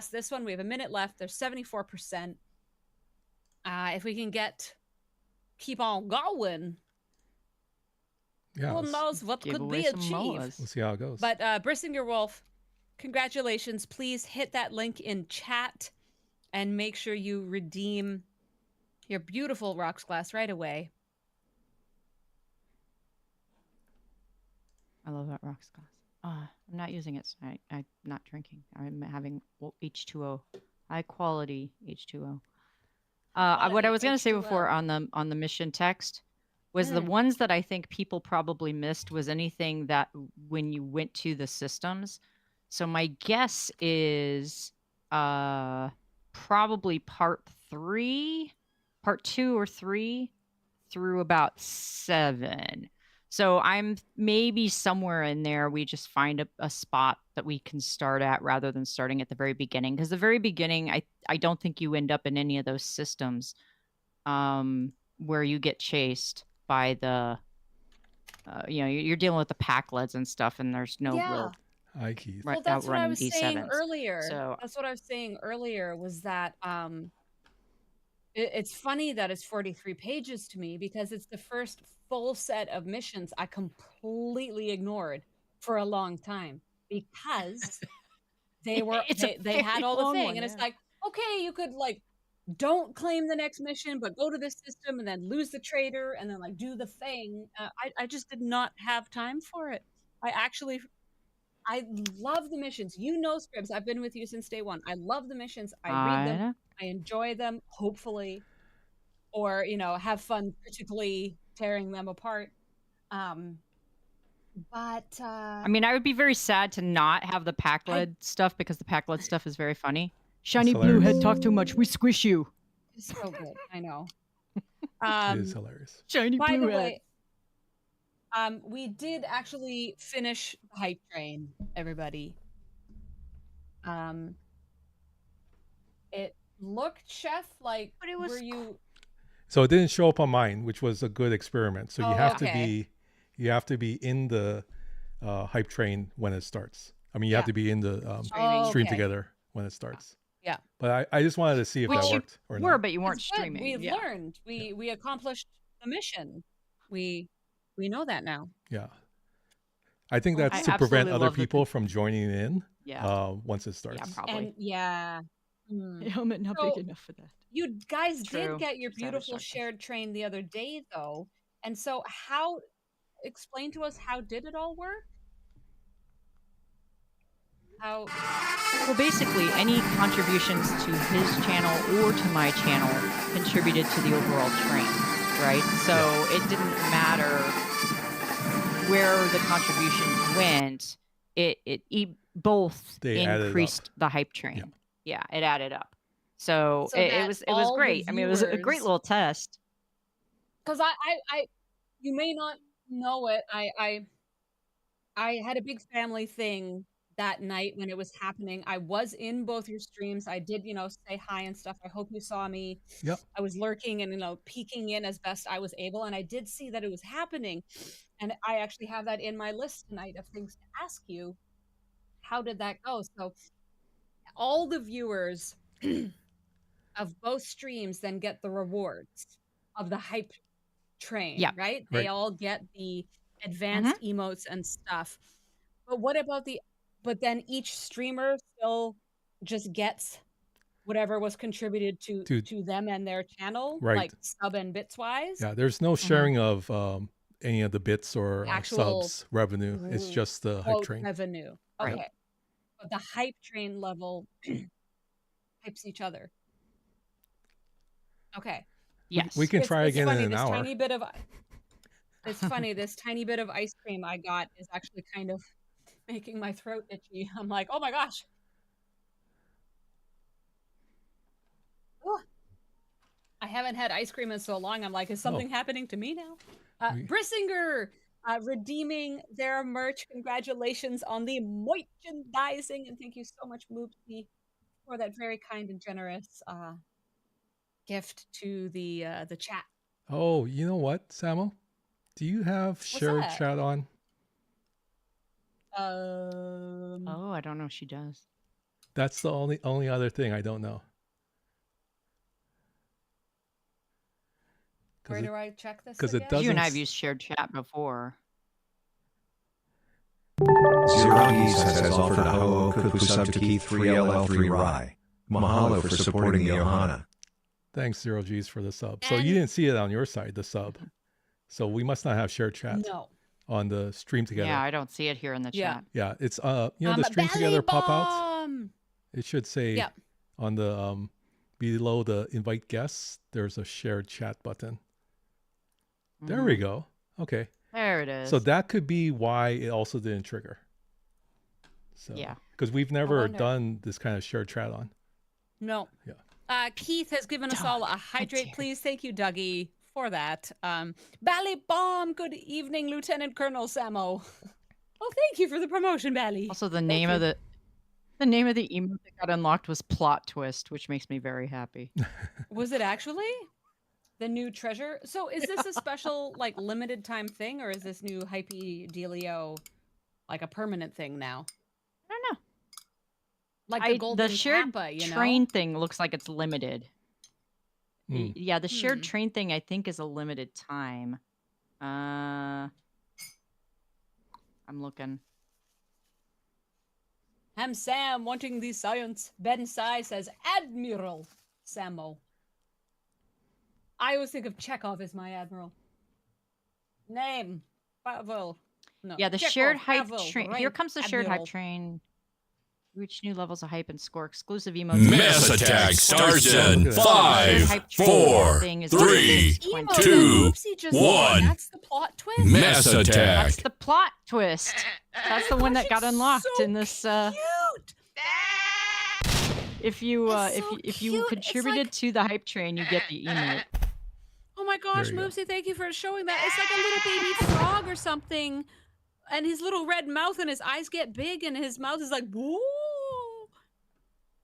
this one. We have a minute left. There's 74%. If we can keep on going, Yeah, who knows what could be achieved. We'll see how it goes. But Brissinger Wolf, congratulations. Please hit that link in chat and make sure you redeem your beautiful rocks glass right away. I love that rocks glass. I'm not using it, so I'm not drinking. I'm having H2O, high quality H2O. What I was going to say before on the mission text was the ones that I think people probably missed was anything that when you went to the systems. So my guess is probably part 2 or 3 through about 7. So I'm maybe somewhere in there. We just find a spot that we can start at rather than starting at the very beginning. Because the very beginning, I don't think you end up in any of those systems where you get chased by the, you're dealing with the Packlets and stuff, and there's no real. Hi, Keith. Well, that's what I was saying earlier. So that's what I was saying earlier was that it's funny that it's 43 pages to me because it's the first full set of missions I completely ignored for a long time because they had all the thing, and it's like, okay, you could like don't claim the next mission, but go to this system and then lose the trader and then like do the thing. I just did not have time for it. I love the missions. You know, Scribs, I've been with you since day one. I love the missions. I read them. I enjoy them, hopefully, or, have fun critically tearing them apart. But I mean, I would be very sad to not have the Packlet stuff because the Packlet stuff is very funny. Shiny blue head, talk too much. We squish you. It's so good. I know. It is hilarious. Shiny blue head. By the way, we did actually finish the hype train, everybody. It looked, Chef, like, but it was So it didn't show up on mine, which was a good experiment. So you have to be in the hype train when it starts. I mean, you have to be in the stream together when it starts. Yeah. But I just wanted to see if that worked or not. But you weren't streaming. We learned. We accomplished the mission. We know that now. Yeah. I think that's to prevent other people from joining in once it starts. Yeah, probably. And Helmet not big enough for that. You guys did get your beautiful shared train the other day, though. And so explain to us, how did it all work? Well, basically, any contributions to his channel or to my channel contributed to the overall train, right? So it didn't matter where the contributions went. It both increased the hype train. Yeah, it added up. So it was great. I mean, it was a great little test. Because you may not know it. I had a big family thing that night when it was happening. I was in both your streams. I did, say hi and stuff. I hope you saw me. Yep. I was lurking and, peeking in as best I was able. And I did see that it was happening. And I actually have that in my list tonight of things to ask you. How did that go? So all the viewers of both streams then get the rewards of the hype train, right? They all get the advanced emotes and stuff. But what about but then each streamer still just gets whatever was contributed to them and their channel, like sub and bits wise? Yeah, there's no sharing of any of the bits or subs revenue. It's just the hype train. Revenue. Okay. But the hype train level hypes each other. Okay. Yes. We can try again in an hour. It's funny, this tiny bit of ice cream I got is actually kind of making my throat itchy. I'm like, oh my gosh. Ooh. I haven't had ice cream in so long. I'm like, is something happening to me now? Brissinger redeeming their merch. Congratulations on the merchandising. And thank you so much, Moopsy, for that very kind and generous gift to the chat. Oh, you know what, Samo? Do you have shared chat on? I don't know if she does. That's the only other thing I don't know. Where do I check this? Because again? it doesn't. You and I have used shared chat before. Zerogis has offered a Ho'okupu sub to Keith 3LL3 Rye. Mahalo for supporting the Ohana. Thanks, Zero G's, for the sub. So you didn't see it on your side, the sub. So we must not have shared chat on the stream together. Yeah, I don't see it here in the chat. Yeah, it's the stream together pop outs. It should say on the below the invite guests, there's a shared chat button. There we go. Okay. There it is. So that could be why it also didn't trigger. So because we've never done this kind of shared chat on. No. Yeah. Keith has given us all a hydrate, please. Thank you, Dougie, for that. Bally Bomb, good evening, Lieutenant Colonel Samo. Oh, thank you for the promotion, Bally. Also, the name of the emote that got unlocked was Plot Twist, which makes me very happy. Was it actually the new treasure? So is this a special, like, limited time thing, or is this new hypey dealio like a permanent thing now? I don't know. Like the golden the shared kappa, train thing looks like it's limited. Yeah, the shared train thing I think is a limited time. I'm looking. Ham Sam wanting the science. Ben Sai says Admiral Samo. I always think of Chekhov as my admiral. Name Pavel. No. Yeah, the Chekhov, shared hype Pavel, train. right, Here comes the shared Admiral. hype train. Reach new levels of hype and score exclusive emotes. Mass attack starts in 5, 4, 3, 2, Oopsie just 1. That's the plot twist. Mass attack. That's the plot twist. That's the one that got unlocked so in this. Cute. If you so if you cute. contributed It's to the hype train, you get the emote. Oh my gosh, There you go. Moopsie, thank you for showing that. It's like a little baby frog or something. And his little red mouth and his eyes get big and his mouth is like, woo.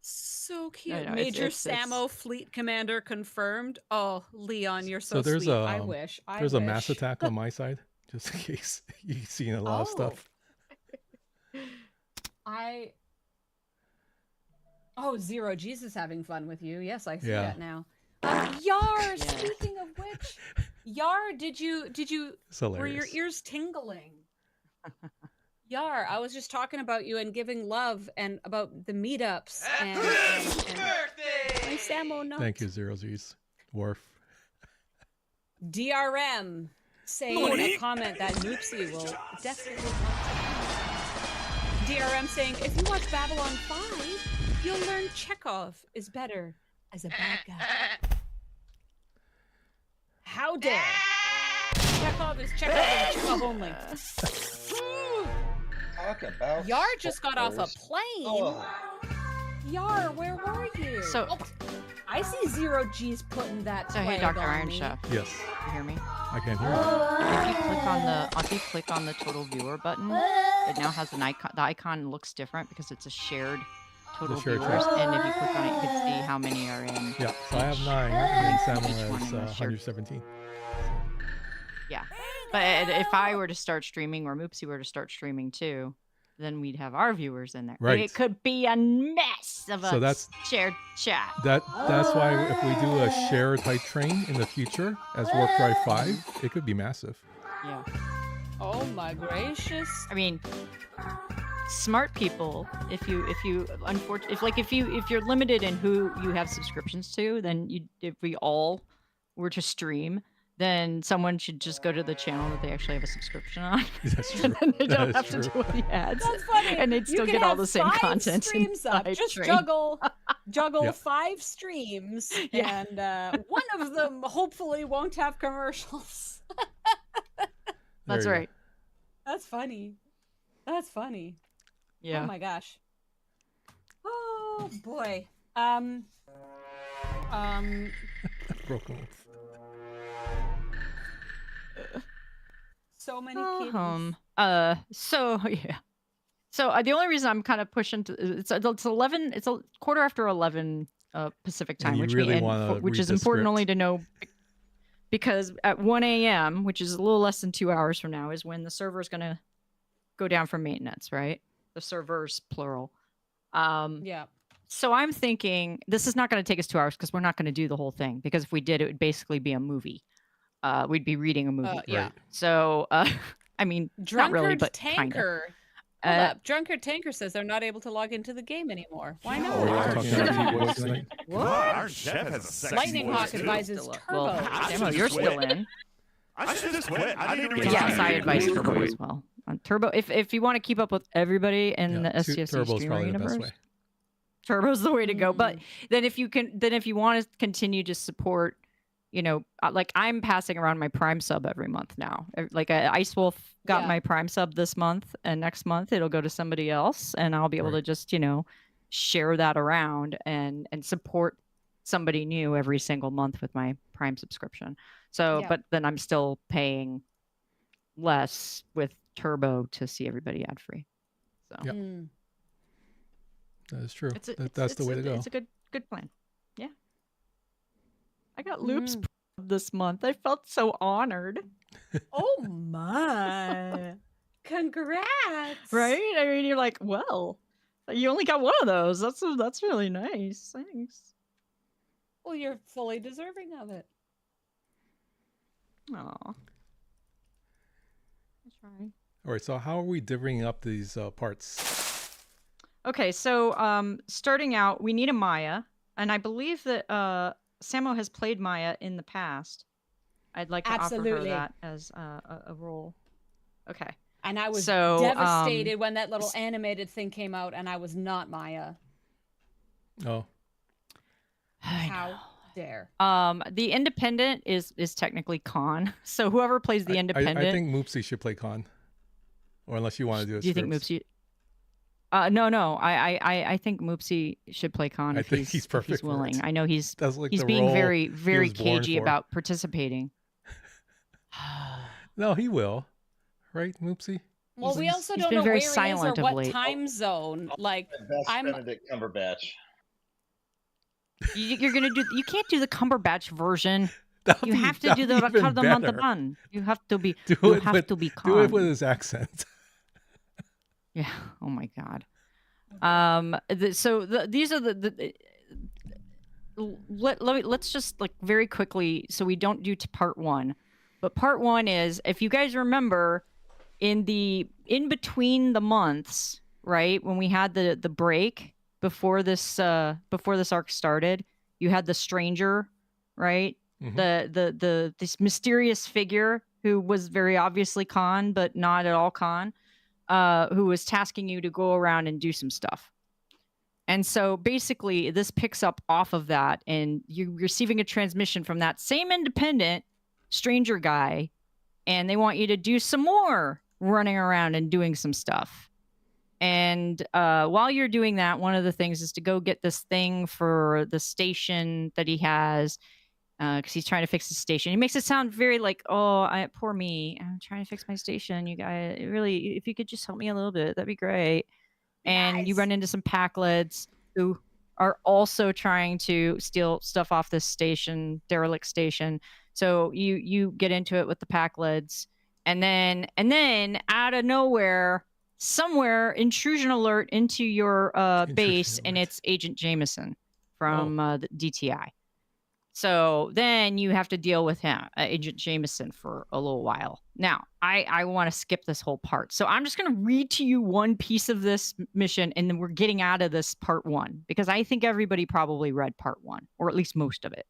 So cute. I know, Major it's- Samo fleet commander confirmed. Oh, Leon, you're so, So there's sweet. a I wish. there's a mass attack on my side, just in case you've seen a lot of stuff. Oh, Zero G's is having fun with you. Yes, I see Yeah. that now. Yar, speaking of which, Yar, did you It's hilarious. were your ears tingling? Yar, I was just talking about you and giving love and about the meetups and my Samo nuts. Thank you, Zero Z's. Worf. DRM saying in a comment that Noopsie will definitely want to. DRM saying, if you watch Babylon 5, you'll learn Chekhov is better as a bad guy. How dare! Chekhov is Chekhov and Chekhov only. Talk about Yar just got off a spoilers. plane. Oh. Yar, where were you? So- Oh, I see Zero G's putting that. So hey, flag Dr. on Iron me. Chef, Yes, you hear me? I can't hear you. If you click on the total viewer button, it now has an icon. The icon looks different because it's a shared total shared viewers, chat. and if you click on it, you can see how many are in. Yeah, so I have 9, and Samuel Each one has in the shared- 117. Yeah, but if I were to start streaming, or Moopsie were to start streaming too, then we'd have our viewers in there. Right. It could be a mess of So a that's- shared chat. That's why if we do a shared hype train in the future as Warp Drive 5, it could be massive. Yeah. Oh my gracious. I mean, smart people. If you're limited in who you have subscriptions to, then if we all were to stream, then someone should just go to the channel that they actually have a subscription on. That's true. And then they That don't is have to true. deal with the ads. That's funny. And they'd You still can get all have the same 5 content. streams in up. the hype Just train. juggle Yeah. 5 streams, Yeah. and one of them hopefully won't have commercials. That's There you go. right. That's funny. That's funny. Yeah. Oh my gosh. Oh boy. Broken. So many kittens. So yeah. So the only reason I'm kind of pushing to it's 11. It's a quarter after 11 Pacific time, you which really wanna which read is the important only script. to know because at 1 a.m., which is a little less than 2 hours from now, is when the server is going to go down for maintenance, right? The servers, plural. Yeah. So I'm thinking this is not going to take us 2 hours because we're not going to do the whole thing. Because if we did, it would basically be a movie. We'd be reading a movie. Yeah. Right. So, I mean, not really, but kind of. Hold up. Drunkard Tanker says they're not able to log into the game anymore. Why not? What? Our chef has a sexy Lightning voice, Hawk too. advises Turbo. Well, Demo, you're still in. I should just quit. I need to Yes, I advise Turbo as well. On Turbo, if you want to keep up with everybody in the SCSC Turbo's streamer probably universe, the best way. Turbo's the way to go. But then if you want to continue to support, like I'm passing around my Prime sub every month now. Like Ice Wolf got my Prime sub this month, and next month it'll go to somebody else, and I'll be able to just share that around and support somebody new every single month with my Prime subscription. So, but then I'm still paying less with Turbo to see everybody ad free. So that is true. That's the way to go. It's a good plan. Yeah. I got Loops this month. I felt so honored. Oh my! Congrats! Right? I mean, you're like, well, you only got one of those. That's really nice. Thanks. Well, you're fully deserving of it. Aw. I try. All right. So how are we divvying up these parts? Okay. So starting out, we need a Maya, and I believe that Samo has played Maya in the past. I'd like to offer her that as a role. Okay. And I was devastated when that little animated thing came out, and I was not Maya. Oh. How dare? The Independent is technically Khan. So whoever plays the Independent, I think Moopsy should play Khan, or unless you want to do it. Do you think Moopsy? No. I think Moopsy should play Khan if he's perfect. If he's willing. I know he's being very, very cagey about participating. No, he will. Right, Moopsy? Well, we also don't know where he is or what time zone. Like, I'm Benedict Cumberbatch. You're gonna do. You can't do the Cumberbatch version. You have to do the Montalban. You have to be. You have to be calm. Do it with his accent. Yeah. Oh my God. These are let's just like very quickly, so we don't do part one. But part one is, if you guys remember, in between the months, right, when we had the break before this arc started, you had the stranger, right? Mm-hmm. This mysterious figure who was very obviously Khan, but not at all Khan, who was tasking you to go around and do some stuff. And so basically this picks up off of that, and you're receiving a transmission from that same Independent stranger guy, and they want you to do some more running around and doing some stuff. And while you're doing that, one of the things is to go get this thing for the station that he has, because he's trying to fix his station. He makes it sound very like, poor me, I'm trying to fix my station. You guys, really, if you could just help me a little bit, that'd be great. And you run into some Packlets who are also trying to steal stuff off this station, derelict station. So you get into it with the Packlets, and then out of nowhere, somewhere, intrusion alert into your base, and it's Agent Jameson from the DTI. So then you have to deal with him, Agent Jameson, for a little while. Now, I want to skip this whole part. So I'm just going to read to you one piece of this mission, and then we're getting out of this part one, because I think everybody probably read part one, or at least most of it,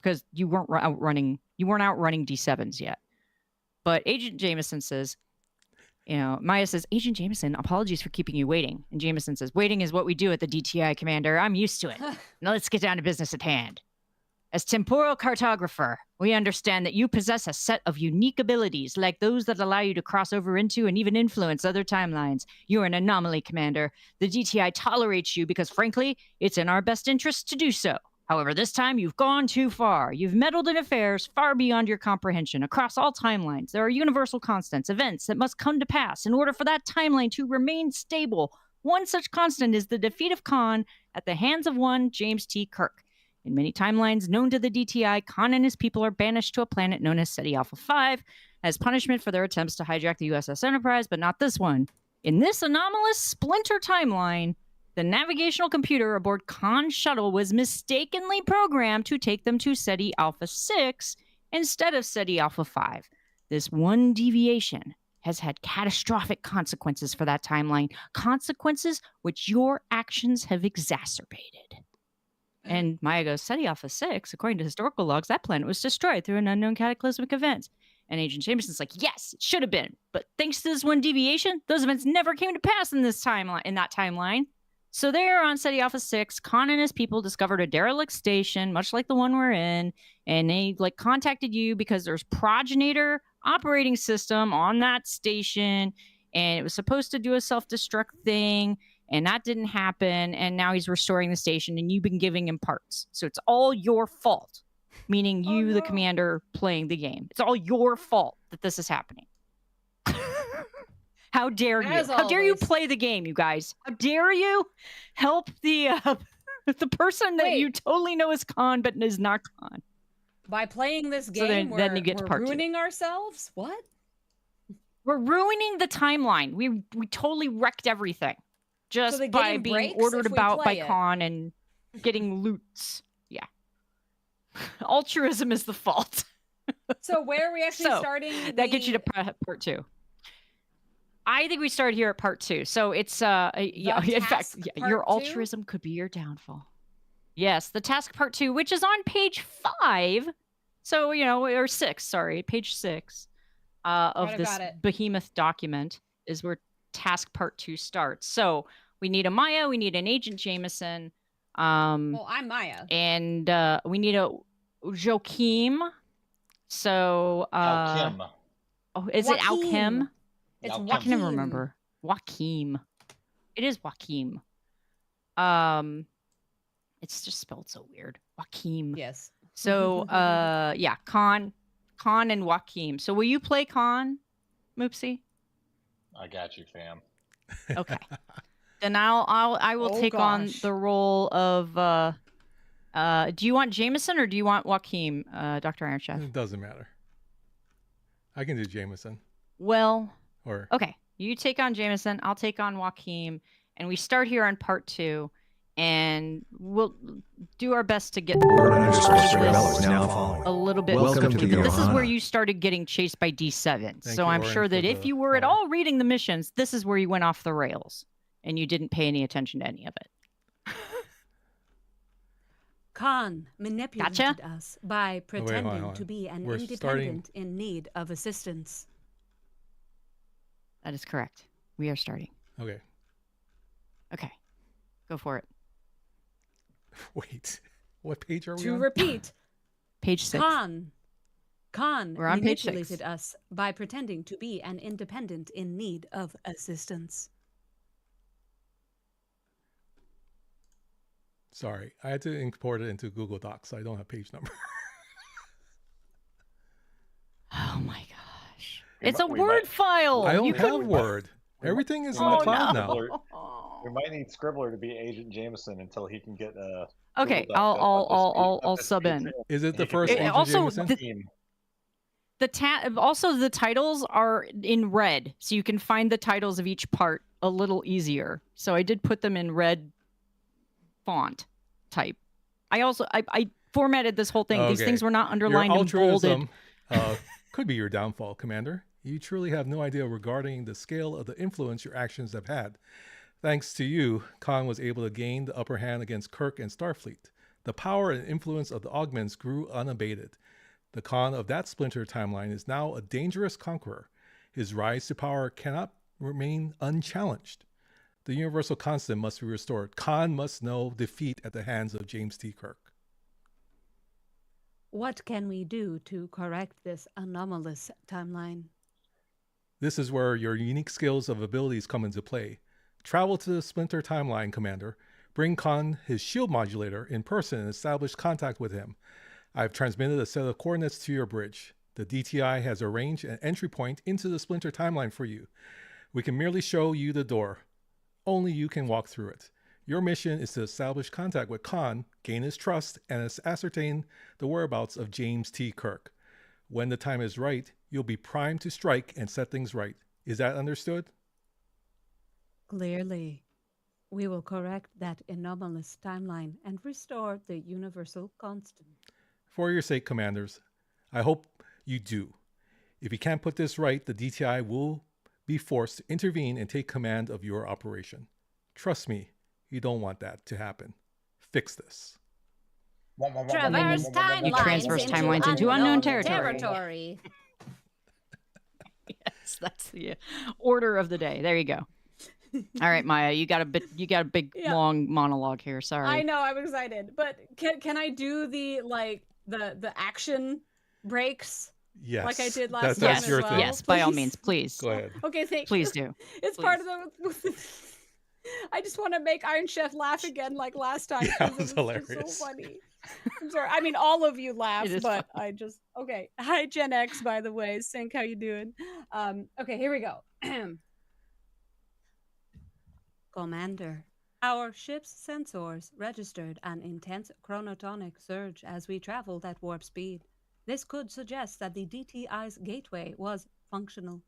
because you weren't outrunning D7s yet. But Agent Jameson says, Maya says, Agent Jameson, apologies for keeping you waiting. And Jameson says, waiting is what we do at the DTI, Commander. I'm used to it. Now let's get down to business at hand. As temporal cartographer, we understand that you possess a set of unique abilities, like those that allow you to cross over into and even influence other timelines. You're an anomaly, Commander. The DTI tolerates you because, frankly, it's in our best interest to do so. However, this time you've gone too far. You've meddled in affairs far beyond your comprehension. Across all timelines, there are universal constants, events that must come to pass in order for that timeline to remain stable. One such constant is the defeat of Khan at the hands of one James T. Kirk. In many timelines known to the DTI, Khan and his people are banished to a planet known as SETI Alpha 5 as punishment for their attempts to hijack the USS Enterprise, but not this one. In this anomalous splinter timeline, The navigational computer aboard Khan's shuttle was mistakenly programmed to take them to SETI Alpha 6 instead of SETI Alpha 5. This one deviation has had catastrophic consequences for that timeline, consequences which your actions have exacerbated. And Maya goes, SETI Alpha 6, according to historical logs, that planet was destroyed through an unknown cataclysmic event. And Agent Jameson's like, yes, it should have been. But thanks to this one deviation, those events never came to pass in that timeline. So there on SETI Alpha 6, Khan and his people discovered a derelict station, much like the one we're in, and they contacted you because there's progenitor operating system on that station, and it was supposed to do a self-destruct thing, and that didn't happen, and now he's restoring the station, and you've been giving him parts. So it's all your fault, meaning you, the commander, playing the game. It's all your fault that this is happening. How dare you? How dare you play the game, you guys? How dare you help the person that you totally know is Khan but is not Khan? By playing this game, then you get to we're part ruining ourselves? What? We're ruining the timeline. We totally wrecked everything just by being ordered about by Khan and getting loots. Yeah. Altruism is the fault. So where are we actually starting? That gets you to part 2. I think we start here at part 2. So it's in fact, your altruism could be your downfall. Yes, the task part 2, which is on page 5. So, or 6, sorry, page 6 of this behemoth document is where task part 2 starts. So we need a Maya, we need an Agent Jameson. Well, I'm Maya. And we need a Joachim. So Alchem. Oh, is it Alchem? It's I can never remember. Joachim. It is Joachim. It's just spelled so weird. Joachim. Yes. So yeah, Khan and Joachim. So will you play Khan, Moopsie? I got you, fam. Okay. Then I will take on the role of do you want Jameson or do you want Joachim, Dr. Iron Chef? It doesn't matter. I can do Jameson. Well, or okay. You take on Jameson, I'll take on Joachim, and we start here on part 2, and we'll do our best to get a little bit. This is where you started getting chased by D7. So I'm sure that if you were at all reading the missions, this is where you went off the rails, and you didn't pay any attention to any of it. Khan manipulated us by pretending to be an independent in need of assistance. That is correct. We are starting. Okay. Okay. Go for it. Wait. What page are we on? To repeat. Page 6. Khan We're on page 6. manipulated us by pretending to be an independent in need of assistance. Sorry, I had to import it into Google Docs, so I don't have page number. Oh my gosh. It's a Word file. I don't have Word. Everything is in the cloud now. We might need Scribbler to be Agent Jameson until he can get okay, I'll sub in. Is it the first Agent Jameson? Also, the titles are in red, so you can find the titles of each part a little easier. So I did put them in red font type. I formatted this whole thing. Okay. These things were not underlined and bolded. Could be your downfall, Commander. You truly have no idea regarding the scale of the influence your actions have had. Thanks to you, Khan was able to gain the upper hand against Kirk and Starfleet. The power and influence of the augments grew unabated. The Khan of that splinter timeline is now a dangerous conqueror. His rise to power cannot remain unchallenged. The universal constant must be restored. Khan must know defeat at the hands of James T. Kirk. What can we do to correct this anomalous timeline? This is where your unique skills of abilities come into play. Travel to the splinter timeline, Commander. Bring Khan his shield modulator in person and establish contact with him. I've transmitted a set of coordinates to your bridge. The DTI has arranged an entry point into the splinter timeline for you. We can merely show you the door. Only you can walk through it. Your mission is to establish contact with Khan, gain his trust, and ascertain the whereabouts of James T. Kirk. When the time is right, you'll be primed to strike and set things right. Is that understood? Clearly. We will correct that anomalous timeline and restore the universal constant. For your sake, commanders, I hope you do. If you can't put this right, the DTI will be forced to intervene and take command of your operation. Trust me, you don't want that to happen. Fix this. Traverse timelines into unknown territory. Yes, that's the order of the day. There you go. All right, Maya, you got a big long monologue here. Sorry. I know, I'm excited. But can I do the action breaks? Yes. Like I did last time that's as your well? thing. Yes, by all means, please. Go ahead. Okay, thank Please do. It's Please. part of the I just want to make Iron Chef laugh again like last time. Yeah, it was Just hilarious. so funny. I'm sorry. I mean, all of you laugh, It is but funny. I just okay. Hi, Gen X, by the way. Sync, how you doing? Okay, here we go. Commander, our ship's sensors registered an intense chronotonic surge as we traveled at warp speed. This could suggest that the DTI's gateway was functional.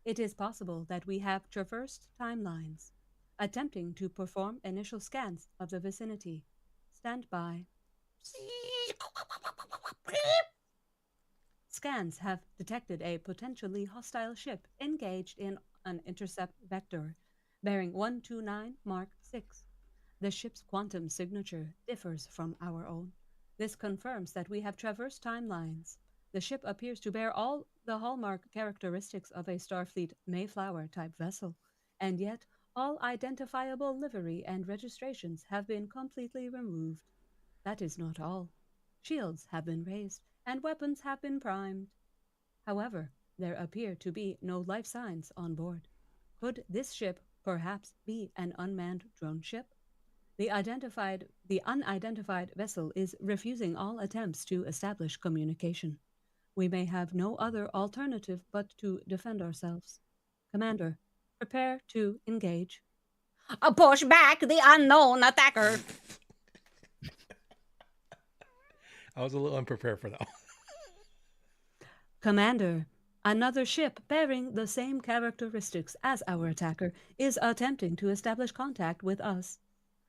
It is possible that we have traversed timelines, attempting to perform initial scans of the vicinity. Stand by. Scans have detected a potentially hostile ship engaged in an intercept vector bearing 129 Mark 6. The ship's quantum signature differs from our own. This confirms that we have traversed timelines. The ship appears to bear all the hallmark characteristics of a Starfleet Mayflower-type vessel, and yet all identifiable livery and registrations have been completely removed. That is not all. Shields have been raised, and weapons have been primed. However, there appear to be no life signs on board. Could this ship perhaps be an unmanned drone ship? The unidentified vessel is refusing all attempts to establish communication. We may have no other alternative but to defend ourselves. Commander, prepare to engage. Push back the unknown attacker. I was a little unprepared for that. Commander, another ship bearing the same characteristics as our attacker is attempting to establish contact with us,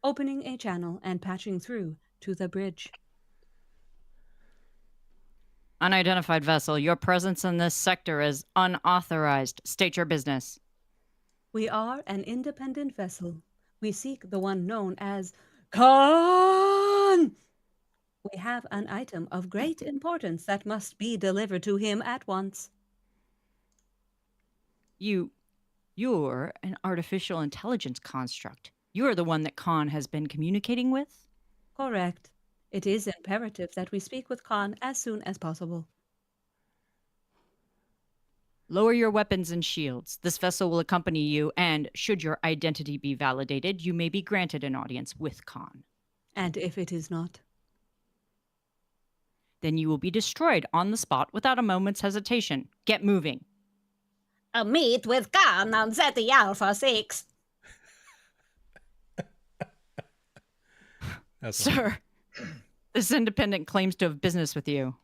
opening a channel and patching through to the bridge. Unidentified vessel, your presence in this sector is unauthorized. State your business. We are an independent vessel. We seek the one known as Khan. We have an item of great importance that must be delivered to him at once. You're an artificial intelligence construct. You're the one that Khan has been communicating with? Correct. It is imperative that we speak with Khan as soon as possible. Lower your weapons and shields. This vessel will accompany you, and should your identity be validated, you may be granted an audience with Khan. And if it is not? Then you will be destroyed on the spot without a moment's hesitation. Get moving. A meet with Khan on Zeti Alpha 6. Sir, this independent claims to have business with you.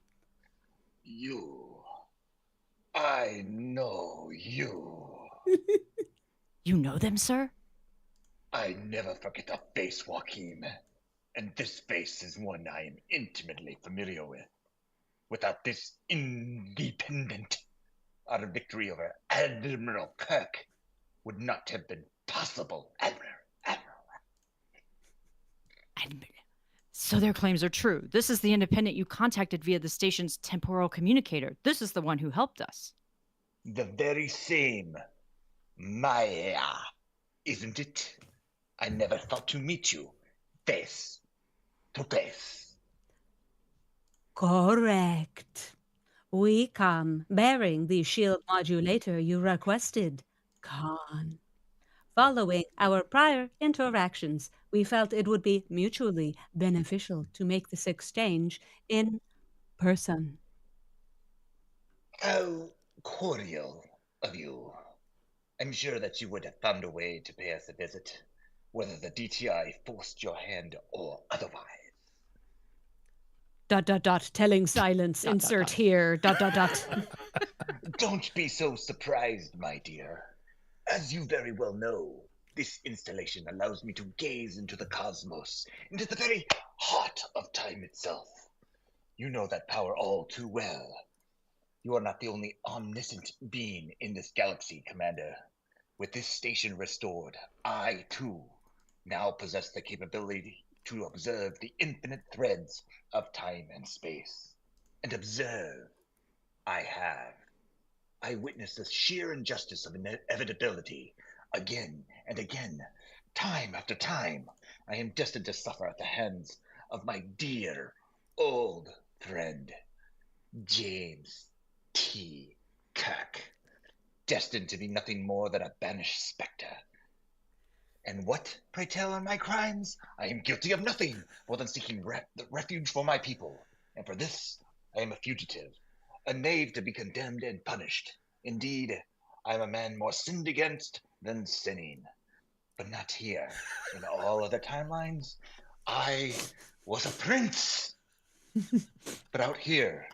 I know you. You know them, sir? I never forget a face, Joaquin. And this face is one I am intimately familiar with. Without this independent, our victory over Admiral Kirk would not have been possible. Admiral. So their claims are true. This is the independent you contacted via the station's temporal communicator. This is the one who helped us. The very same. Maya, isn't it? I never thought to meet you face to face. Correct. We come bearing the shield modulator you requested, Khan. Following our prior interactions, we felt it would be mutually beneficial to make this exchange in person. How cordial of you. I'm sure that you would have found a way to pay us a visit, whether the DTI forced your hand or otherwise. ... Telling silence, insert here, ... Don't be so surprised, my dear. As you very well know, This installation allows me to gaze into the cosmos, into the very heart of time itself. You know that power all too well. You are not the only omniscient being in this galaxy, Commander. With this station restored, I, too, now possess the capability to observe the infinite threads of time and space. And observe, I have. I witness the sheer injustice of inevitability again and again, time after time. I am destined to suffer at the hands of my dear old friend, James T. Kirk, destined to be nothing more than a banished spectre. And what, pray tell, are my crimes? I am guilty of nothing more than seeking refuge for my people, and for this I am a fugitive, a knave to be condemned and punished. Indeed, I am a man more sinned against than sinning. But not here. In all other timelines, I was a prince. But out here,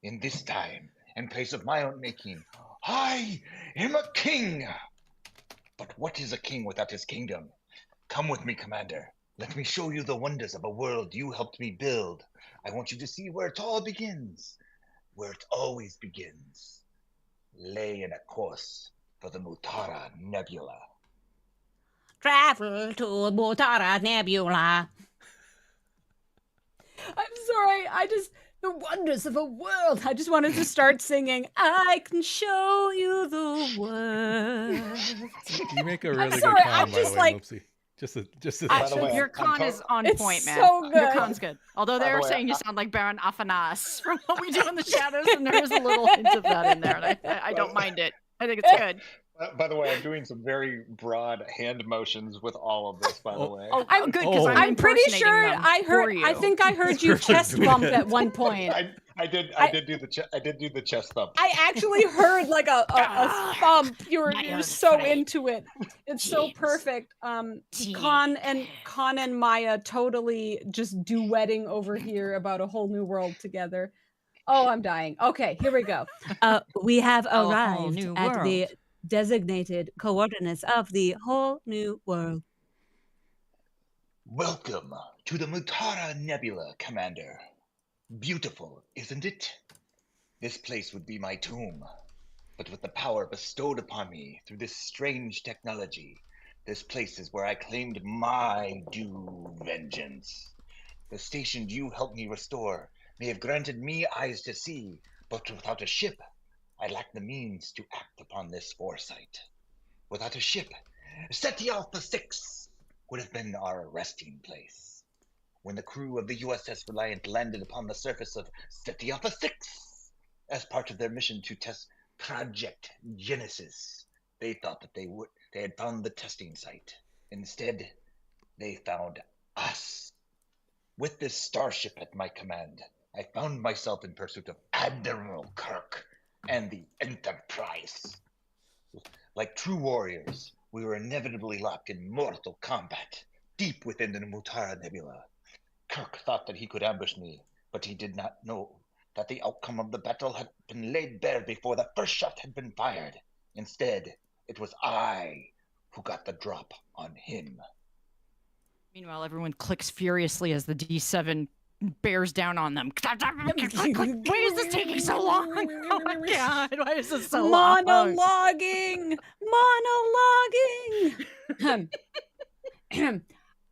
in this time and place of my own making, I am a king. But what is a king without his kingdom? Come with me, Commander. Let me show you the wonders of a world you helped me build. I want you to see where it all begins, where it always begins. Lay in a course for the Mutara Nebula. Travel to Mutara Nebula. I'm sorry, the wonders of a world. I just wanted to start singing, I can show you the world. You make a really good con, by the way, Moopsie. By the way, your con is on point, man. So good. Your con's good. Although they were saying you sound like Baron Afanas from What We Do in the Shadows, and there is a little hint of that in there, and I don't mind it. I think it's good. By the way, I'm doing some very broad hand motions with all of this, by the way. Oh, I'm good, because I'm pretty sure I think I heard you chest bump at one point. I did do the chest thump. I actually heard like a thump. You're so into it. It's so perfect. Khan and Maya totally just duetting over here about a whole new world together. Oh, I'm dying. Okay, here we go. We have arrived at the designated coordinates of the whole new world. Welcome to the Mutara Nebula, Commander. Beautiful, isn't it? This place would be my tomb, but with the power bestowed upon me through this strange technology, this place is where I claimed my due vengeance. The station you helped me restore may have granted me eyes to see, but without a ship, I lack the means to act upon this foresight. Without a ship, SETI Alpha 6 would have been our resting place. When the crew of the USS Reliant landed upon the surface of SETI Alpha 6 as part of their mission to test Project Genesis, they thought that they had found the testing site. Instead, they found us. With this starship at my command, I found myself in pursuit of Admiral Kirk and the Enterprise. Like true warriors, we were inevitably locked in mortal combat, deep within the Mutara Nebula. Kirk thought that he could ambush me, but he did not know that the outcome of the battle had been laid bare before the first shot had been fired. Instead, it was I who got the drop on him. Meanwhile, everyone clicks furiously as the D7 bears down on them. Why is this taking so long? Oh my god, why is this so long? Monologuing!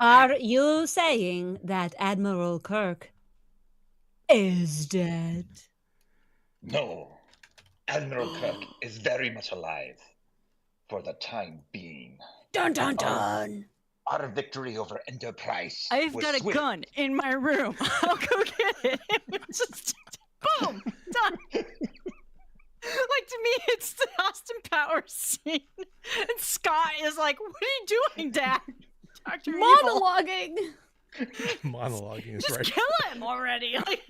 Are you saying that Admiral Kirk is dead? No. Admiral Kirk is very much alive. For the time being. Dun dun dun! Our victory over Enterprise. I've got a gun in my room. I'll go get it. Just boom, done. Like, to me, it's the Austin Powers scene, and Scott is like, "What are you doing, Dad?" Dr. Monologuing. Monologuing is just right. Kill him already. Like,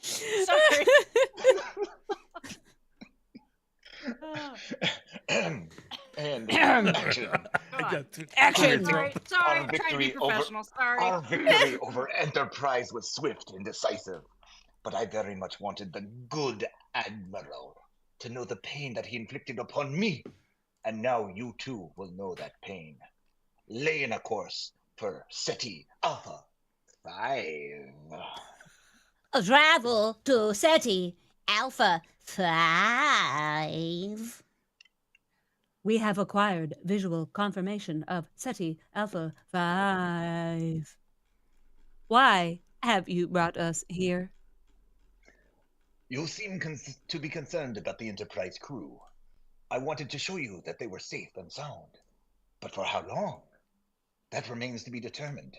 sorry. And action. Action. Sorry, I'm trying to be professional. Our victory over Enterprise was swift and decisive, but I very much wanted the good Admiral. to know the pain that he inflicted upon me. And now you too will know that pain. Lay in a course for SETI Alpha 5. Travel to SETI Alpha 5. We have acquired visual confirmation of SETI Alpha 5. Why have you brought us here? You seem to be concerned about the Enterprise crew. I wanted to show you that they were safe and sound. But for how long? That remains to be determined.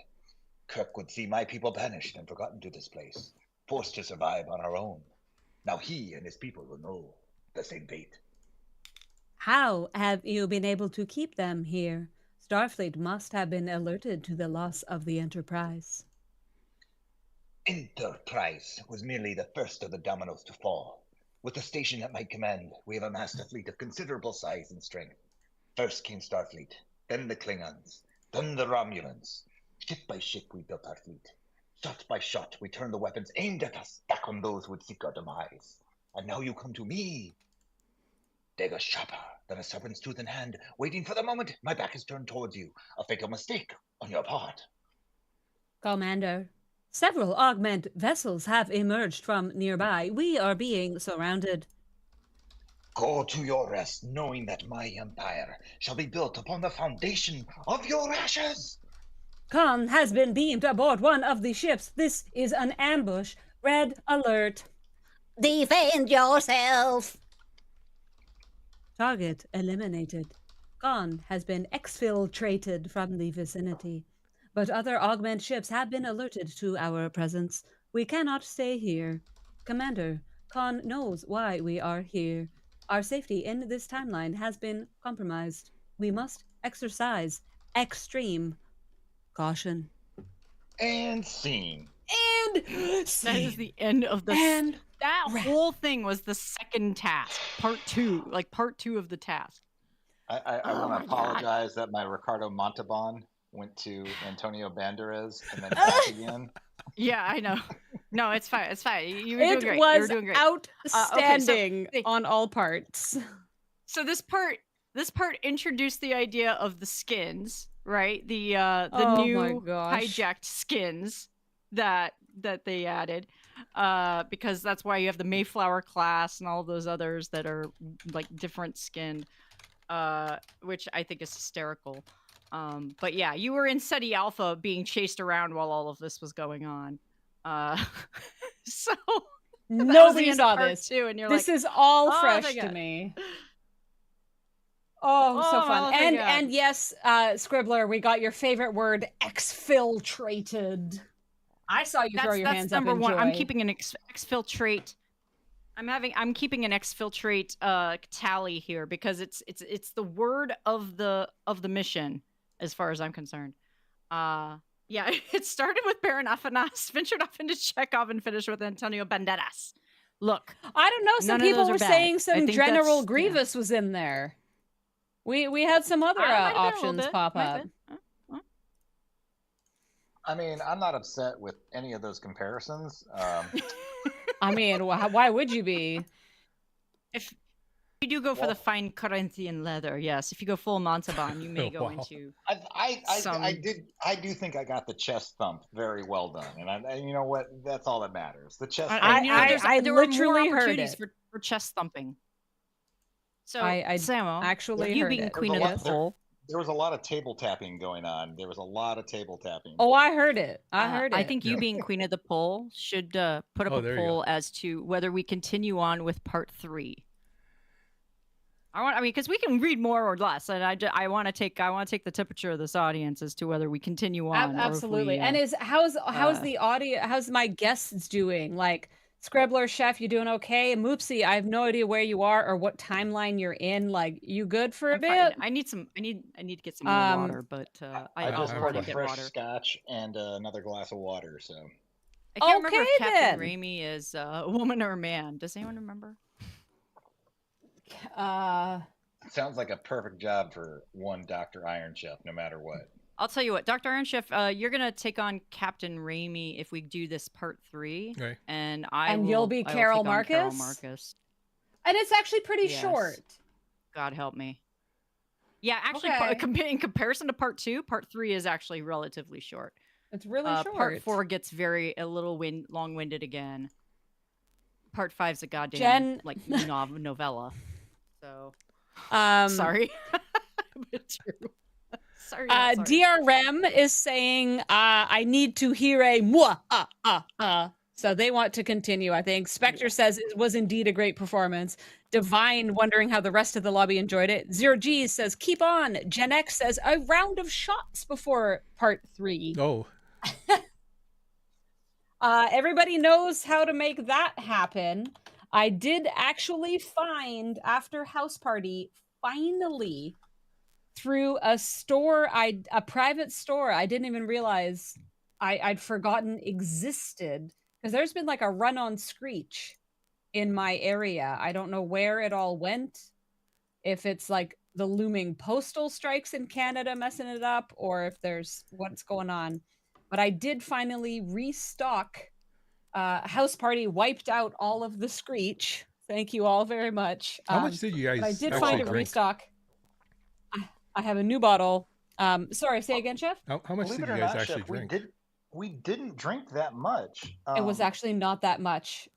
Kirk would see my people banished and forgotten to this place, forced to survive on our own. Now he and his people will know the same fate. How have you been able to keep them here? Starfleet must have been alerted to the loss of the Enterprise. Enterprise was merely the first of the dominoes to fall. With the station at my command, we have amassed a fleet of considerable size and strength. First came Starfleet, then the Klingons, then the Romulans. Ship by ship we built our fleet. Shot by shot we turned the weapons aimed at us back on those who would seek our demise. And now you come to me. Dagger sharper than a serpent's tooth in hand, waiting for the moment my back is turned towards you. A fatal mistake on your part. Commander, several augment vessels have emerged from nearby. We are being surrounded. Go to your rest, knowing that my empire shall be built upon the foundation of your ashes. Khan has been beamed aboard one of the ships. This is an ambush. Red alert. Defend yourself. Target eliminated. Khan has been exfiltrated from the vicinity, but other augment ships have been alerted to our presence. We cannot stay here. Commander, Khan knows why we are here. Our safety in this timeline has been compromised. We must exercise extreme caution. And scene. And that is the end of the. And that whole thing was the second task, part 2, like part 2 of the task. I want to apologize that my Ricardo Montalban went to Antonio Banderas and then back again. Yeah, I know. No, it's fine. It's fine. You were doing great. You were doing great. Outstanding on all parts. So this part introduced the idea of the skins, right? The new hijacked skins that they added, because that's why you have the Mayflower class and all those others that are like different skinned, which I think is hysterical. But yeah, you were in SETI Alpha being chased around while all of this was going on. So nobody saw this too, and you're this like, is all fresh to me. Oh, so fun. And yes, Scribbler, we got your favorite word, exfiltrated. I saw you throw your hands up in joy. That's number one. I'm keeping an exfiltrate. I'm keeping an exfiltrate tally here because it's the word of the mission as far as I'm concerned. Yeah, it started with Baron Afanas, ventured off into Chekhov, and finished with Antonio Banderas. Look, I don't know. Some people were saying some General Grievous was in there. We had some other options pop up. I mean, I'm not upset with any of those comparisons. I mean, why would you be? If you do go for the fine Corinthian leather, yes. If you go full Montalban, you may go into. I do think I got the chest thump very well done, and you know what? That's all that matters. The chest. There were literally heard it for chest thumping. So I Samo, actually you heard being it. queen of the pole. There was a lot of table tapping going on. There was a lot of table tapping. Oh, I heard it. I heard it. I think you being queen of the poll should put up a poll as to whether we continue on with part 3. Because we can read more or less, and I want to take the temperature of this audience as to whether we continue on. Absolutely. And how's the audio? How's my guests doing? Like Scribbler, Chef, you doing okay? Moopsy, I have no idea where you are or what timeline you're in. Like, you good for a bit? I need to get some more water, but I just poured a fresh scotch and another glass of water. So I can't remember if Captain Raimi is a woman or a man. Does anyone remember? Sounds like a perfect job for one Dr. Iron Chef, no matter what. I'll tell you what, Dr. Iron Chef, you're gonna take on Captain Raimi if we do this part 3, okay. And you'll be Carol Marcus. And it's actually pretty short. God help me. Yeah, actually, Okay. in comparison to part 2, part 3 is actually relatively short. It's really short. Part 4 gets a little long-winded again. Part 5's a goddamn novella. So, sorry. But true. Sorry. DRM is saying, I need to hear a mwah, So they want to continue, I think. Spectre says it was indeed a great performance. Divine wondering how the rest of the lobby enjoyed it. Zero G says, keep on. Gen X says, a round of shots before part 3. Oh. Everybody knows how to make that happen. I did actually find, after House Party, finally, through a private store I didn't even realize I'd forgotten existed, because there's been like a run on Screech in my area. I don't know where it all went, if it's like the looming postal strikes in Canada messing it up, or if there's what's going on. But I did finally restock. House Party wiped out all of the Screech. Thank you all very much. How much did you guys? I did find it restock. I have a new bottle. Sorry, say again, Chef? How much did you guys actually drink? We didn't drink that much. It was actually not that much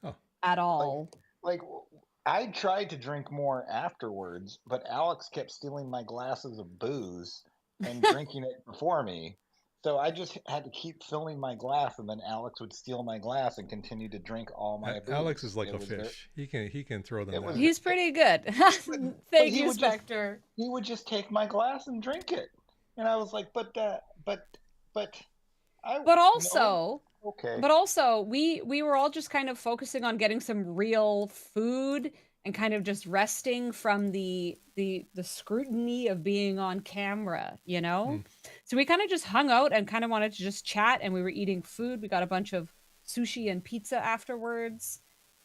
at all. Like I tried to drink more afterwards, but Alex kept stealing my glasses of booze and drinking it before me. So I just had to keep filling my glass, and then Alex would steal my glass and continue to drink all my booze. Alex is like a fish. He can throw them down. He's pretty good. Thank you, Spectre. He would just take my glass and drink it, and I was like, but also, okay. But also, we were all just kind of focusing on getting some real food and kind of just resting from the scrutiny of being on camera, you know? So we kind of just hung out and kind of wanted to just chat, and we were eating food. We got a bunch of sushi and pizza afterwards,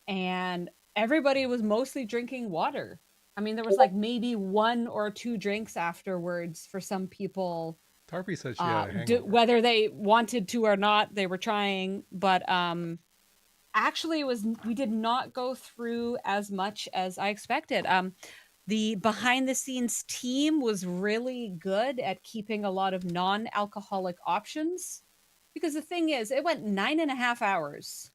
and everybody was mostly drinking water. I mean, there was like maybe 1 or 2 drinks afterwards for some people. Tarpy said she had a hangover. Whether they wanted to or not, they were trying, but actually we did not go through as much as I expected. The behind the scenes team was really good at keeping a lot of non-alcoholic options, because the thing is, it went 9.5 hours.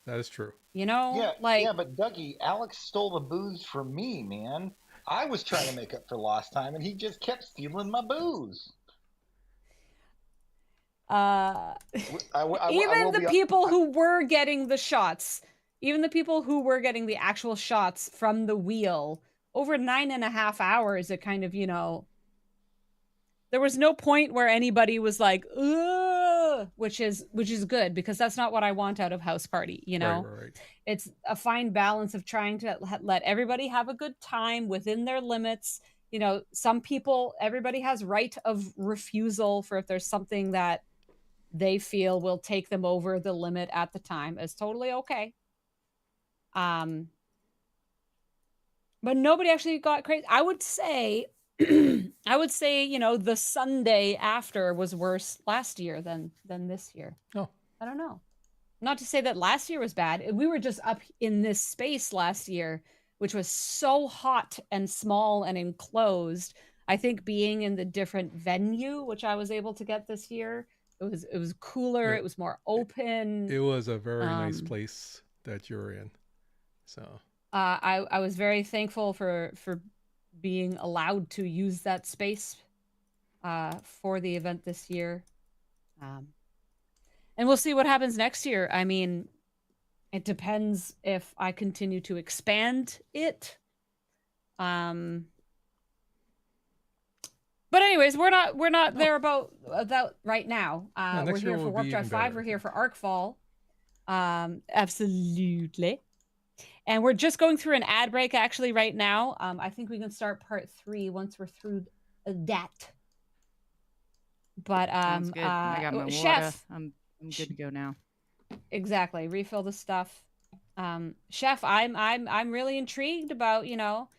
That is true. You know, but Dougie, Alex stole the booze from me, man. I was trying to make up for lost time, and he just kept stealing my booze. Even the people who were getting the shots, even the people who were getting the actual shots from the wheel, over 9.5 hours, it kind of, you know, there was no point where anybody was like, ugh, which is good, because that's not what I want out of House Party, you know? Right. It's a fine balance of trying to let everybody have a good time within their limits. You know, some people, everybody has right of refusal for if there's something that they feel will take them over the limit at the time. It's totally okay. But nobody actually got crazy. I would say, you know, the Sunday after was worse last year than this year. Oh, I don't know. Not to say that last year was bad. We were just up in this space last year, which was so hot and small and enclosed. I think being in the different venue, which I was able to get this year, it was cooler. It was more open. It was a very nice place that you're in. So I was very thankful for being allowed to use that space for the event this year. And we'll see what happens next year. I mean, it depends if I continue to expand it. But anyways, we're not there about that right now. We're here for Warp Drive 5. We're here for Arcfall. Absolutely. And we're just going through an ad break actually right now. I think we can start part 3 once we're through that. But sounds good. I got my Chef, water. I'm good to go now. Exactly. Refill the stuff. Chef, I'm really intrigued about, you know,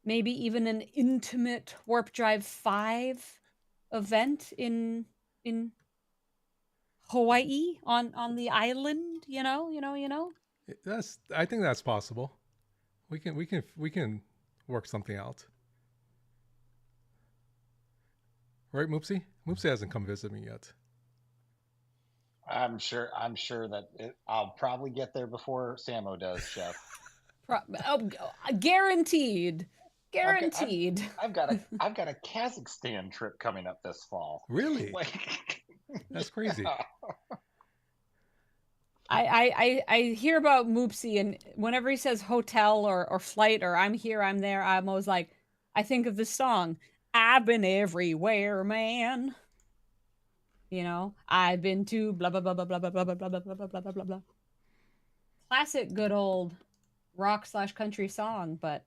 maybe even an intimate Warp Drive 5 event in Hawaii on the island, you know. I think that's possible. We can work something out. Right, Moopsy? Moopsy hasn't come visit me yet. I'm sure that I'll probably get there before Samo does, Chef. Guaranteed. Guaranteed. I've got a Kazakhstan trip coming up this fall. Really? Like, that's crazy. Yeah. I hear about Moopsy, and whenever he says hotel or flight or I'm here, I'm there, I'm always like, I think of this song, I've been everywhere, man. You know, I've been to blah blah blah blah blah blah blah blah blah blah blah blah blah blah. Classic, good old rock/country song, but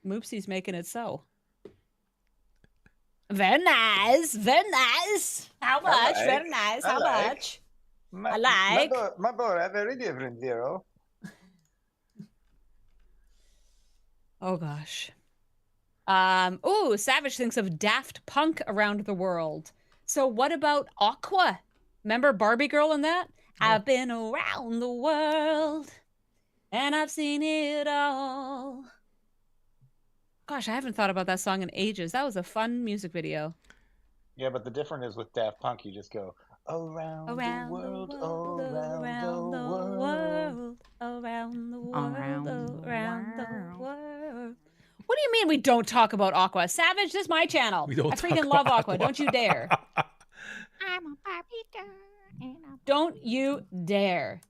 Moopsy's making it so. Very nice, very nice. How much? Very nice. How much? I like. My boy, very different, Zero. Oh gosh. Ooh, Savage thinks of Daft Punk around the world. So what about Aqua? Remember Barbie Girl in that? Oh. I've been around the world and I've seen it all. Gosh, I haven't thought about that song in ages. That was a fun music video. Yeah, but the difference is with Daft Punk, you just go around the world, around the world, around the world. What do you mean we don't talk about Aqua? Savage, this is my channel. I freaking love Aqua. Don't you dare. I'm a Barbie girl. Don't you dare.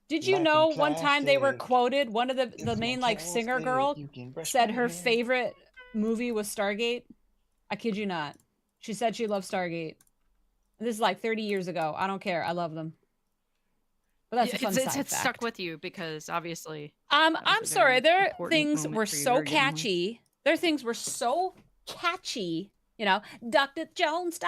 Did you know one time they were quoted, one of the main like singer girl said her favorite movie was Stargate? I kid you not. She said she loved Stargate. This is like 30 years ago. I don't care. I love them. But that's a fun side fact. It's stuck with you because obviously. I'm sorry. Their things were so catchy. Their things were so catchy. You know, Dr. Jones,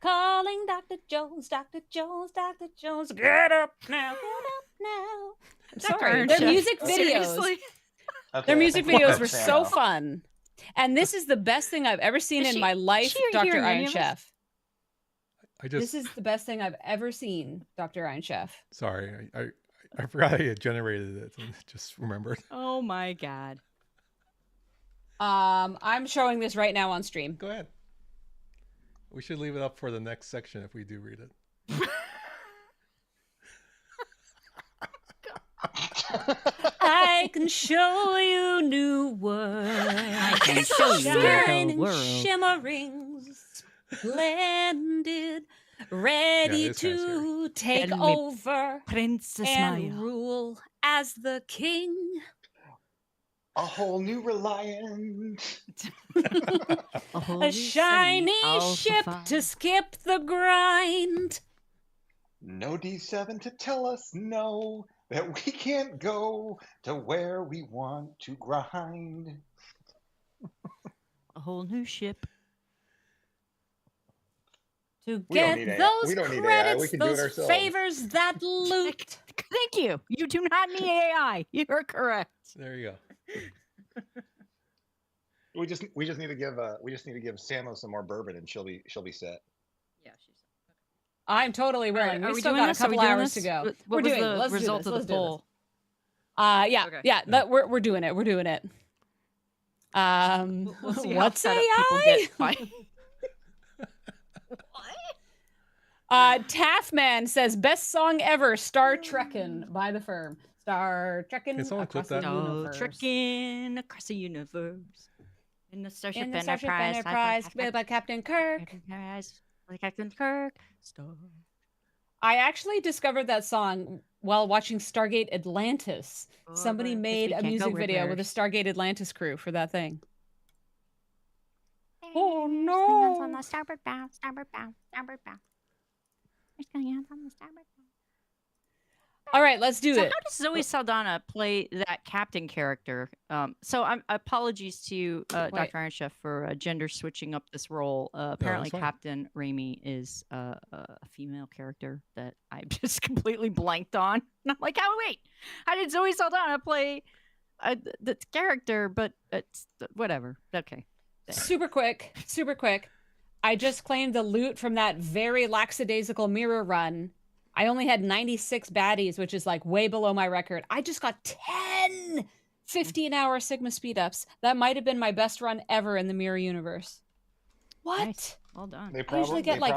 calling Dr. Jones, Dr. Jones, Dr. Jones, get up now, get up now. I'm sorry. Their music videos. Their music videos were so fun. And this is the best thing I've ever seen in my life, Dr. Iron Chef. This is the best thing I've ever seen, Dr. Iron Chef. Sorry, I forgot I had generated it and just remembered. Oh my god. I'm showing this right now on stream. Go ahead. We should leave it up for the next section if we do read it. I can show you new world. I can show you shining, shimmering, splendid, ready to take over Princess and Maya. rule as the king. A whole new Reliant. A shiny ship to skip the grind. No D7 to tell us no, that we can't go to where we want to grind. A whole new ship. To get those credits, those favors, that loot. Thank you. You do not need AI. You are correct. There you go. We just need to give Samo some more bourbon and she'll be set. Yeah, she's okay. I'm totally willing. We still got a couple hours to go. We're doing it. Let's result of the poll. We're doing it. We're doing it. We'll see what's how AI? What? Taffman says best song ever, Star Trekkin' by the Firm. Star Trekkin' across the universe. Star Trekkin' across the universe. In the Starship Enterprise by Captain Kirk. Captain Kirk. I actually discovered that song while watching Stargate Atlantis. Somebody made a music video with a Stargate Atlantis crew for that thing. Oh no! On the starboard bow, starboard bow, starboard bow. There's going on the starboard bow. All right, let's do it. How does Zoe Saldana play that captain character? Apologies to Dr. Iron Chef for gender switching up this role. Apparently, Captain Raimi is a female character that I just completely blanked on. And I'm like, oh wait, how did Zoe Saldana play the character? But it's whatever. Okay. Super quick. I just claimed the loot from that very lackadaisical mirror run. I only had 96 baddies, which is like way below my record. I just got 10 15-hour Sigma speed-ups. That might have been my best run ever in the Mirror Universe. What? Nice. Well done. They I usually get like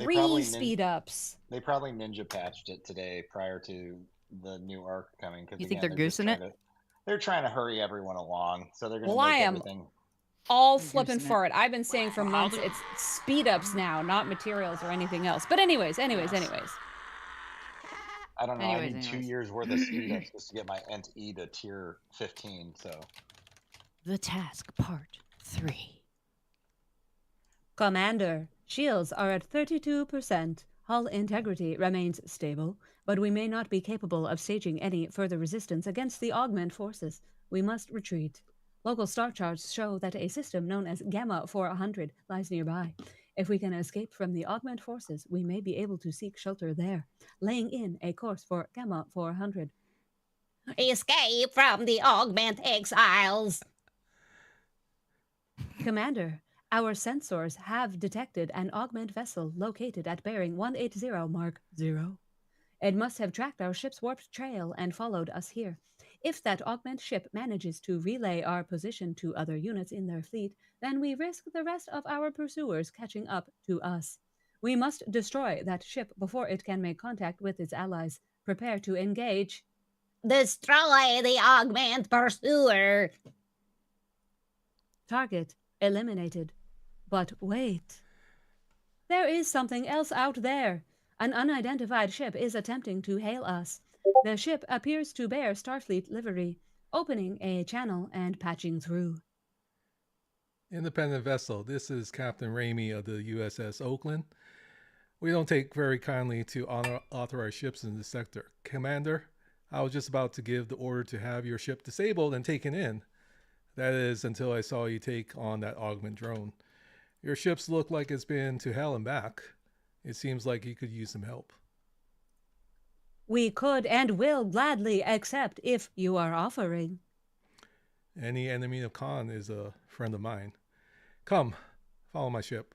three speed-ups. They probably ninja patched it today prior to the new arc coming. Cause you think they're goosing it? They're trying to hurry everyone along, so they're going to Well, make I am everything... all flipping for it. I've been saying for months it's speed-ups now, not materials or anything else. But anyways. I don't know. I need 2 years worth of speed-ups just to get my Ent E to tier 15, so... The task, part 3. Commander, shields are at 32%. Hull integrity remains stable, but we may not be capable of staging any further resistance against the augment forces. We must retreat. Local star charts show that a system known as Gamma 400 lies nearby. If we can escape from the augment forces, we may be able to seek shelter there, laying in a course for Gamma 400. Escape from the augment exiles! Commander, our sensors have detected an augment vessel located at bearing 180 Mark 0. It must have tracked our ship's warped trail and followed us here. If that augment ship manages to relay our position to other units in their fleet, then we risk the rest of our pursuers catching up to us. We must destroy that ship before it can make contact with its allies. Prepare to engage. Destroy the augment pursuer! Target eliminated. But wait. There is something else out there. An unidentified ship is attempting to hail us. The ship appears to bear Starfleet livery, opening a channel and patching through. Independent vessel, this is Captain Ramey of the USS Oakland. We don't take very kindly to unauthorized ships in this sector. Commander, I was just about to give the order to have your ship disabled and taken in. That is, until I saw you take on that augment drone. Your ships look like it's been to hell and back. It seems like you could use some help. We could and will gladly accept if you are offering. Any enemy of Khan is a friend of mine. Come, follow my ship.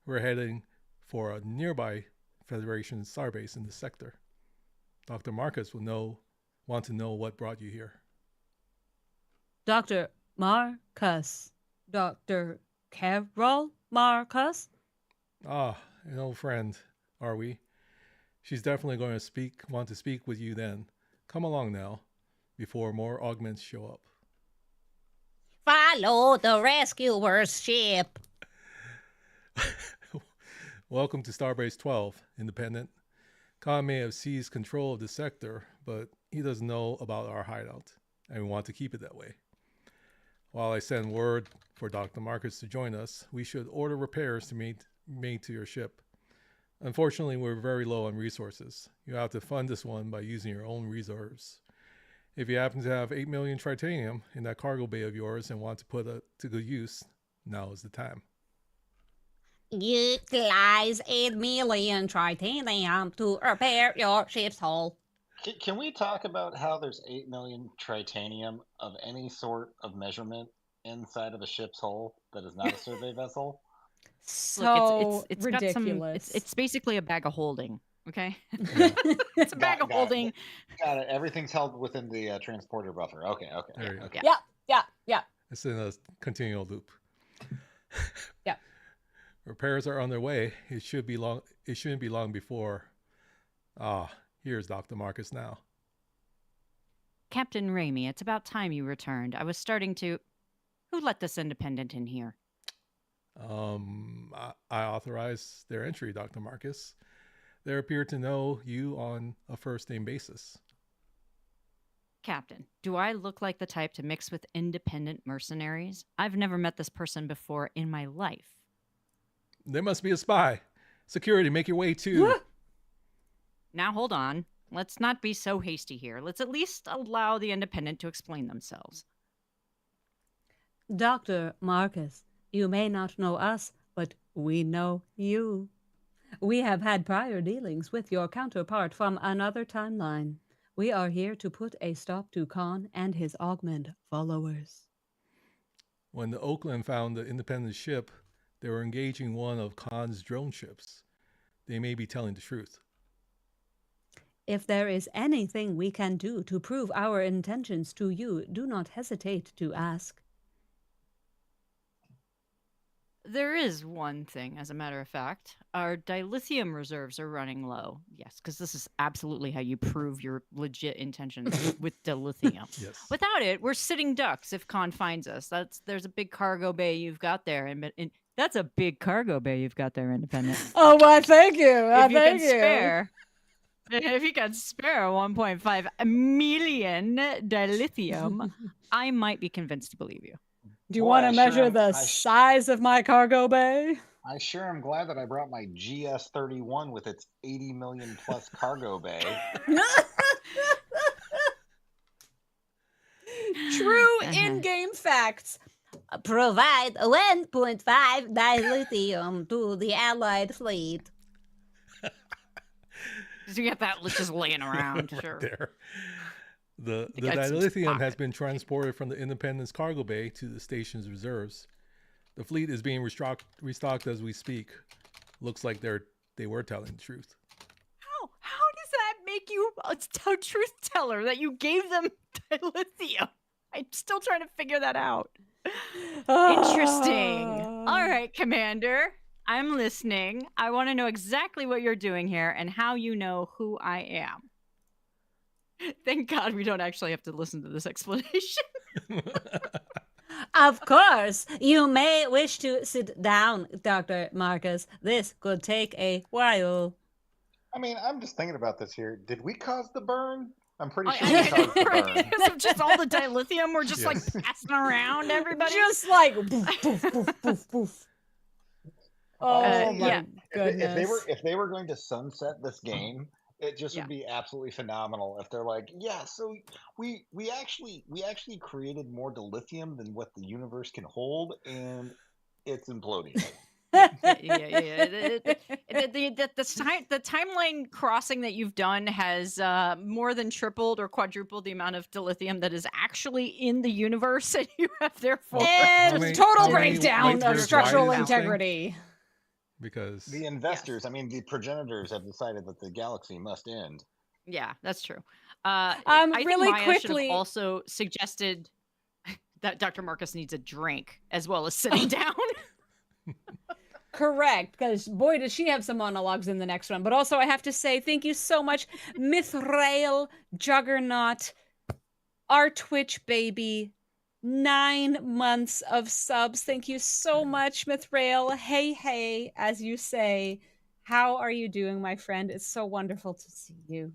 We're heading for a nearby Federation Starbase in the sector. Dr. Marcus will want to know what brought you here. Dr. Marcus. Dr. Carol Marcus? Ah, an old friend, are we? She's definitely going to want to speak with you then. Come along now, before more augments show up. Follow the rescuer's ship. Welcome to Starbase 12, Independent. Khan may have seized control of the sector, but he doesn't know about our hideout, and we want to keep it that way. While I send word for Dr. Marcus to join us, we should order repairs to be made to your ship. Unfortunately, we're very low on resources. You have to fund this one by using your own reserves. If you happen to have 8 million tritanium in that cargo bay of yours and want to put it to good use, now is the time. Utilize 8 million tritanium to repair your ship's hull. Can we talk about how there's 8 million tritanium of any sort of measurement inside of a ship's hull that is not a survey vessel? So look, it's ridiculous. Got it's basically a bag of holding. Okay, yeah. It's a bag of holding. Got it. Everything's held within the transporter buffer. Okay. Yeah. It's in a continual loop. Yeah. Repairs are on their way. It shouldn't be long before. Here's Dr. Marcus now. Captain Ramey, it's about time you returned. I was starting to. Who let this independent in here? I authorized their entry, Dr. Marcus. They appear to know you on a first-name basis. Captain, do I look like the type to mix with independent mercenaries? I've never met this person before in my life. There must be a spy. Security, make your way to... Now, hold on. Let's not be so hasty here. Let's at least allow the independent to explain themselves. Dr. Marcus, you may not know us, but we know you. We have had prior dealings with your counterpart from another timeline. We are here to put a stop to Khan and his augment followers. When the Oakland found the independent ship, they were engaging one of Khan's drone ships. They may be telling the truth. If there is anything we can do to prove our intentions to you, do not hesitate to ask. There is one thing, as a matter of fact. Our dilithium reserves are running low. Yes, because this is absolutely how you prove your legit intentions with dilithium. Yes. Without it, we're sitting ducks if Khan finds us. There's a big cargo bay you've got there, and that's a big cargo bay you've got there, Independent. Oh, well, thank you. If you can spare 1.5 million dilithium, I might be convinced to believe you. Do you want to measure the size of my cargo bay? I sure am glad that I brought my GS-31 with its 80 million plus cargo bay. True in-game facts. Provide 1.5 dilithium to the Allied fleet. So you got that just laying around. Right Sure. there. The dilithium has been transported from the Independence cargo bay to the station's reserves. The fleet is being restocked as we speak. Looks like they were telling the truth. How does that make you a truth teller that you gave them dilithium? I'm still trying to figure that out. Interesting. All right, Commander. I'm listening. I want to know exactly what you're doing here and how you know who I am. Thank God we don't actually have to listen to this explanation. Of course, you may wish to sit down, Dr. Marcus. This could take a while. I mean, I'm just thinking about this here. Did we cause the burn? I'm pretty sure we caused the burn. Because of just all the dilithium we're just like passing around everybody. Just like poof, poof, poof, poof, poof. Oh my goodness. If they were going to sunset this game, it just would be absolutely phenomenal if they're like, yeah, so we actually created more dilithium than what the universe can hold, and it's imploding. The timeline crossing that you've done has more than tripled or quadrupled the amount of dilithium that is actually in the universe, and you have therefore total breakdown of structural integrity. Because the investors, the progenitors have decided that the galaxy must end. Yeah, that's true. Really think Maya quickly, should have also suggested that Dr. Marcus needs a drink as well as sitting down. Correct, because boy, does she have some monologues in the next one. But also, I have to say thank you so much, Mithrail, Juggernaut, our Twitch baby. 9 months of subs. Thank you so much, Mithrail. Hey, as you say. How are you doing, my friend? It's so wonderful to see you.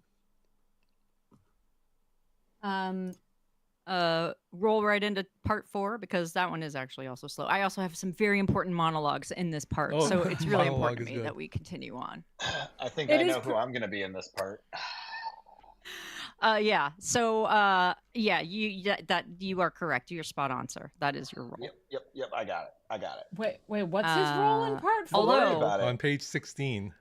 Roll right into part 4 because that one is actually also slow. I also have some very important monologues in this part, so it's really important to me that we continue on. I think I know who I'm going to be in this part. Yeah. So, you are correct. You're spot on, sir. That is your role. Yep. I got it. Wait. What's his role in part 4? On page 16.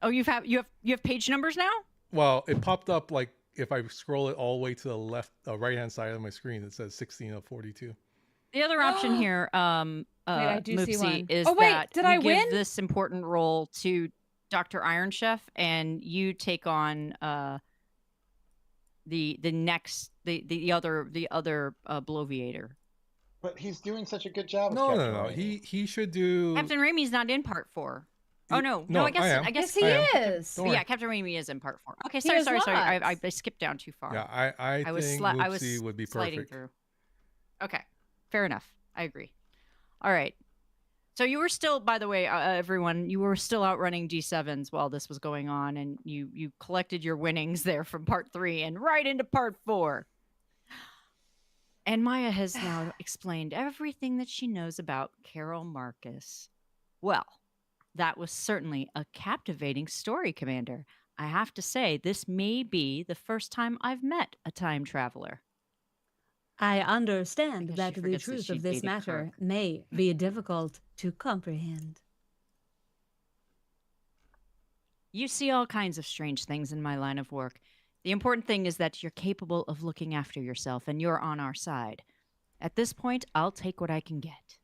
Oh, you have page numbers now? Well, it popped up like if I scroll it all the way to the left, right hand side of my screen, it says 16 of 42. The other option here, I do see one. is that did I give win? this important role to Dr. Iron Chef, and you take on the other bloviator. But he's doing such a good job. No. He should do. Captain Raimi's not in part 4. Oh no, I guess he is. Yeah, Captain Raimi is in part 4. Okay, sorry. I skipped down too far. Yeah, I think Whoopsie would be perfect. Through. Okay, fair enough. I agree. All right. So you were still, by the way, everyone, you were still outrunning G7s while this was going on, and you collected your winnings there from part 3 and right into part 4. And Maya has now explained everything that she knows about Carol Marcus. Well, that was certainly a captivating story, Commander. I have to say, this may be the first time I've met a time traveler. I understand that the truth of this matter may be difficult to comprehend. You see all kinds of strange things in my line of work. The important thing is that you're capable of looking after yourself, and you're on our side. At this point, I'll take what I can get.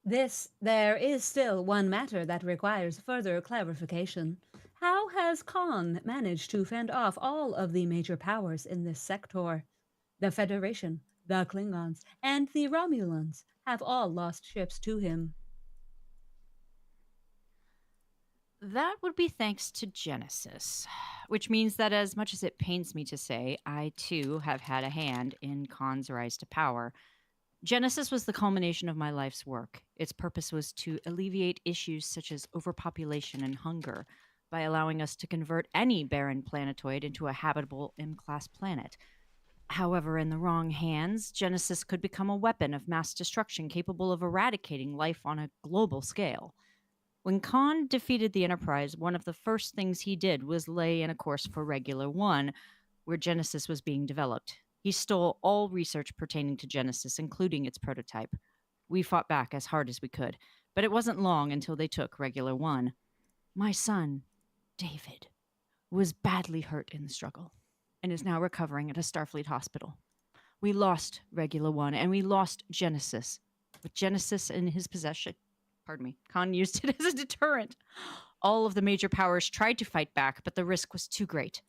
There is still one matter that requires further clarification. How has Khan managed to fend off all of the major powers in this sector? The Federation, the Klingons, and the Romulans have all lost ships to him. That would be thanks to Genesis, which means that as much as it pains me to say, I too have had a hand in Khan's rise to power. Genesis was the culmination of my life's work. Its purpose was to alleviate issues such as overpopulation and hunger by allowing us to convert any barren planetoid into a habitable M-class planet. However, in the wrong hands, Genesis could become a weapon of mass destruction capable of eradicating life on a global scale. When Khan defeated the Enterprise, one of the first things he did was lay in a course for Regular One, where Genesis was being developed. He stole all research pertaining to Genesis, including its prototype. We fought back as hard as we could, but it wasn't long until they took Regular One. My son, David, was badly hurt in the struggle and is now recovering at a Starfleet hospital. We lost Regular One and we lost Genesis. With Genesis in his possession, Khan used it as a deterrent. All of the major powers tried to fight back, but the risk was too great.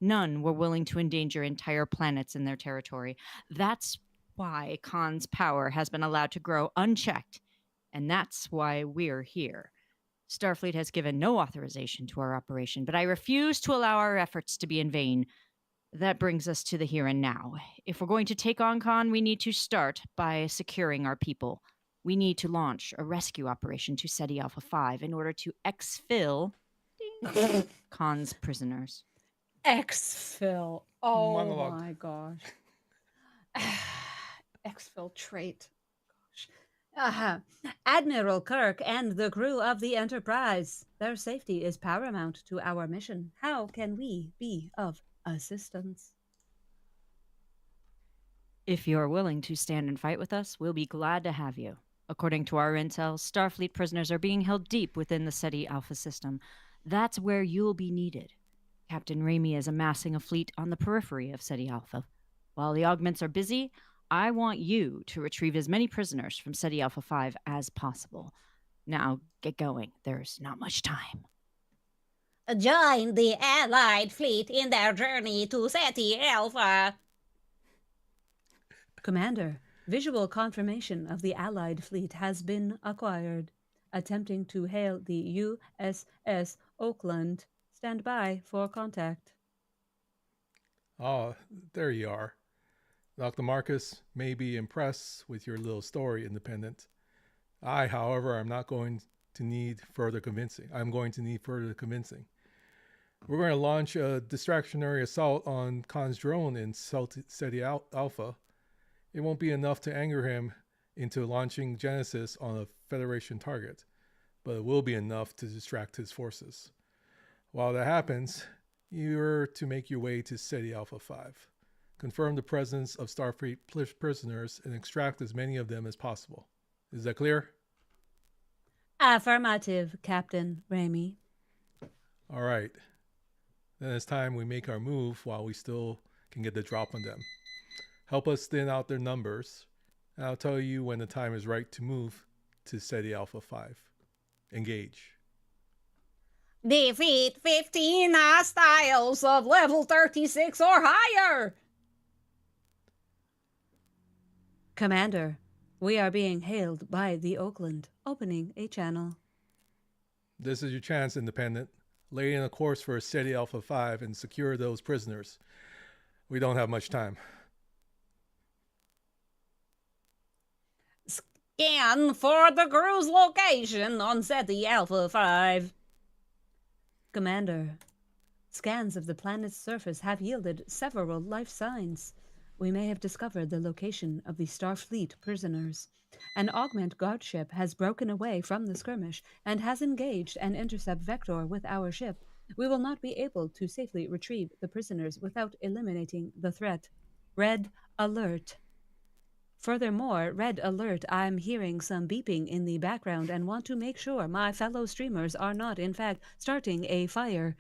None were willing to endanger entire planets in their territory. That's why Khan's power has been allowed to grow unchecked, and that's why we're here. Starfleet has given no authorization to our operation, but I refuse to allow our efforts to be in vain. That brings us to the here and now. If we're going to take on Khan, we need to start by securing our people. We need to launch a rescue operation to SETI Alpha 5 in order to exfil Khan's prisoners. Exfil. Oh Monologue. my gosh. Exfiltrate. Gosh. Admiral Kirk and the crew of the Enterprise. Their safety is paramount to our mission. How can we be of assistance? If you're willing to stand and fight with us, we'll be glad to have you. According to our intel, Starfleet prisoners are being held deep within the SETI Alpha system. That's where you'll be needed. Captain Ramey is amassing a fleet on the periphery of SETI Alpha. While the augments are busy, I want you to retrieve as many prisoners from SETI Alpha 5 as possible. Now, get going. There's not much time. Join the Allied fleet in their journey to SETI Alpha. Commander, visual confirmation of the Allied fleet has been acquired. Attempting to hail the USS Oakland. Stand by for contact. Oh, there you are. Dr. Marcus may be impressed with your little story, Independent. I, however, am not going to need further convincing. I'm going to need further convincing. We're going to launch a distractionary assault on Khan's drone in SETI Alpha. It won't be enough to anger him into launching Genesis on a Federation target, but it will be enough to distract his forces. While that happens, you're to make your way to SETI Alpha 5. Confirm the presence of Starfleet prisoners and extract as many of them as possible. Is that clear? Affirmative, Captain Ramey. All right. Then it's time we make our move while we still can get the drop on them. Help us thin out their numbers, and I'll tell you when the time is right to move to SETI Alpha 5. Engage. Defeat 15 hostiles of level 36 or higher. Commander, we are being hailed by the Oakland, opening a channel. This is your chance, Independent. Lay in a course for SETI Alpha 5 and secure those prisoners. We don't have much time. Scan for the crew's location on SETI Alpha 5. Commander, scans of the planet's surface have yielded several life signs. We may have discovered the location of the Starfleet prisoners. An augment guard ship has broken away from the skirmish and has engaged an intercept vector with our ship. We will not be able to safely retrieve the prisoners without eliminating the threat. Red alert. Furthermore, red alert, I'm hearing some beeping in the background and want to make sure my fellow streamers are not, in fact, starting a fire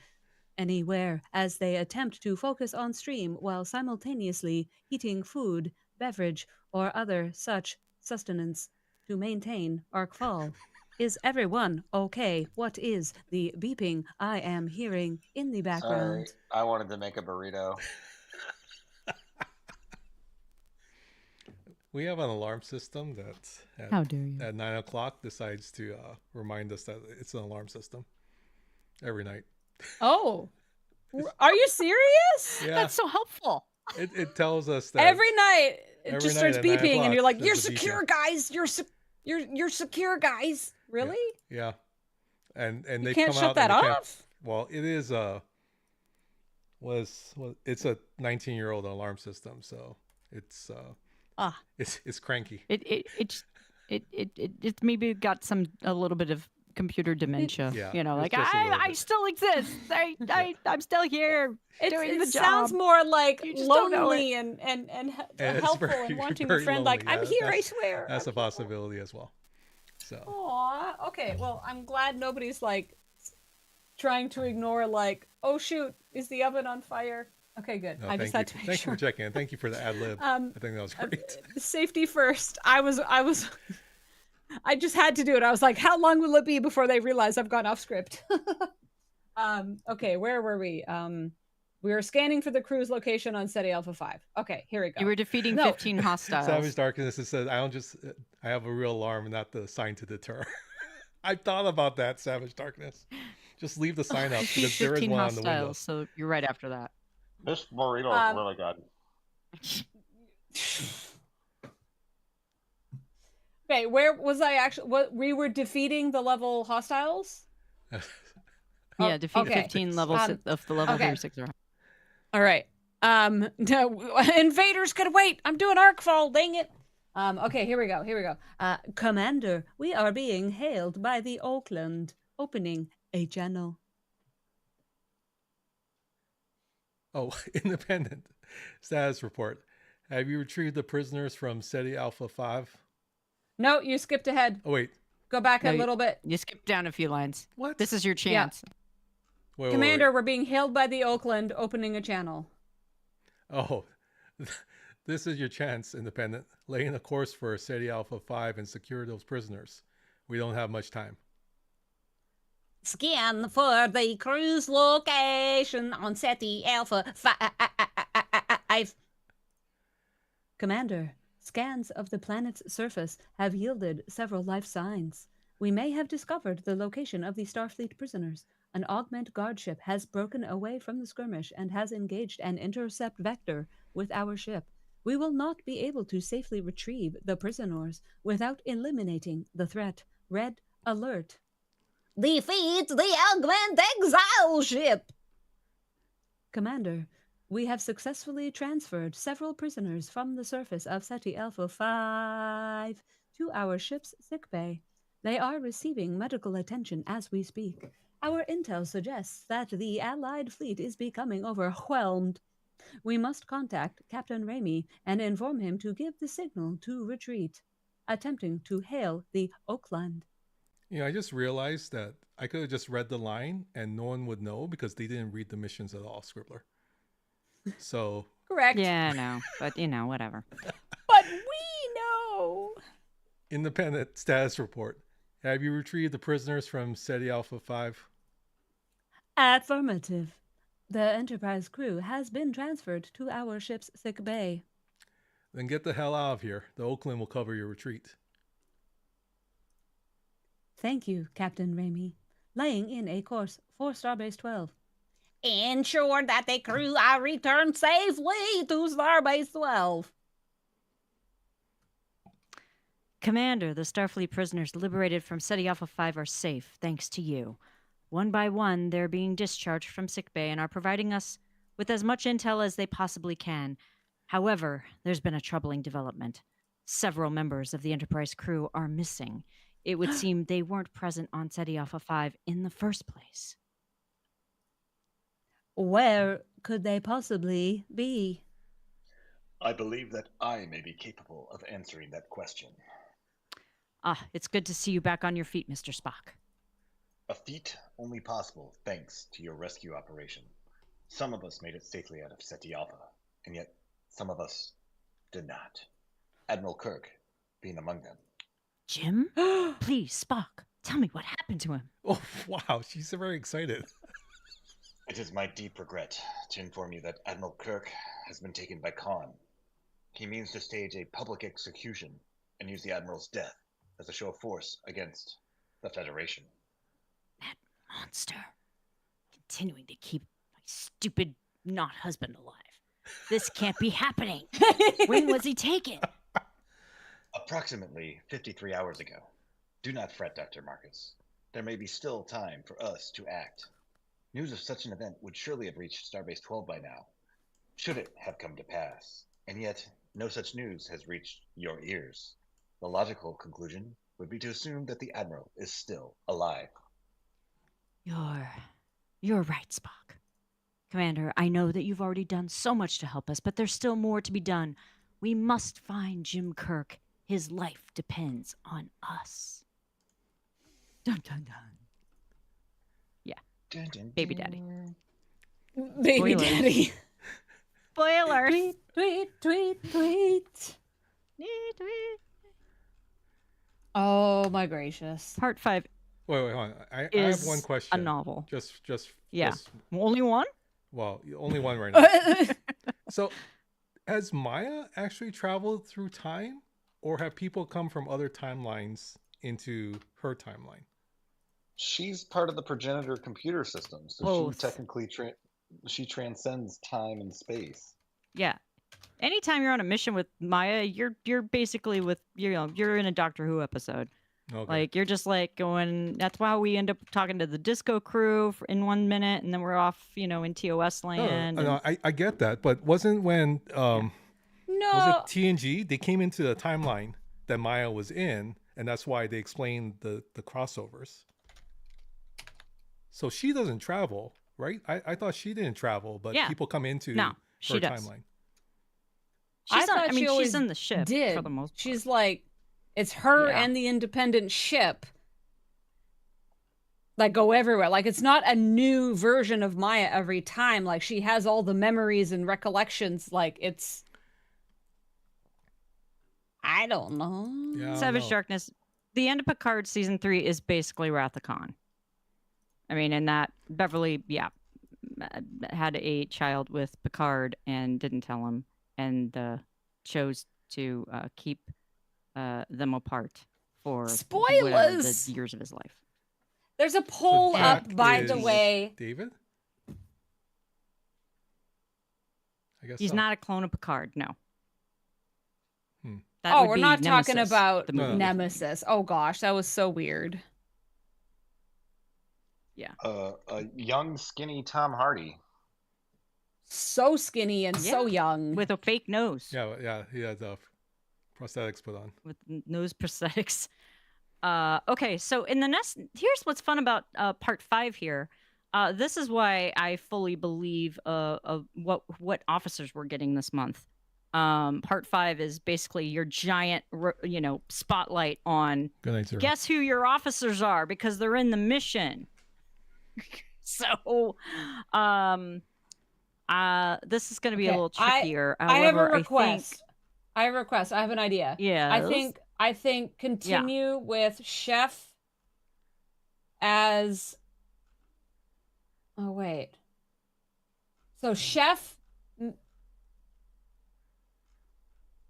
anywhere as they attempt to focus on stream while simultaneously eating food, beverage, or other such sustenance. to maintain Arcfall. Is everyone okay? What is the beeping I am hearing in the background? Sorry, I wanted to make a burrito. We have an alarm system that How dare you? at 9 o'clock decides to remind us that it's an alarm system every night. Oh, are you serious? Yeah, That's so helpful. it tells us that Every night it every just night starts at 9 beeping, and you're like, o'clock, "You're there's a secure, beeping. guys. You're secure, guys." Really? Yeah, and You they can't come shut out that and they can't. off? Well, it is it's a 19-year-old alarm system, so it's it's cranky. It maybe got a little bit of computer dementia. Yeah, You know, it's like just a little I bit. still exist. I'm still here doing the It job. sounds more like You just don't know lonely and it's helpful very- and wanting very a friend. lonely. Like, I'm Yeah, here, I that's- swear. That's a possibility as well. So Aw, okay. Well, I'm glad nobody's like trying to ignore like, oh shoot, is the oven on fire? Okay, good. no, I just had to make thank sure. you for checking in. Thank you for the ad lib. I think that was great. Safety first. I just had to do it. I was like, how long will it be before they realize I've gone off script? Okay, where were we? We were scanning for the crew's location on SETI Alpha 5. Okay, here we go. You were defeating 15 hostiles. Savage Darkness says, I have a real alarm, not the sign to deter. I thought about that, Savage Darkness. Just leave the sign up because there is 15 one on the window. hostiles, so you're right after that. This burrito is really good. Okay, where was I actually? What we were defeating the level hostiles? Yeah, defeat okay. 15 levels of the level 36. All right. No, invaders could wait. I'm doing Arcfall. Dang it. Okay, here we go. Commander, we are being hailed by the Oakland, opening a channel. Oh, independent status report. Have you retrieved the prisoners from SETI Alpha 5? No, you skipped ahead. Oh, wait. Go back a little bit. You skipped down a few lines. What? This is your chance. Wait, Commander, we're being hailed by the Oakland, opening a channel. Oh, this is your chance, Independent. Lay in a course for SETI Alpha 5 and secure those prisoners. We don't have much time. Scan for the cruise location on SETI Alpha 5. Commander, scans of the planet's surface have yielded several life signs. We may have discovered the location of the Starfleet prisoners. An augment guard ship has broken away from the skirmish and has engaged an intercept vector with our ship. We will not be able to safely retrieve the prisoners without eliminating the threat. Red alert. Defeat the augment exile ship! Commander, we have successfully transferred several prisoners from the surface of SETI Alpha 5 to our ship's sickbay. They are receiving medical attention as we speak. Our intel suggests that the Allied fleet is becoming overwhelmed. We must contact Captain Ramey and inform him to give the signal to retreat, attempting to hail the Oakland. You know, I just realized that I could have just read the line and no one would know because they didn't read the missions at all, Scribbler. So Correct. Yeah, I know. But, whatever. But we know. Independent status report. Have you retrieved the prisoners from SETI Alpha 5? Affirmative. The Enterprise crew has been transferred to our ship's sick bay. Then get the hell out of here. The Oakland will cover your retreat. Thank you, Captain Ramey. Laying in a course for Starbase 12. Ensure that the crew are returned safely to Starbase 12. Commander, the Starfleet prisoners liberated from SETI Alpha 5 are safe, thanks to you. One by one, they're being discharged from sickbay and are providing us with as much intel as they possibly can. However, there's been a troubling development. Several members of the Enterprise crew are missing. It would seem they weren't present on SETI Alpha 5 in the first place. Where could they possibly be? I believe that I may be capable of answering that question. It's good to see you back on your feet, Mr. Spock. A feat only possible thanks to your rescue operation. Some of us made it safely out of SETI Alpha, and yet some of us did not. Admiral Kirk being among them. Jim? Please, Spock, tell me what happened to him. Oh, wow. She's very excited. It is my deep regret to inform you that Admiral Kirk has been taken by Khan. He means to stage a public execution and use the Admiral's death as a show of force against the Federation. That monster. Continuing to keep my stupid not husband alive. This can't be happening. When was he taken? Approximately 53 hours ago. Do not fret, Dr. Marcus. There may be still time for us to act. News of such an event would surely have reached Starbase 12 by now, should it have come to pass. And yet, no such news has reached your ears. The logical conclusion would be to assume that the Admiral is still alive. You're right, Spock. Commander, I know that you've already done so much to help us, but there's still more to be done. We must find Jim Kirk. His life depends on us. Dun, dun, dun. Yeah. Dun, dun, dun. Baby daddy. Baby Spoilers. daddy. Spoilers. Tweet, tweet, tweet, tweet. Oh my gracious. Part 5 Wait, hold on. I have is one question. a novel. Just Yeah. Only one? Well, only one right now. So, has Maya actually traveled through time, or have people come from other timelines into her timeline? She's part of the progenitor computer system, so Both. she technically she transcends time and space. Yeah. Anytime you're on a mission with Maya, you're basically with you're in a Doctor Who episode. Okay. Like you're just like going. That's why we end up talking to the disco crew in 1 minute, and then we're off, in TOS land. No, I get that, but wasn't when No. was it TNG? They came into the timeline that Maya was in, and that's why they explained the crossovers. So she doesn't travel, right? I thought she didn't travel, but people come into her timeline. She's in the ship did. for the most part. She's like, it's her and the independent ship that go everywhere. Like, it's not a new version of Maya every time. Like, she has all the memories and recollections. Like, it's... I don't know. Yeah, Savage Darkness. The end of Picard season 3 is basically Wrath of Khan. I mean, in that Beverly, had a child with Picard and didn't tell him, and chose to keep them apart for Spoilers! The years of his life. There's a poll up, by the way. David? I guess He's not a clone of Picard, no. We're not talking Nemesis, about the movie. Nemesis. Oh gosh, that was so weird. Yeah. A young, skinny Tom Hardy. So skinny and so young. With a fake nose. Yeah, he had prosthetics put on. With nose prosthetics. Okay, so in the here's what's fun about part 5 here. This is why I fully believe of what officers we're getting this month. Part 5 is basically your giant, spotlight on. Good night, Zero. Guess who your officers are because they're in the mission. So, this is going to be a little trickier. I have a request. I have an idea. Yeah. I think continue with Chef as. Oh wait. So Chef.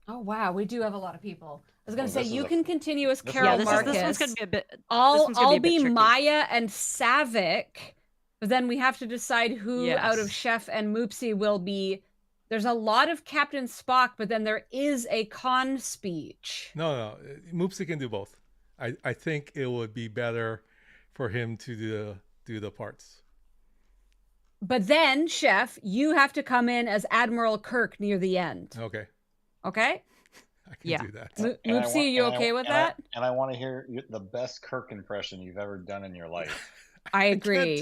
Oh wow, we do have a lot of people. I was gonna say you can continue as Carol Marcus. This one's gonna be a bit. I'll be Maya and Savick, but then we have to decide who out of Chef and Moopsy will be. There's a lot of Captain Spock, but then there is a Khan speech. No, Moopsy can do both. I think it would be better for him to do the parts. But then, Chef, you have to come in as Admiral Kirk near the end. Okay. Okay? I can do that. Moopsy, are you okay with that? And I want to hear the best Kirk impression you've ever done in your life. I agree.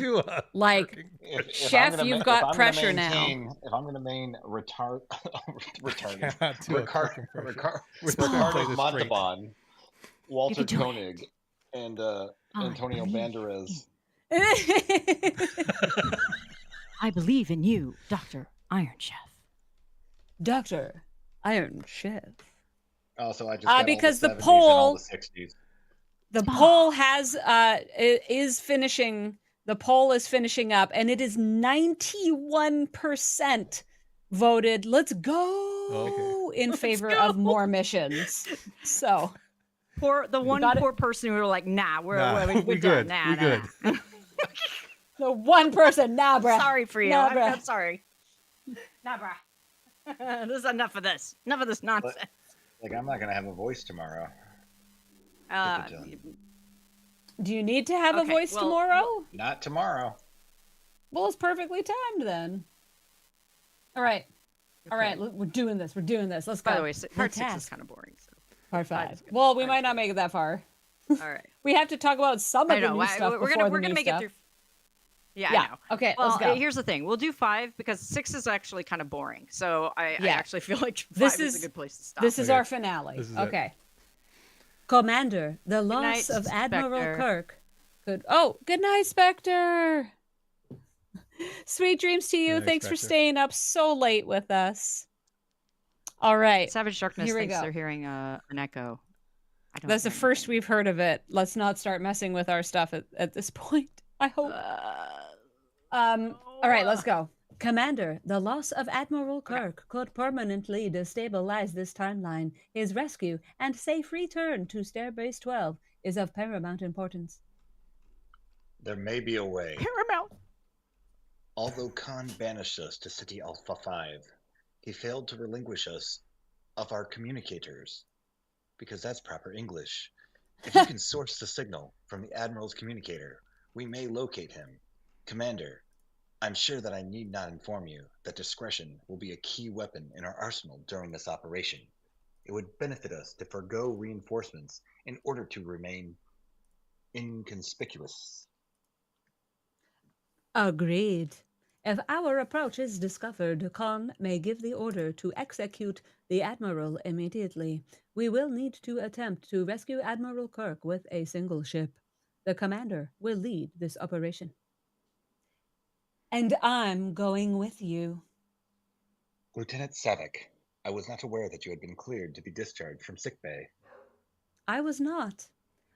Chef, you've got pressure now. If I'm going to main Ricardo Montalban, Walter Koenig, and Antonio Banderas. I believe in you, Dr. Iron Chef. Dr. Iron Chef. Also, I just got because all the the 70s poll, and all the 60s. The poll is finishing. The poll is finishing up, and it is 91% voted. Let's go in favor of more missions. So, poor person who were like, "Nah, we're good. Done. Nah, we nah, good. nah." the one person, nah, bruh. Sorry for you. Nah, I'm sorry. Nah, bruh. There's enough of this. Enough of this nonsense. Like, I'm not gonna have a voice tomorrow. Do you need to have a voice tomorrow? Not tomorrow. Well, it's perfectly timed then. All right. Okay. All right. We're doing this. Let's go. By the way, part 6 is kind of boring. So. Part 5. Well, we might not make it that far. All right. We have to talk about some of the new stuff we're gonna make it through. Yeah, I know. Okay, well, let's go. Here's the thing. We'll do 5 because 6 is actually kind of boring. So I actually feel like 5 is a good place to stop. This is our finale. Okay. Commander, the loss of Admiral Kirk could... Oh, good night, Spectre. Sweet dreams to you. Thanks for staying up so late with us. All right. Savage Darkness thinks they're hearing an echo. That's the first we've heard of it. Let's not start messing with our stuff at this point, I hope. All right, let's go. Commander, the loss of Admiral Kirk could permanently destabilize this timeline. His rescue and safe return to Starbase 12 is of paramount importance. There may be a way. Paramount. Although Khan banished us to City Alpha 5, he failed to relinquish us of our communicators, because that's proper English. If you can source the signal from the Admiral's communicator, we may locate him. Commander, I'm sure that I need not inform you that discretion will be a key weapon in our arsenal during this operation. It would benefit us to forego reinforcements in order to remain inconspicuous. Agreed. If our approach is discovered, Khan may give the order to execute the Admiral immediately. We will need to attempt to rescue Admiral Kirk with a single ship. The commander will lead this operation. And I'm going with you. Lieutenant Savick, I was not aware that you had been cleared to be discharged from sickbay. I was not.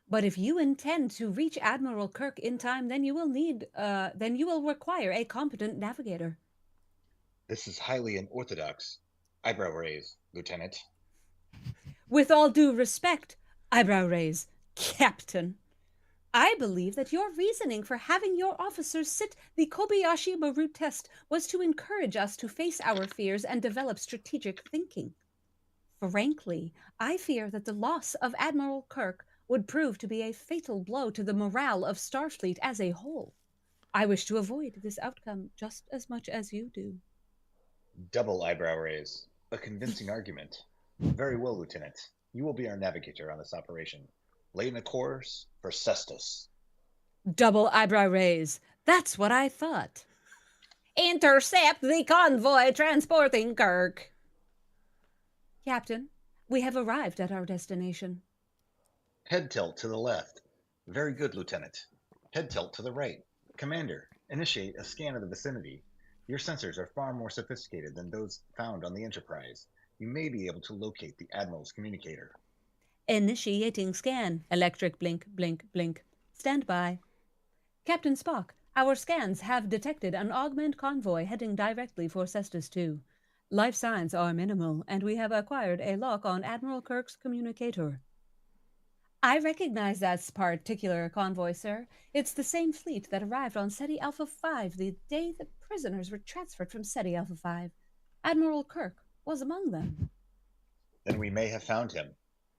But if you intend to reach Admiral Kirk in time, then you will require a competent navigator. This is highly unorthodox. Eyebrow raise, Lieutenant. With all due respect, eyebrow raise, Captain. I believe that your reasoning for having your officers sit the Kobayashi Maru test was to encourage us to face our fears and develop strategic thinking. Frankly, I fear that the loss of Admiral Kirk would prove to be a fatal blow to the morale of Starfleet as a whole. I wish to avoid this outcome just as much as you do. Double eyebrow raise. A convincing argument. Very well, Lieutenant. You will be our navigator on this operation. Laying a course for Cestus. Double eyebrow raise. That's what I thought. Intercept the convoy transporting Kirk. Captain, we have arrived at our destination. Head tilt to the left. Very good, Lieutenant. Head tilt to the right. Commander, initiate a scan of the vicinity. Your sensors are far more sophisticated than those found on the Enterprise. You may be able to locate the Admiral's communicator. Initiating scan. Electric blink, blink, blink. Stand by. Captain Spock, our scans have detected an augment convoy heading directly for Cestus 2. Life signs are minimal, and we have acquired a lock on Admiral Kirk's communicator. I recognize that particular convoy, sir. It's the same fleet that arrived on SETI Alpha 5 the day the prisoners were transferred from SETI Alpha 5. Admiral Kirk was among them. Then we may have found him.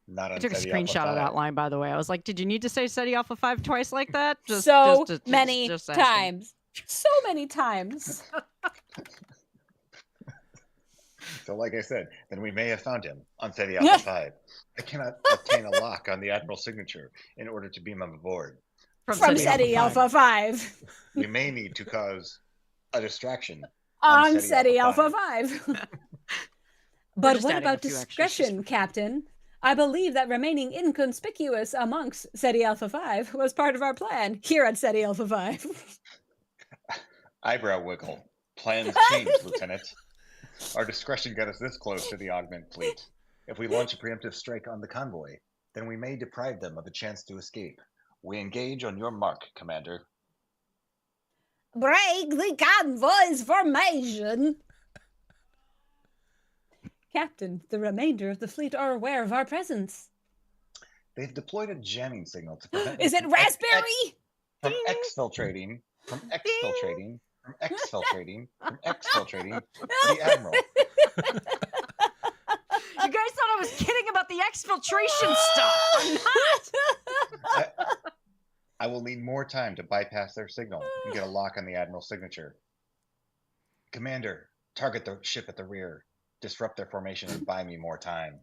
Not on I took a SETI screenshot Alpha of that 5. line, by the way. I was like, did you need to say SETI Alpha 5 twice like that? So many times. So many times. So like I said, then we may have found him on SETI Alpha 5. I cannot obtain a lock on the Admiral's signature in order to beam him aboard. From SETI Alpha 5. We may need to cause a distraction on SETI Alpha 5. But what about discretion, Captain? I believe that remaining inconspicuous amongst SETI Alpha 5 was part of our plan here at SETI Alpha 5. Eyebrow wiggle. Plans changed, Lieutenant. Our discretion got us this close to the augment fleet. If we launch a preemptive strike on the convoy, then we may deprive them of a chance to escape. We engage on your mark, Commander. Break the convoy's formation! Captain, the remainder of the fleet are aware of our presence. They've deployed a jamming signal to prevent Is it raspberry? From exfiltrating the Admiral. You guys thought I was kidding about the exfiltration stuff. I'm not. I will need more time to bypass their signal and get a lock on the Admiral's signature. Commander, target the ship at the rear. Disrupt their formation and buy me more time.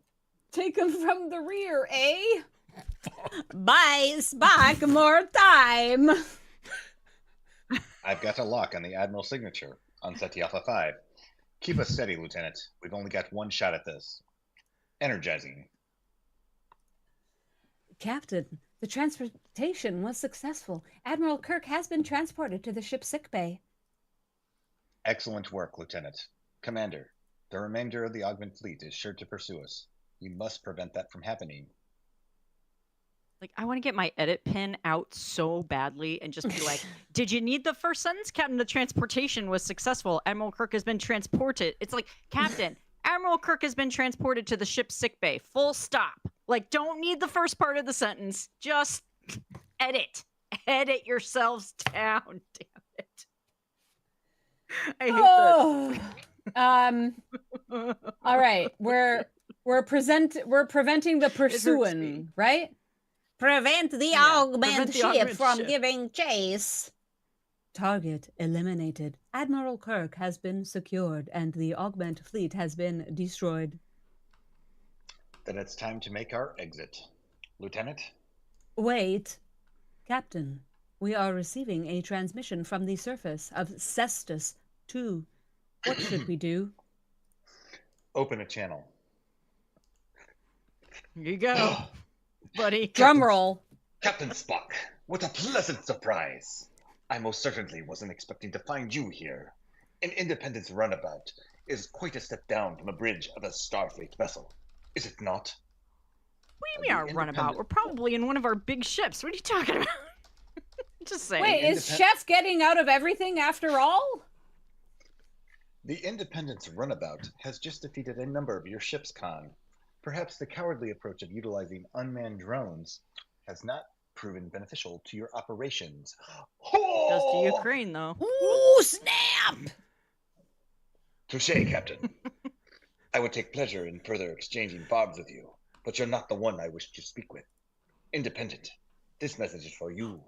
Take them from the rear, eh? Buy Spock more time. I've got a lock on the Admiral's signature on SETI Alpha 5. Keep us steady, Lieutenant. We've only got one shot at this. Energizing. Captain, the transportation was successful. Admiral Kirk has been transported to the ship's sickbay. Excellent work, Lieutenant. Commander, the remainder of the Augment fleet is sure to pursue us. You must prevent that from happening. Like, I want to get my edit pen out so badly and just be like, did you need the first sentence? Captain, the transportation was successful. Admiral Kirk has been transported. It's like, Captain, Admiral Kirk has been transported to the ship's sickbay. Full stop. Like, don't need the first part of the sentence. Just edit. Edit yourselves down. Damn it. I hate that. All right. We're preventing the pursuing, right? Prevent the augment ship from giving chase. Target eliminated. Admiral Kirk has been secured and the augment fleet has been destroyed. Then it's time to make our exit. Lieutenant? Wait. Captain, we are receiving a transmission from the surface of Cestus 2. What should we do? Open a channel. Here you go, buddy. Drum roll. Captain Spock, what a pleasant surprise. I most certainly wasn't expecting to find you here. An Independence runabout is quite a step down from a bridge of a Starfleet vessel, is it not? What do you mean our runabout? We're probably in one of our big ships. What are you talking about? Just saying. Wait, is Chef getting out of everything after all? The Independence runabout has just defeated a number of your ships, Khan. Perhaps the cowardly approach of utilizing unmanned drones has not proven beneficial to your operations. It does to Ukraine, though. Ooh, snap! Touché, Captain. I would take pleasure in further exchanging barbs with you, but you're not the one I wish to speak with. Independent, this message is for you,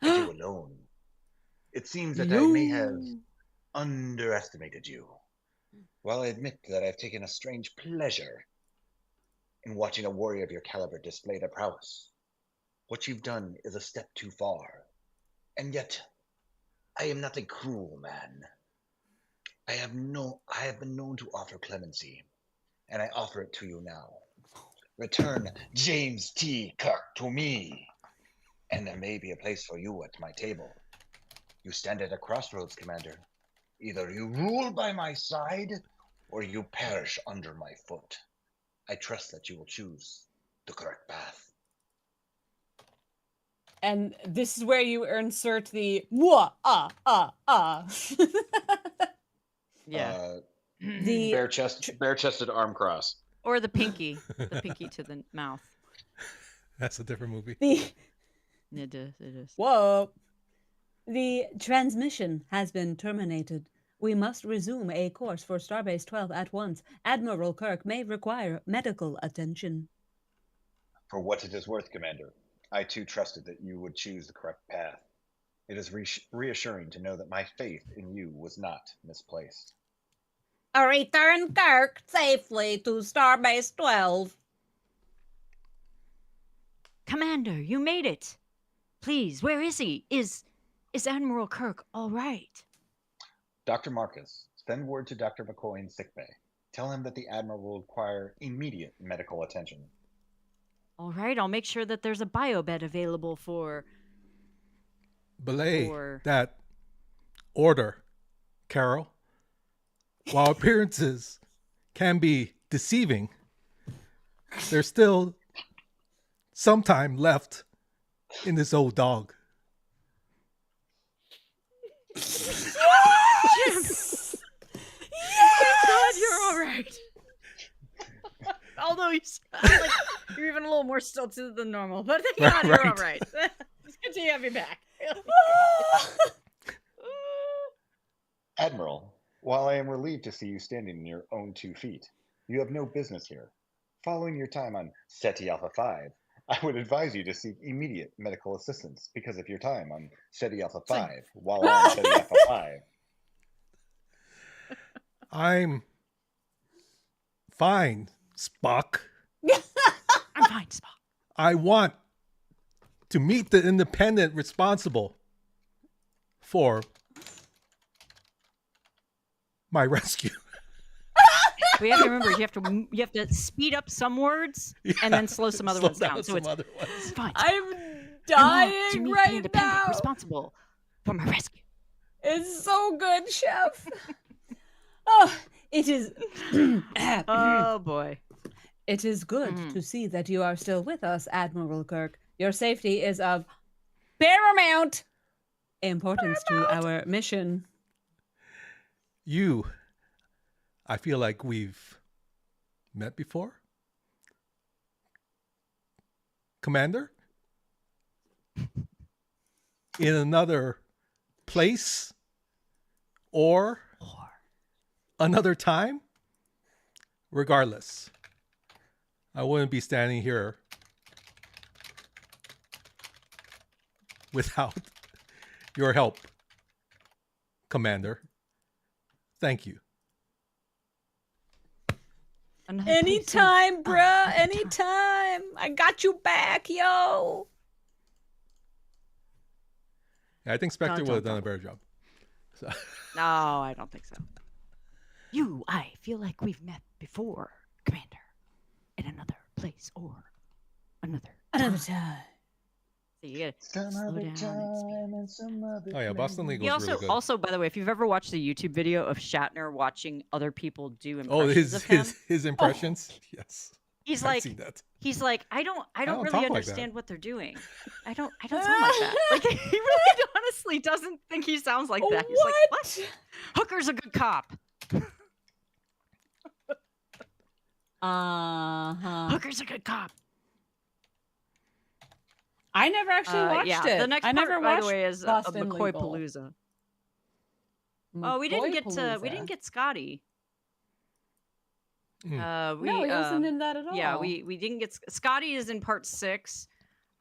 and you alone. It seems that I may have underestimated you. While I admit that I've taken a strange pleasure in watching a warrior of your caliber display their prowess, what you've done is a step too far. And yet, I am not a cruel man. I have been known to offer clemency, and I offer it to you now. Return James T. Kirk to me, and there may be a place for you at my table. You stand at a crossroads, Commander. Either you rule by my side, or you perish under my foot. I trust that you will choose the correct path. And this is where you insert the Yeah. The bare-chested arm cross. Or the pinky to the mouth. That's a different movie. It is. Whoa. The transmission has been terminated. We must resume a course for Starbase 12 at once. Admiral Kirk may require medical attention. For what it is worth, Commander, I too trusted that you would choose the correct path. It is reassuring to know that my faith in you was not misplaced. Return Kirk safely to Starbase 12. Commander, you made it. Please, where is he? Is Admiral Kirk all right? Dr. Marcus, send word to Dr. McCoy in sickbay. Tell him that the Admiral will require immediate medical attention. All right, I'll make sure that there's a biobed available for... Belay that order, Carol. While appearances can be deceiving, they're still some time left in this old dog. Yes! God, you're all right. Although you're even a little more stilted than normal, but thank God you're all right. It's good to have you back. Admiral, while I am relieved to see you standing on your own 2 feet, you have no business here. Following your time on SETI Alpha 5, I would advise you to seek immediate medical assistance because of your time on SETI Alpha 5 while on SETI Alpha 5. I'm fine, Spock. I'm fine, Spock. I want to meet the independent responsible for my rescue. We have to remember you have to speed up some words and then slow some other ones down. So it's fine. I'm dying to meet the right independent now. responsible for my rescue. It's so good, Chef. Oh, it is. Oh boy. It is good to see that you are still with us, Admiral Kirk. Your safety is of paramount importance to our mission. I feel like we've met before. Commander? In another place? Or another time? Regardless, I wouldn't be standing here without your help, Commander. Thank you. Anytime, bruh. Anytime. I got you back, yo. I think Spectre would have done a better job. So. No, I don't think so. I feel like we've met before, Commander. In another place or another time. So you gotta slow down. Oh yeah, Boston Legal He was really good. Also, by the way, if you've ever watched the YouTube video of Shatner watching other people do impressions of him, his impressions, yes. He's I've like, seen that. He's like, I don't really understand what they're doing. I don't sound like that. Like he really honestly doesn't think he sounds like that. He's like, what? Hooker's a good cop. Hooker's a good cop. I never actually watched it. The next I part, never by watched the way, is Boston McCoy Legal. Palooza. Oh, we didn't get Scotty. No, he wasn't in that at all. Yeah, we didn't get Scotty is in part 6,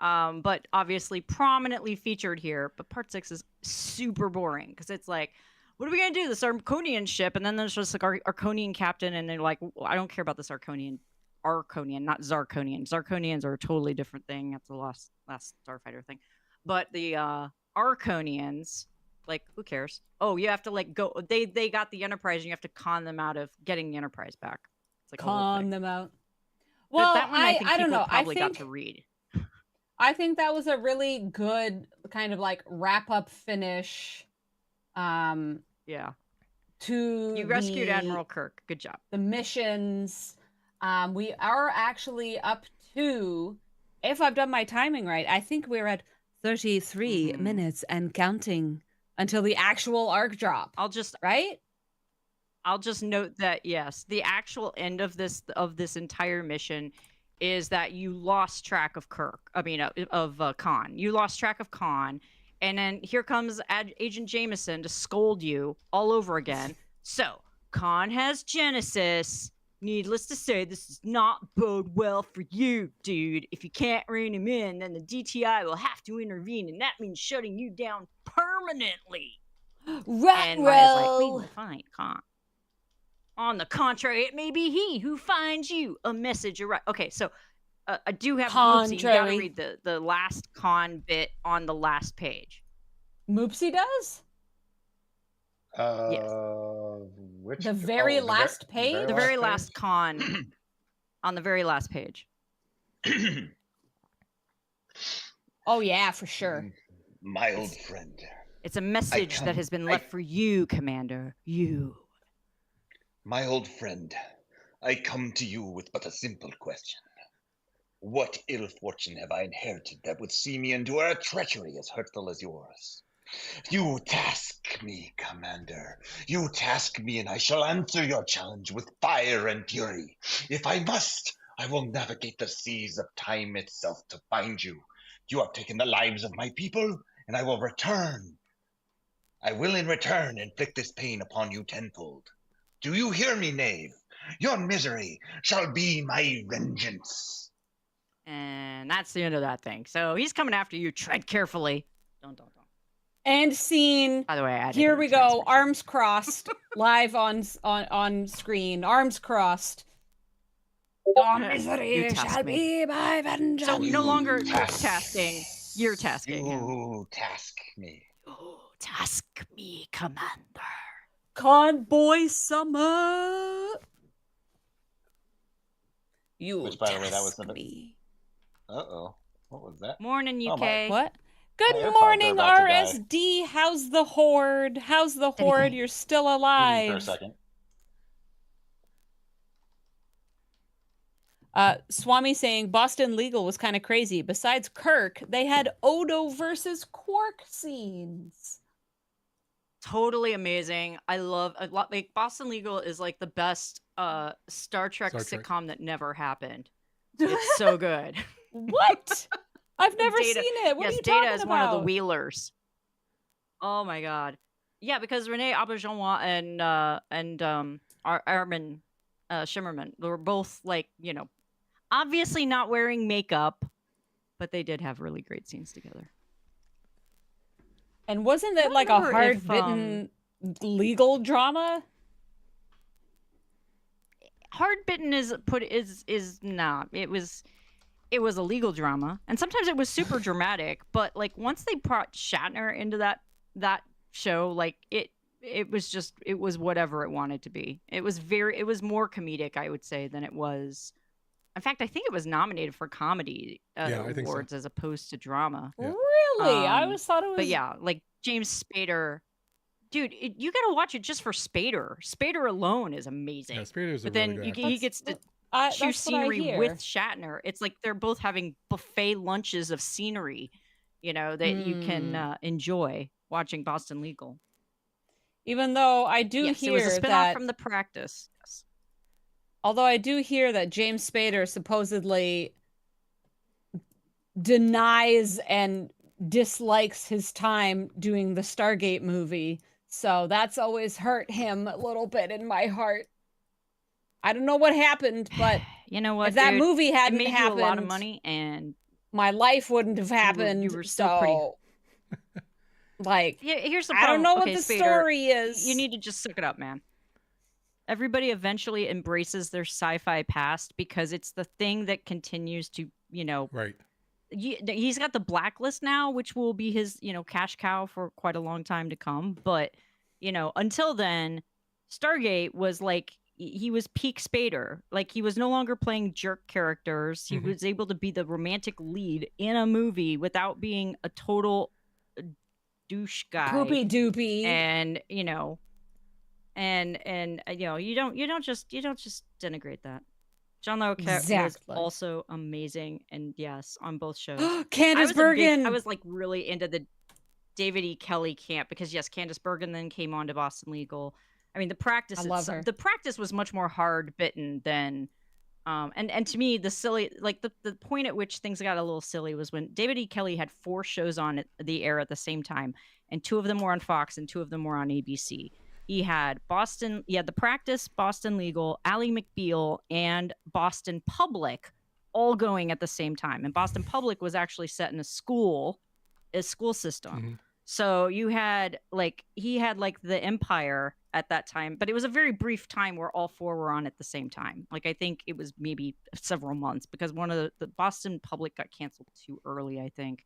but obviously prominently featured here. But part 6 is super boring because it's like, what are we gonna do? This Arconian ship, and then there's just like our Arconian captain, and they're like, well, I don't care about this Arconian, not Zarkonian. Zarkonians are a totally different thing. That's the last Starfighter thing. But the Arconians, like, who cares? Oh, you have to like go. They got the Enterprise, and you have to con them out of getting the Enterprise back. It's like con them out. Well, that one I think I don't know. Probably got to read. I think that was a really good kind of like wrap up finish. Yeah. To you rescued Admiral Kirk. Good job. The missions. We are actually up to, if I've done my timing right, I think we're at 33 minutes and counting until the actual arc drop. I'll just note that yes, the actual end of this entire mission is that you lost track of Khan. You lost track of Khan, and then here comes Agent Jameson to scold you all over again. So Khan has Genesis. Needless to say, this does not bode well for you, dude. If you can't rein him in, then the DTI will have to intervene, and that means shutting you down permanently. And Maya's like, we will find Khan. On the contrary, it may be he who finds you. A message arrives. Okay, so I do have Moopsie. You gotta read the last Khan bit on the last page. Moopsie does? Yes. The very last page? The very last Khan on the very last page. Oh, yeah, for sure. My old friend. It's a message that has been left for you, Commander. You. My old friend, I come to you with but a simple question. What ill fortune have I inherited that would see me endure a treachery as hurtful as yours? You task me, Commander. You task me, and I shall answer your challenge with fire and fury. If I must, I will navigate the seas of time itself to find you. You have taken the lives of my people, and I will return. I will in return inflict this pain upon you tenfold. Do you hear me, knave? Your misery shall be my vengeance. And that's the end of that thing. So he's coming after you. Tread carefully. Don't. End scene. By the way, here we go. Arms crossed, live on screen. Arms crossed. Your misery shall be my vengeance. So no longer tasking. You're tasking him. You task me. You task me, Commander. Convoy Summer. You Which, by the way, that was me. Uh-oh. What was that? Morning, UK. What? Good morning, RSD. How's the Horde? How's the Horde? You're still alive. For a second. Swami saying Boston Legal was kind of crazy. Besides Kirk, they had Odo versus Quark scenes. Totally amazing. I love like Boston Legal is like the best Star Trek sitcom that never happened. It's so good. What? I've never Data. seen it. What are you Data talking is about? one of the Wheelers. Oh my god. Yeah, because Renee Auberjonois and Armin Shimmerman, they were both like, you know, obviously not wearing makeup, but they did have really great scenes together. And wasn't that like a hard-bitten legal drama? Hard-bitten is not. It was a legal drama, and sometimes it was super dramatic. But like once they brought Shatner into that show, like it was whatever it wanted to be. It was more comedic, I would say, than it was. In fact, I think it was nominated for comedy awards as opposed to drama. Yeah. Really? I always thought it was. But yeah, like James Spader. Dude, you got to watch it just for Spader. Spader alone is amazing. Yeah, Spader's but a then really good he gets to choose scenery with Shatner. It's like they're both having buffet lunches of scenery, you know, that you can enjoy watching Boston Legal. Even though I do hear it was a spinoff from The Practice. Yes. Although I do hear that James Spader supposedly denies and dislikes his time doing the Stargate movie. So that's always hurt him a little bit in my heart. I don't know what happened, but you know what? If that movie hadn't made happened, you a lot of money, and my life wouldn't have happened. You were still pretty. Like, here's the problem. I don't know what the Spader, story is. You need to just suck it up, man. Everybody eventually embraces their sci-fi past because it's the thing that continues to, you know. Right. He's got the Blacklist now, which will be his, you know, cash cow for quite a long time to come. But, you know, until then, Stargate was like, he was peak Spader. Like, he was no longer playing jerk characters. He was able to be the romantic lead in a movie without being a total douche guy. Poopy doopy. And, you know, and you know, you don't just denigrate that. John Larroquette was also amazing, and yes, on both shows. Candice Bergen. I was like really into the David E. Kelly camp because yes, Candice Bergen then came on to Boston Legal. I mean, The Practice. I love her. The Practice was much more hard bitten than, and to me the silly, like the point at which things got a little silly was when David E. Kelly had 4 shows on at the air at the same time, and 2 of them were on Fox and 2 of them were on ABC. He had The Practice, Boston Legal, Ally McBeal, and Boston Public all going at the same time. And Boston Public was actually set in a school system. So he had the Empire at that time, but it was a very brief time where all 4 were on at the same time. Like, I think it was maybe several months because one of the Boston Public got canceled too early, I think.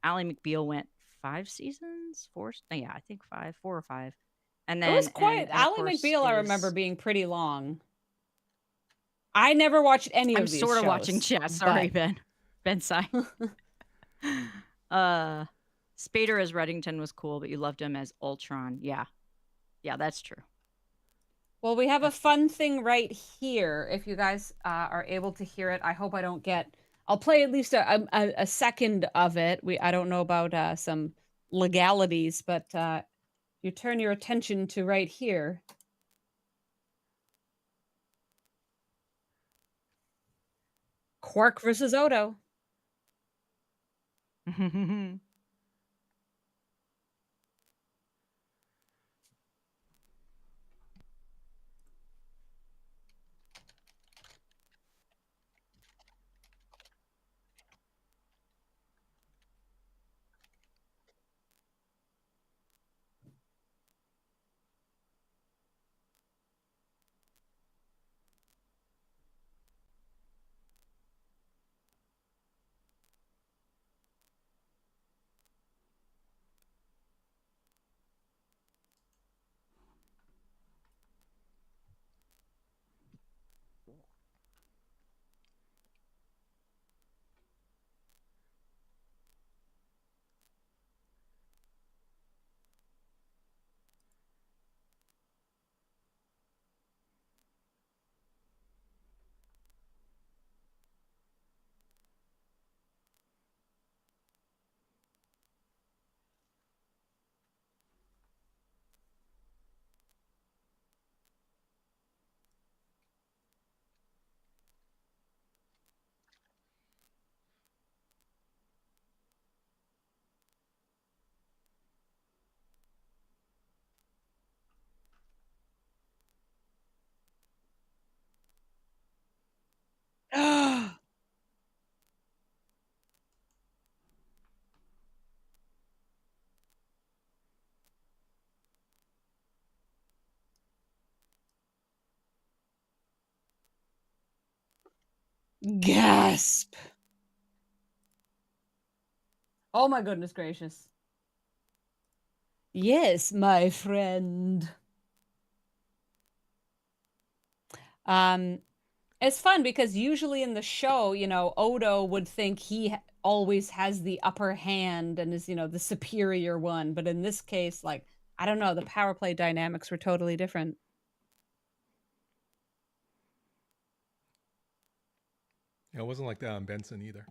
Ally McBeal went 5 seasons? 4? Yeah, I think 5, 4 or 5. And then it was quite. Ally McBeal, I remember being pretty long. I never watched any of these shows. I'm sort of watching chat. Sorry, Ben. Ben Sai. Spader as Reddington was cool, but you loved him as Ultron. Yeah, that's true. Well, we have a fun thing right here. If you guys are able to hear it, I hope I don't get I'll play at least a second of it. I don't know about some legalities, but you turn your attention to right here. Quark versus Odo. Gasp. Oh my goodness gracious. Yes, my friend. It's fun because usually in the show, you know, Odo would think he always has the upper hand and is, you know, the superior one. But in this case, like, I don't know, the power play dynamics were totally different. Yeah, it wasn't like that on Benson either.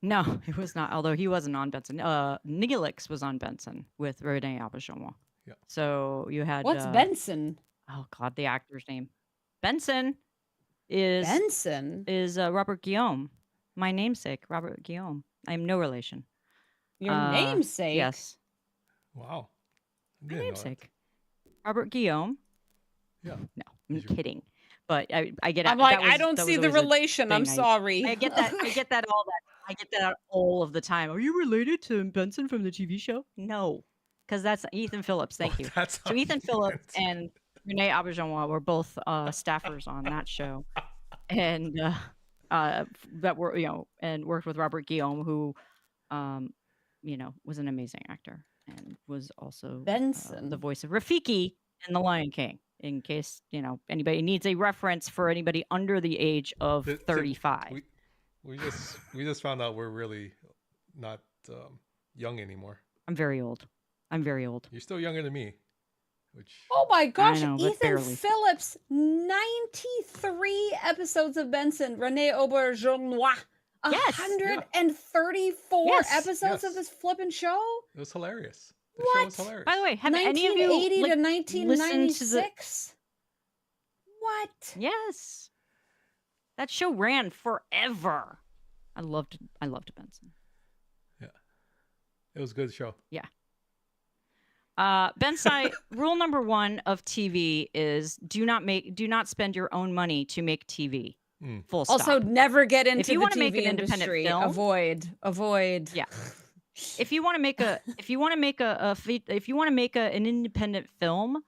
No, it was not. Although he wasn't on Benson. Neelix was on Benson with Rene Auberjonois. Yeah. So you had What's Benson? Oh God, the actor's name. Benson is Robert Guillaume. My namesake, Robert Guillaume. I am no relation. Your namesake? Yes. Wow. My namesake. Robert Guillaume. Yeah. No, I'm kidding. But I get. I'm like, I don't see the relation. I'm sorry. I get that. I get that all of the time. Are you related to Benson from the TV show? No, because that's Ethan Phillips. Thank you. So Ethan Phillips and Rene Auberjonois were both staffers on that show, and that were and worked with Robert Guillaume, who was an amazing actor and was also Benson, the voice of Rafiki in The Lion King. In case anybody needs a reference for anybody under the age of 35. We just found out we're really not young anymore. I'm very old. You're still younger than me. Oh my gosh, know, Ethan Phillips, 93 episodes of Benson, Rene Auberjonois, 134 episodes of this flippin' show. It was hilarious. What? By the way, have any of you 1980 to 1996? What? Yes. That show ran forever. I loved Benson. Yeah. It was a good show. Yeah. Benson, rule number 1 of TV is do not spend your own money to make TV. Full stop. Also, never get into if you want to make an independent film. Avoid. Yeah. If you want to make an independent film,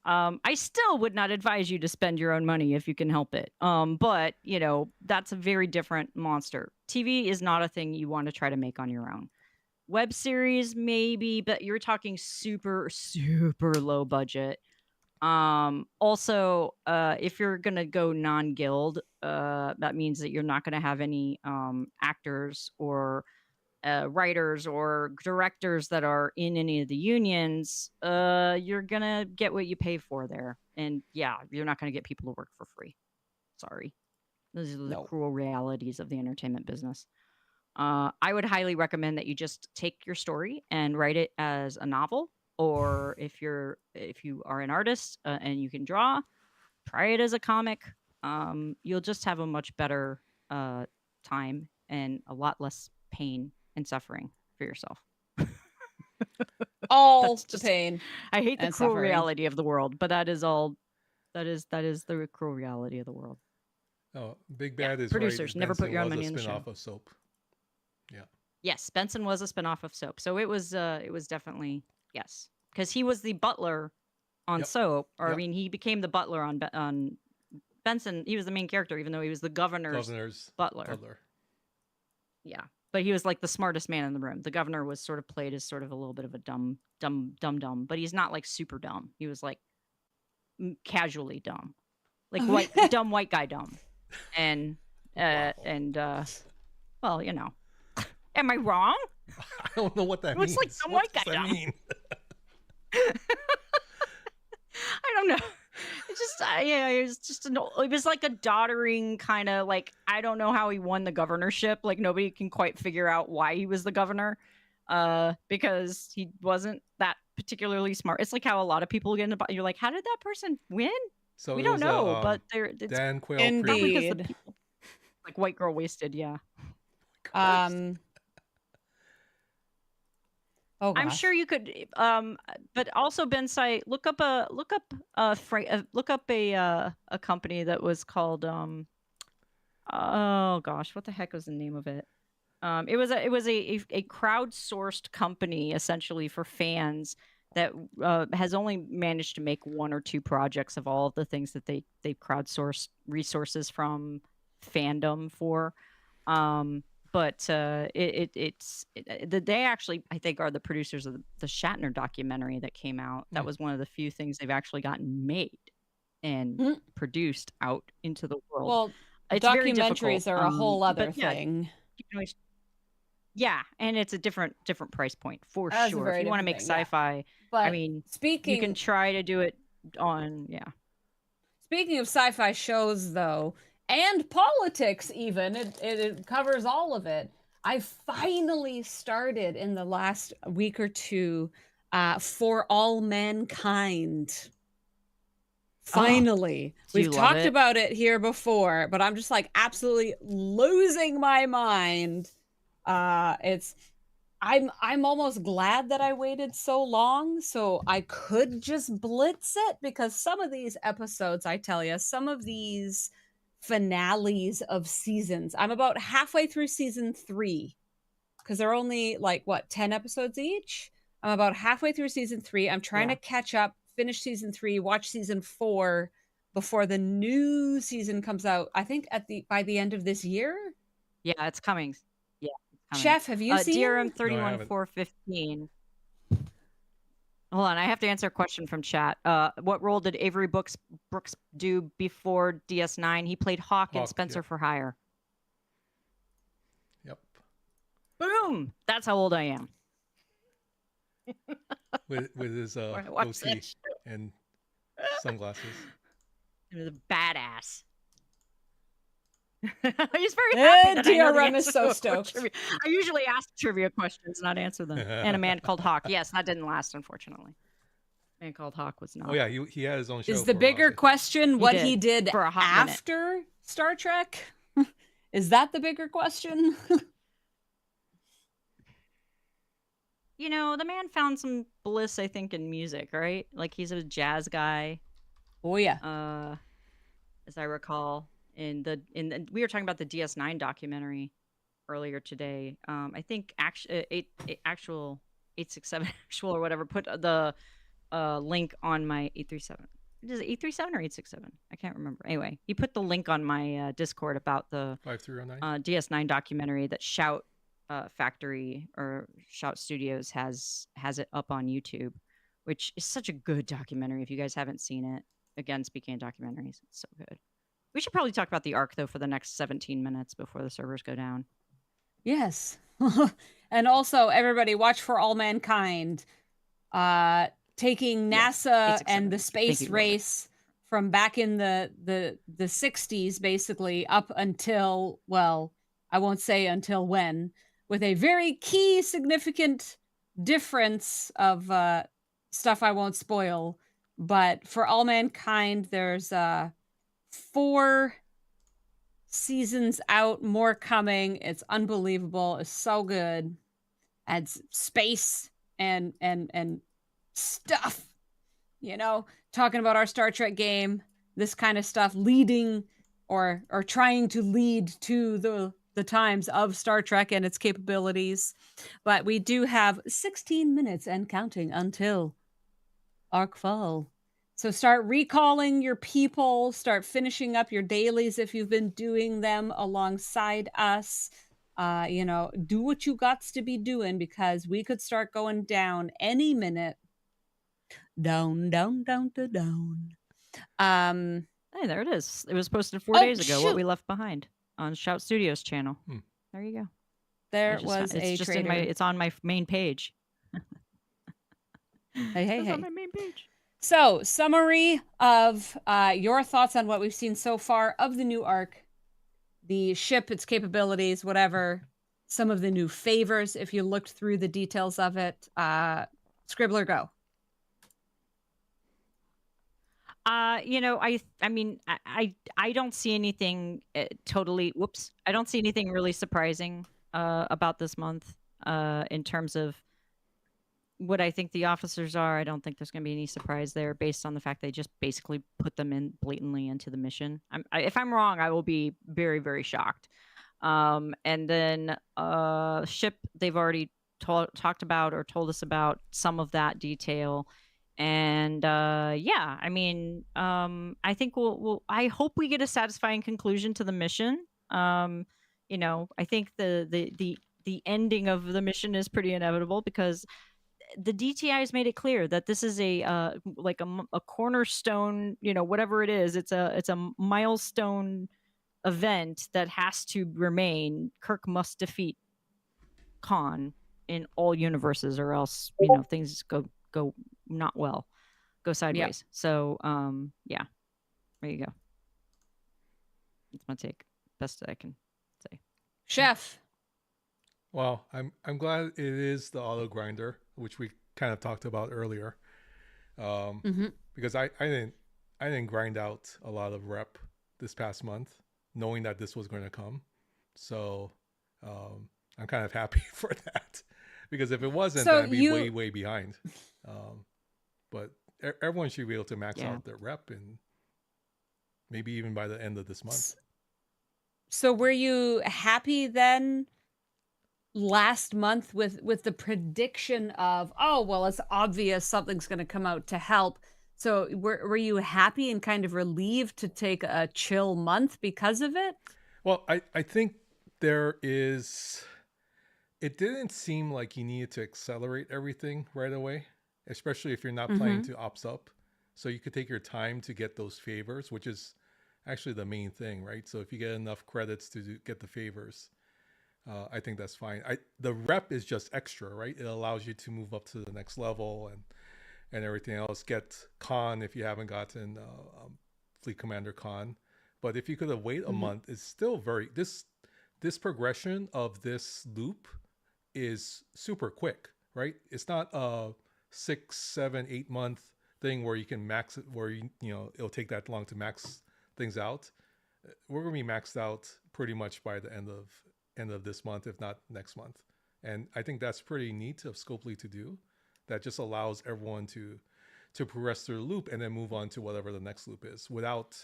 I still would not advise you to spend your own money if you can help it. But that's a very different monster. TV is not a thing you want to try to make on your own. Web series maybe, but you're talking super, super low budget. Also, if you're gonna go non-guild, that means that you're not gonna have any actors or writers or directors that are in any of the unions. You're gonna get what you pay for there, and yeah, you're not gonna get people to work for free. Sorry, Those are the cruel realities of the entertainment business. I would highly recommend that you just take your story and write it as a novel, or if you are an artist and you can draw, try it as a comic. You'll just have a much better time and a lot less pain and suffering for yourself. All the pain. I hate the cruel reality of the world, but that is all. That is the cruel reality of the world. Oh, Big Bad is producers right. never Benson put your own was money a in the show. spin-off of Soap. Yeah. Yes, Benson was a spinoff of Soap, so it was definitely yes, because he was the butler on Soap, or I mean, he became the butler on Benson. He was the main character, even though he was the governor's butler. Yeah, but he was like the smartest man in the room. The governor was sort of played as sort of a little bit of a dumb, but he's not like super dumb. He was like casually dumb, like dumb white guy dumb, and well, you know. Am I wrong? I don't know what that means. It's like some white guy dumb. Mean? I don't know. It's just it was just it was like a doddering kind of like, I don't know how he won the governorship. Like nobody can quite figure out why he was the governor, because he wasn't that particularly smart. It's like how a lot of people get you're like, how did that person win? So we don't know, but it's Dan Quayle probably because the people, like White Girl Wasted, yeah. Oh, I'm sure you could, but also Ben Sai, look up a company that was called oh gosh, what the heck was the name of it? It was a crowdsourced company essentially for fans that has only managed to make 1 or 2 projects of all of the things that they crowdsourced resources from fandom for. But they actually, I think, are the producers of the Shatner documentary that came out. That was one of the few things they've actually gotten made and produced out into the world. Well, it's documentaries are a whole other thing. Yeah, and it's a different price point for sure. If you want to make sci-fi, but I mean, you can try to do it on Speaking of sci-fi shows, though, and politics, even it covers all of it. I finally started in the last week or two For All Mankind. Finally. We've talked about it here before, but I'm just like absolutely losing my mind. I'm almost glad that I waited so long so I could just blitz it, because some of these episodes, I tell you, some of these finales of seasons, I'm about halfway through season 3, because they're only like 10 episodes each. I'm about halfway through season 3. I'm trying to catch up, finish season 3, watch season 4 before the new season comes out. I think by the end of this year. Yeah, it's coming. Yeah, Chef, have you seen DRM 31415? Hold on, I have to answer a question from chat. What role did Avery Brooks do before DS9? He played Hawk in Spencer for Hire. Yep. Boom! That's how old I am. with his goatee and sunglasses. He was a badass. He's very happy that DRM is so stoked. I usually ask trivia questions, not answer them. And a man called Hawk. Yes, that didn't last, unfortunately. A Man Called Hawk was not. Oh yeah, he had his own show. Is the bigger question what he did for a hot after minute. Star Trek? Is that the bigger question? You know, the man found some bliss, I think, in music, right? Like he's a jazz guy. Oh yeah. As I recall. We were talking about the DS9 documentary earlier today. I think actual 867 actual or whatever put the link on my 837. Is it 837 or 867? I can't remember. Anyway, he put the link on my Discord about the 5309 DS9 documentary that Shout Factory or Shout Studios has it up on YouTube, which is such a good documentary. If you guys haven't seen it, again, speaking of documentaries, it's so good. We should probably talk about the Ark, though, for the next 17 minutes before the servers go down. Yes. And also, everybody, watch For All Mankind. Taking NASA and the space race from back in the 60s, basically up until, well, I won't say until when, with a very key significant difference of stuff I won't spoil. But for All Mankind, there's 4 seasons out, more coming. It's unbelievable. It's so good. Adds space and stuff, talking about our Star Trek game, this kind of stuff, leading or trying to lead to the times of Star Trek and its capabilities. But we do have 16 minutes and counting until Arcfall. So start recalling your people, start finishing up your dailies if you've been doing them alongside us. Do what you got to be doing, because we could start going down any minute. Down. Hey, there it is. It was posted 4 days ago. What we left behind on Shout Studios channel. There you go. There was a trailer. It's on my main page. Hey. It's on my main page. So, summary of your thoughts on what we've seen so far of the new arc, the ship, its capabilities, whatever, some of the new favors, if you looked through the details of it. Scribbler, go. I don't see anything totally. Whoops! I don't see anything really surprising about this month in terms of what I think the officers are. I don't think there's going to be any surprise there, based on the fact they just basically put them in blatantly into the mission. If I'm wrong, I will be very, very shocked. And then ship, they've already talked about or told us about some of that detail. And I think I hope we get a satisfying conclusion to the mission. I think the ending of the mission is pretty inevitable, because the DTI has made it clear that this is a cornerstone, whatever it is. It's a milestone event that has to remain. Kirk must defeat Khan in all universes, or else things go not well, go sideways. Yep. So there you go. That's my take, best I can say. Chef. Well, I'm glad it is the auto grinder, which we kind of talked about earlier, because I didn't grind out a lot of rep this past month, knowing that this was going to come. So I'm kind of happy for that, because if it wasn't, then I'd be way behind. But everyone should be able to max out their rep, and maybe even by the end of this month. So were you happy then last month with the prediction of, it's obvious something's going to come out to help? So were you happy and kind of relieved to take a chill month because of it? Well, I think it didn't seem like you needed to accelerate everything right away, especially if you're not planning to ops up. So you could take your time to get those favors, which is actually the main thing, right? So if you get enough credits to get the favors, I think that's fine. The rep is just extra, right? It allows you to move up to the next level and everything else. Get Khan if you haven't gotten Fleet Commander Khan. But if you could have waited a month, it's still this progression of this loop is super quick, right? It's not a 6, 7, 8 month thing where you can max it, where it'll take that long to max things out. We're gonna be maxed out pretty much by the end of this month, if not next month. And I think that's pretty neat of Scopely to do. That just allows everyone to progress through the loop and then move on to whatever the next loop is without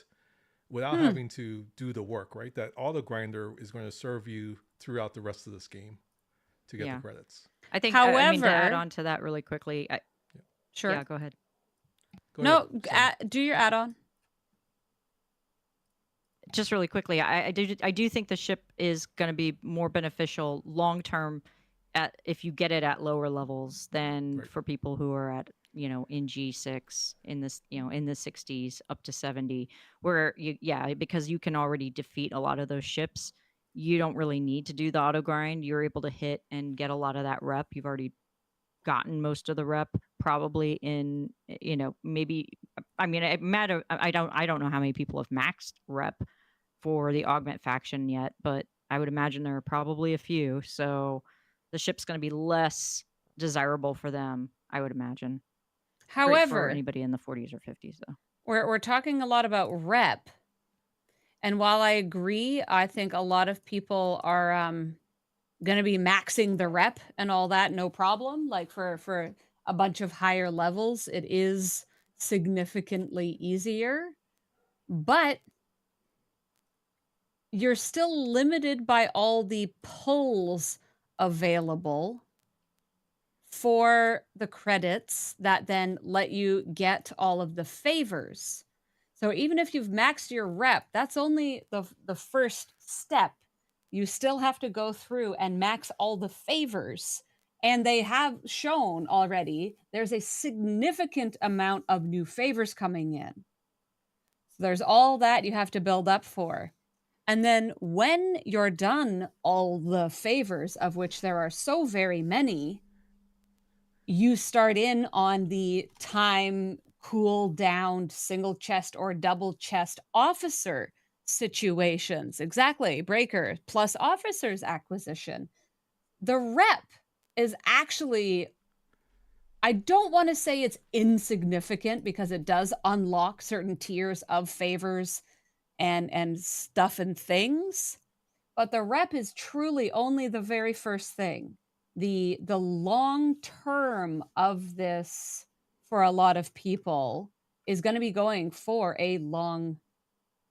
having to do the work, right? That auto grinder is going to serve you throughout the rest of this game to get the credits. I think, however, to add on to that really quickly. Sure. Yeah, go ahead. Do your add-on. Just really quickly, I do think the ship is going to be more beneficial long term if you get it at lower levels than for people who are at in G6 in this in the 60s up to 70, where because you can already defeat a lot of those ships. You don't really need to do the auto grind. You're able to hit and get a lot of that rep. You've already gotten most of the rep probably in, maybe, I mean, it matter. I don't know how many people have maxed rep for the augment faction yet, but I would imagine there are probably a few. So the ship's going to be less desirable for them, I would imagine. Great for However, anybody in the 40s or 50s, though. we're talking a lot about rep. And while I agree, I think a lot of people are going to be maxing the rep and all that, no problem. Like for a bunch of higher levels, it is significantly easier. But you're still limited by all the pulls available for the credits that then let you get all of the favors. So even if you've maxed your rep, that's only the first step. You still have to go through and max all the favors. And they have shown already there's a significant amount of new favors coming in. So there's all that you have to build up for. And then when you're done all the favors, of which there are so very many, you start in on the time cool down single chest or double chest officer situations. Exactly. Breaker plus officers acquisition. The rep is actually, I don't want to say it's insignificant because it does unlock certain tiers of favors and stuff and things, but the rep is truly only the very first thing. The long term of this for a lot of people is going to be going for a long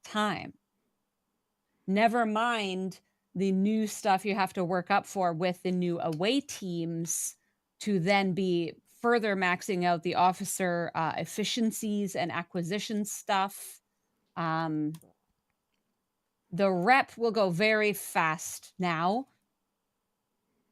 time. Never mind the new stuff you have to work up for with the new away teams to then be further maxing out the officer efficiencies and acquisition stuff. The rep will go very fast now,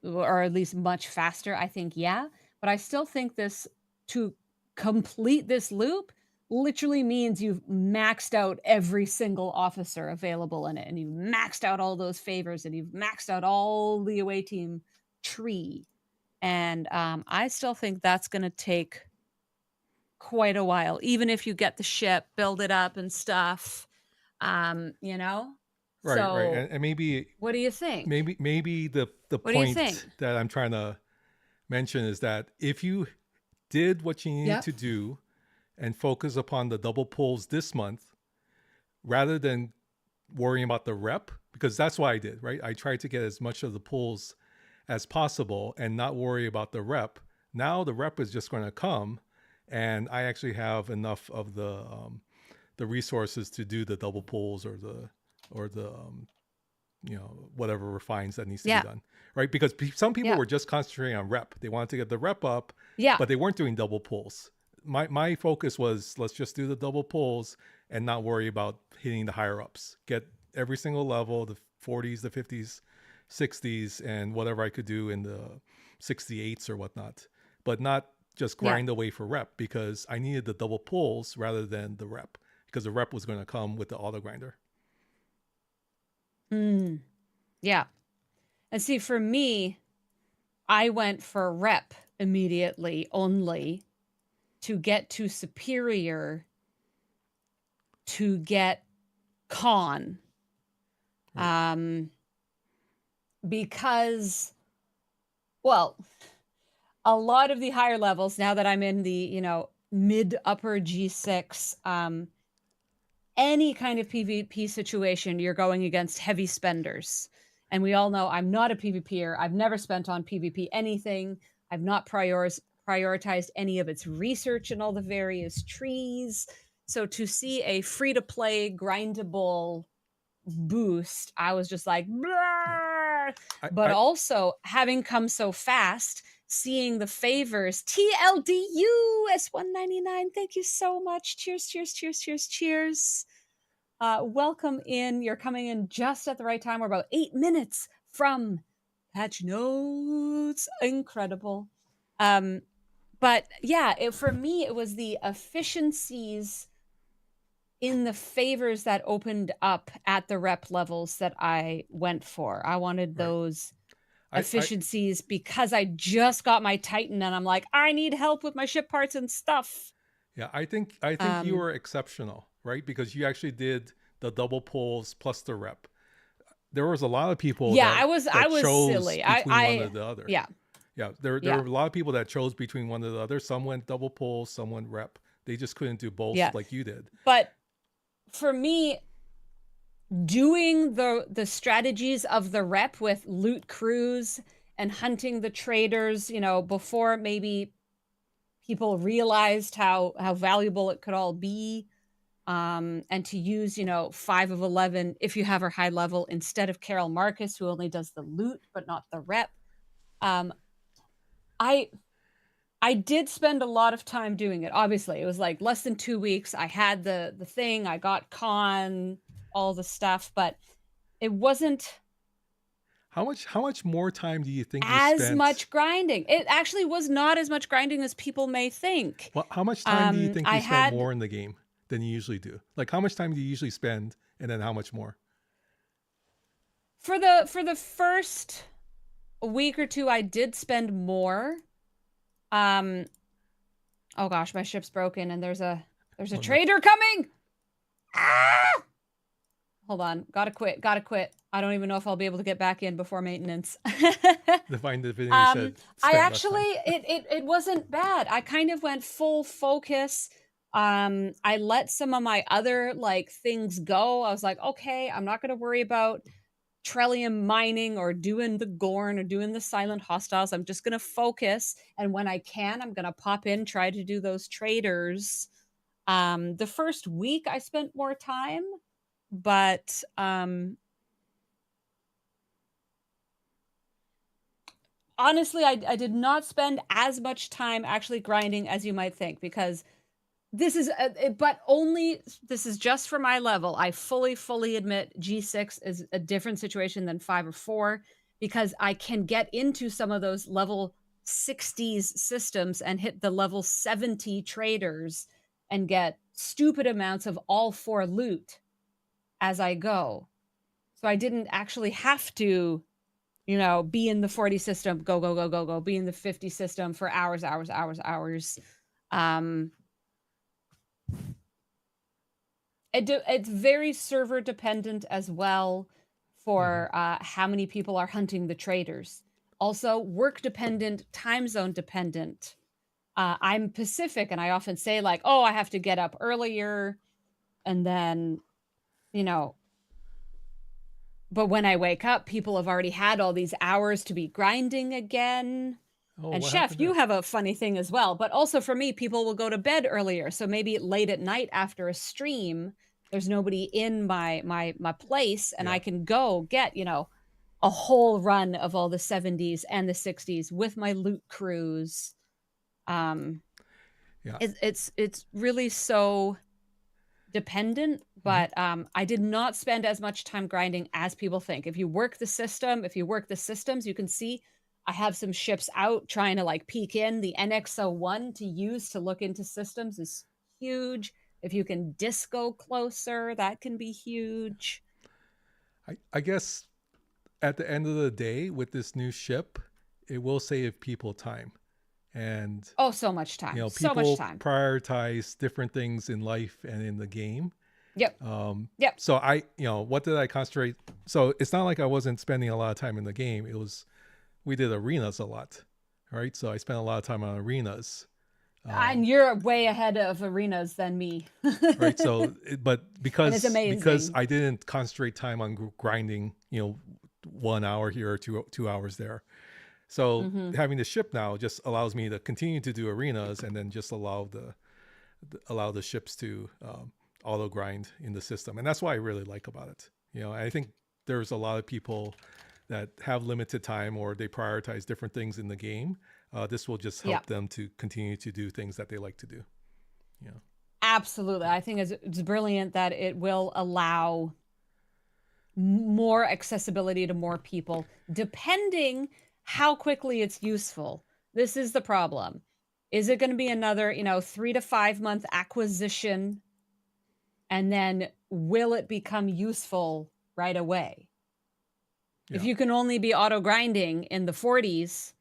or at least much faster, I think, yeah. But I still think this, to complete this loop, literally means you've maxed out every single officer available in it, and you've maxed out all those favors, and you've maxed out all the away team tree. And I still think that's going to take quite a while, even if you get the ship, build it up and stuff, you know? Right, So, right. And maybe what do you think? Maybe the What do you point think? that I'm trying to mention is that if you did what you needed to do and focus upon the double pulls this month, rather than worrying about the rep, because that's what I did, right? I tried to get as much of the pulls as possible and not worry about the rep. Now the rep is just going to come, and I actually have enough of the resources to do the double pulls or the whatever refines that needs to be done, right? Because some people were just concentrating on rep. They wanted to get the rep up, but they weren't doing double pulls. My focus was, let's just do the double pulls and not worry about hitting the higher ups. Get every single level, the 40s, the 50s, 60s, and whatever I could do in the 68s or whatnot, but not just grind away for rep, because I needed the double pulls rather than the rep, because the rep was going to come with the auto grinder. Yeah. And see, for me, I went for rep immediately only to get to superior to get Khan. Because, well, a lot of the higher levels, now that I'm in the, mid upper G6, any kind of PvP situation, you're going against heavy spenders. And we all know I'm not a PvPer. I've never spent on PvP anything. I've not prioritized any of its research in all the various trees. So to see a free-to-play grindable boost, I was just like, but also having come so fast, seeing the favors, TLDU S199, thank you so much. Cheers, cheers, cheers, cheers, cheers. Welcome in. You're coming in just at the right time. We're about 8 minutes from patch notes. Incredible. But yeah, for me, it was the efficiencies in the favors that opened up at the rep levels that I went for. I wanted those efficiencies because I just got my Titan and I'm like, I need help with my ship parts and stuff. Yeah, I think you were exceptional, right? Because you actually did the double pulls plus the rep. There was a lot of people I was chose silly. between one or the other. Yeah. Yeah, there were a lot of people that chose between one or the other. Some went double pull, some went rep. They just couldn't do both like you did. But for me, doing the strategies of the rep with loot crews and hunting the traders, before maybe people realized how valuable it could all be, and to use 5 of 11 if you have her high level instead of Carol Marcus, who only does the loot but not the rep. I did spend a lot of time doing it. Obviously, it was like less than 2 weeks. I had the thing, I got Khan, all the stuff, but it wasn't How much more time do you think you as spent? much grinding. It actually was not as much grinding as people may think. Well, how much time do you think you spent more in the game than you usually do? Like, how much time do you usually spend, and then how much more? For the first week or two, I did spend more. Oh gosh, my ship's broken, and there's a trader coming. Ah! Hold on, gotta quit. I don't even know if I'll be able to get back in before maintenance. To find the video you said. I actually, it wasn't bad. I kind of went full focus. I let some of my other things go. I was like, okay, I'm not gonna worry about Trellium mining or doing the Gorn or doing the silent hostiles. I'm just gonna focus, and when I can, I'm gonna pop in, try to do those traders. The first week I spent more time, but honestly, I did not spend as much time actually grinding as you might think, because this is this is just for my level. I fully admit G6 is a different situation than 5 or 4, because I can get into some of those level 60s systems and hit the level 70 traders and get stupid amounts of all 4 loot as I go. So I didn't actually have to, be in the 40 system, go, be in the 50 system for hours. It's very server dependent as well for how many people are hunting the traders. Also, work dependent, time zone dependent. I'm Pacific, and I often say I have to get up earlier, and then, but when I wake up, people have already had all these hours to be grinding again. Oh, and Chef, you have a funny thing as well. But also for me, people will go to bed earlier. So maybe late at night after a stream, there's nobody in my place, and I can go get, a whole run of all the 70s and the 60s with my loot crews. It's really so dependent, but I did not spend as much time grinding as people think. If you work the systems, you can see I have some ships out trying to peek in. The NX-01 to use to look into systems is huge. If you can disco closer, that can be huge. I guess at the end of the day, with this new ship, it will save people time. And so much time. People prioritize different things in life and in the game. Yep. So what did I concentrate? So it's not like I wasn't spending a lot of time in the game. We did arenas a lot, right? So I spent a lot of time on arenas. And you're way ahead of arenas than me. Right. So, but because I didn't concentrate time on grinding, 1 hour here or 2 hours there. So having the ship now just allows me to continue to do arenas, and then just allow the ships to auto grind in the system. And that's what I really like about it. I think there's a lot of people that have limited time, or they prioritize different things in the game. This will just help them to continue to do things that they like to do. Absolutely. I think it's brilliant that it will allow more accessibility to more people, depending how quickly it's useful. This is the problem. Is it going to be another, 3 to 5 month acquisition? And then will it become useful right away? If you can only be auto grinding in the 40s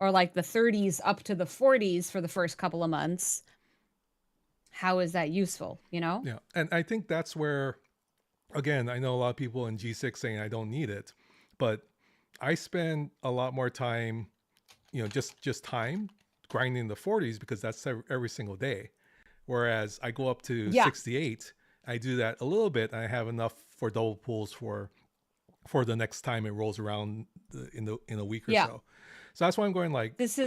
or like the 30s up to the 40s for the first couple of months, how is that useful, you know? Yeah. And I think that's where, again, I know a lot of people in G6 saying I don't need it, but I spend a lot more time, just time grinding the 40s because that's every single day. Whereas I go up to 68, I do that a little bit, and I have enough for double pulls for the next time it rolls around in a week or so. So that's why I'm going like this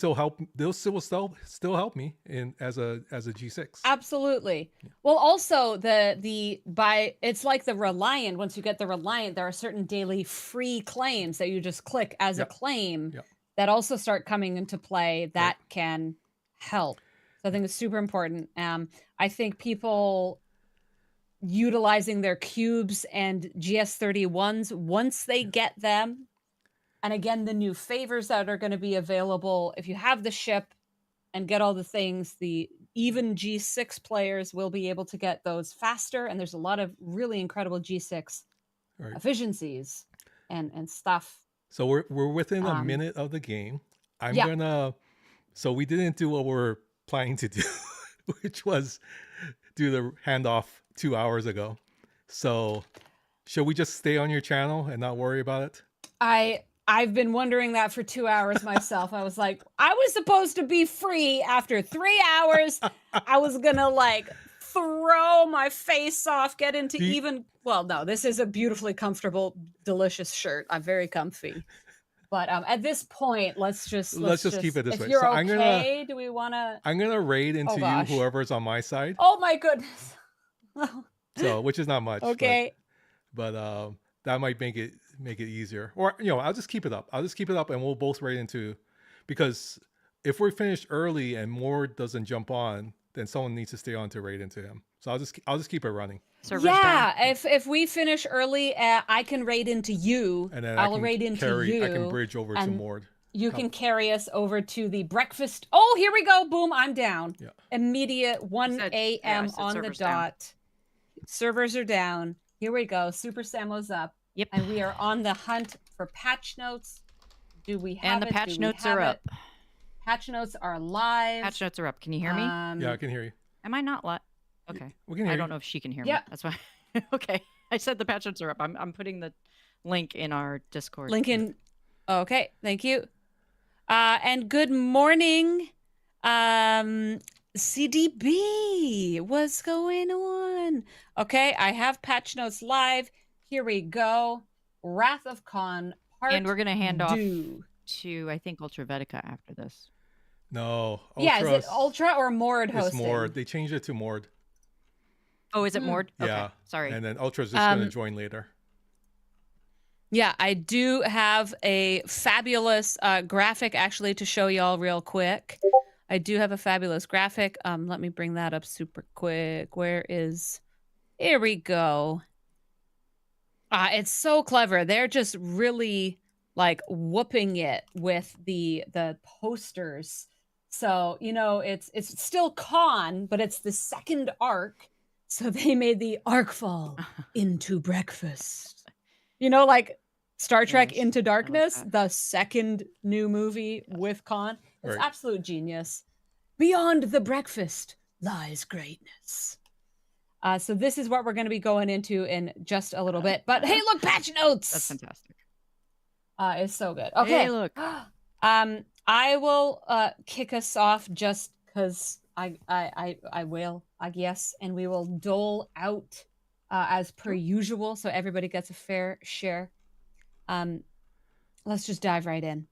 will help. This will still help me as a G6. Absolutely. Yeah. Well, also it's like the Reliant. Once you get the Reliant, there are certain daily free claims that you just click as a claim that also start coming into play that can help. So I think it's super important. I think people utilizing their cubes and GS31s once they get them. And again, the new favors that are going to be available, if you have the ship and get all the things, the even G6 players will be able to get those faster. And there's a lot of really incredible G6 efficiencies and stuff. So we're within a minute of the game. So we didn't do what we're planning to do, which was do the handoff 2 hours ago. So should we just stay on your channel and not worry about it? I've been wondering that for 2 hours myself. I was like, I was supposed to be free after 3 hours. I was gonna like throw my face off, get into well, no, this is a beautifully comfortable, delicious shirt. I'm very comfy. But at this point, let's just keep it this way. If you're okay, do we want to? I'm gonna raid into you, whoever's on my side. Oh my goodness. So, which is not much. Okay. But that might make it easier. Or I'll just keep it up. And we'll both raid into, because if we're finished early and Mord doesn't jump on, then someone needs to stay on to raid into him. So I'll just keep it running. If we finish early, I can raid into you. And then I'll raid into you. I can bridge over to Mord. You can carry us over to the breakfast. Oh, here we go. Boom, I'm down. Yeah. Immediate 1 a.m. on the dot. Down. Servers are down. Here we go. Super Samo's up. Yep. And we are on the hunt for patch notes. Do we have And the patch notes are up. Patch notes are live. Patch notes are up. Can you hear me? Yeah, I can hear you. Am I not live? Okay. We can hear I don't know if she can hear me. That's why. Okay. I said the patch notes are up. I'm putting the link in our Discord. Link in. Okay. Thank you. And good morning, CDB. What's going on? Okay. I have patch notes live. Here we go. Wrath of Khan part. And we're going to hand off to, I think, Ultra Vetica after this. No. Ultra, is it Ultra or Mord hosting? It's Mord. They changed it to Mord. Oh, is it Mord? Yeah. Okay. Sorry. And then Ultra's just going to join later. Yeah, I do have a fabulous graphic actually to show y'all real quick. I do have a fabulous graphic. Let me bring that up super quick. Here we go. It's so clever. They're just really like whooping it with the posters. So, it's still Khan, but it's the second arc. So they made the Arcfall into breakfast. Like Star Trek Into Darkness, the second new movie with Khan. It's absolute genius. Beyond the breakfast lies greatness. So this is what we're going to be going into in just a little bit. But hey, look, patch notes. That's fantastic. It's so good. Okay. Hey, look. I will kick us off just because I will, I guess, and we will dole out as per usual, so everybody gets a fair share. Let's just dive right in.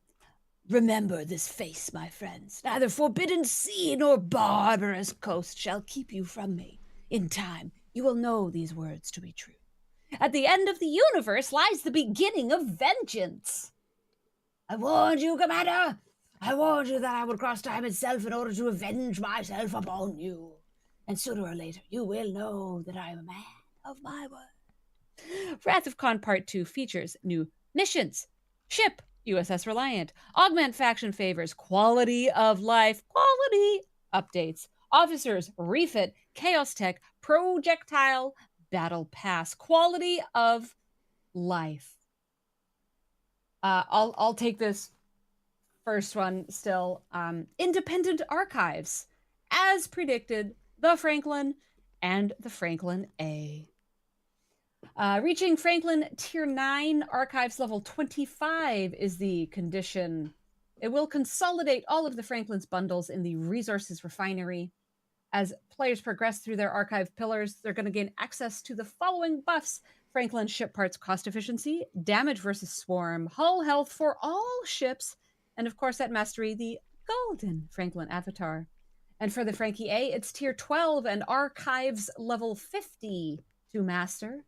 Remember this face, my friends. Neither forbidden sea nor barbarous coast shall keep you from me. In time, you will know these words to be true. At the end of the universe lies the beginning of vengeance. I warned you, Commander. I warned you that I would cross time itself in order to avenge myself upon you. And sooner or later, you will know that I am a man of my word. Wrath of Khan Part 2 features new missions, ship, USS Reliant, augment faction favors, quality of life, quality updates, officers, refit, chaos tech, projectile, battle pass, quality of life. I'll take this first one still. Independent archives, as predicted, the Franklin and the Franklin A. Reaching Franklin Tier 9 Archives level 25 is the condition. It will consolidate all of the Franklin's bundles in the Resources Refinery. As players progress through their archive pillars, they're going to gain access to the following buffs: Franklin ship parts cost efficiency, damage versus swarm, hull health for all ships, and of course at mastery, the golden Franklin avatar. And for the Frankie A, it's tier 12 and archives level 50 to master.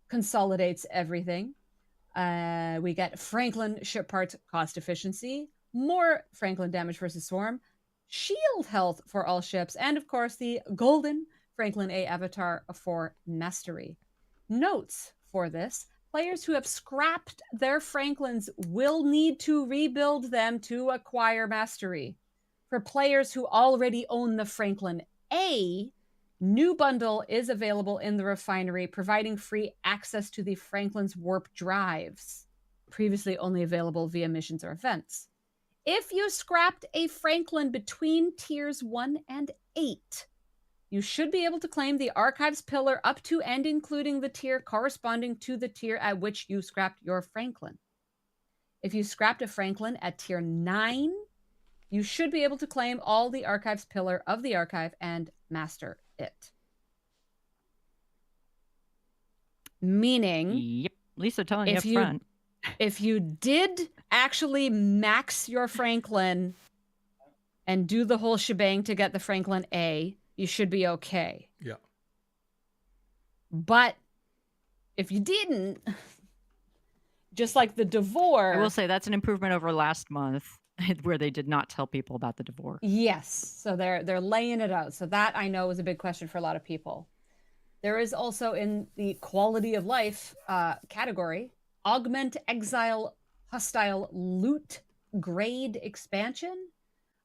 Consolidates everything. We get Franklin ship parts cost efficiency, more Franklin damage versus swarm, shield health for all ships, and of course the golden Franklin A avatar for mastery. Notes for this: players who have scrapped their Franklins will need to rebuild them to acquire mastery. For players who already own the Franklin A, new bundle is available in the refinery, providing free access to the Franklin's warp drives, previously only available via missions or events. If you scrapped a Franklin between tiers 1 and 8, you should be able to claim the archives pillar up to and including the tier corresponding to the tier at which you scrapped your Franklin. If you scrapped a Franklin at tier 9, you should be able to claim all the archives pillar of the archive and master it. Meaning, yep, at least they're telling you up front. If you did actually max your Franklin and do the whole shebang to get the Franklin A, you should be okay. Yeah. But if you didn't, just like the Devore, I will say that's an improvement over last month, where they did not tell people about the Devore. Yes, so they're laying it out. So that I know is a big question for a lot of people. There is also in the quality of life category, augment exile hostile loot grade expansion.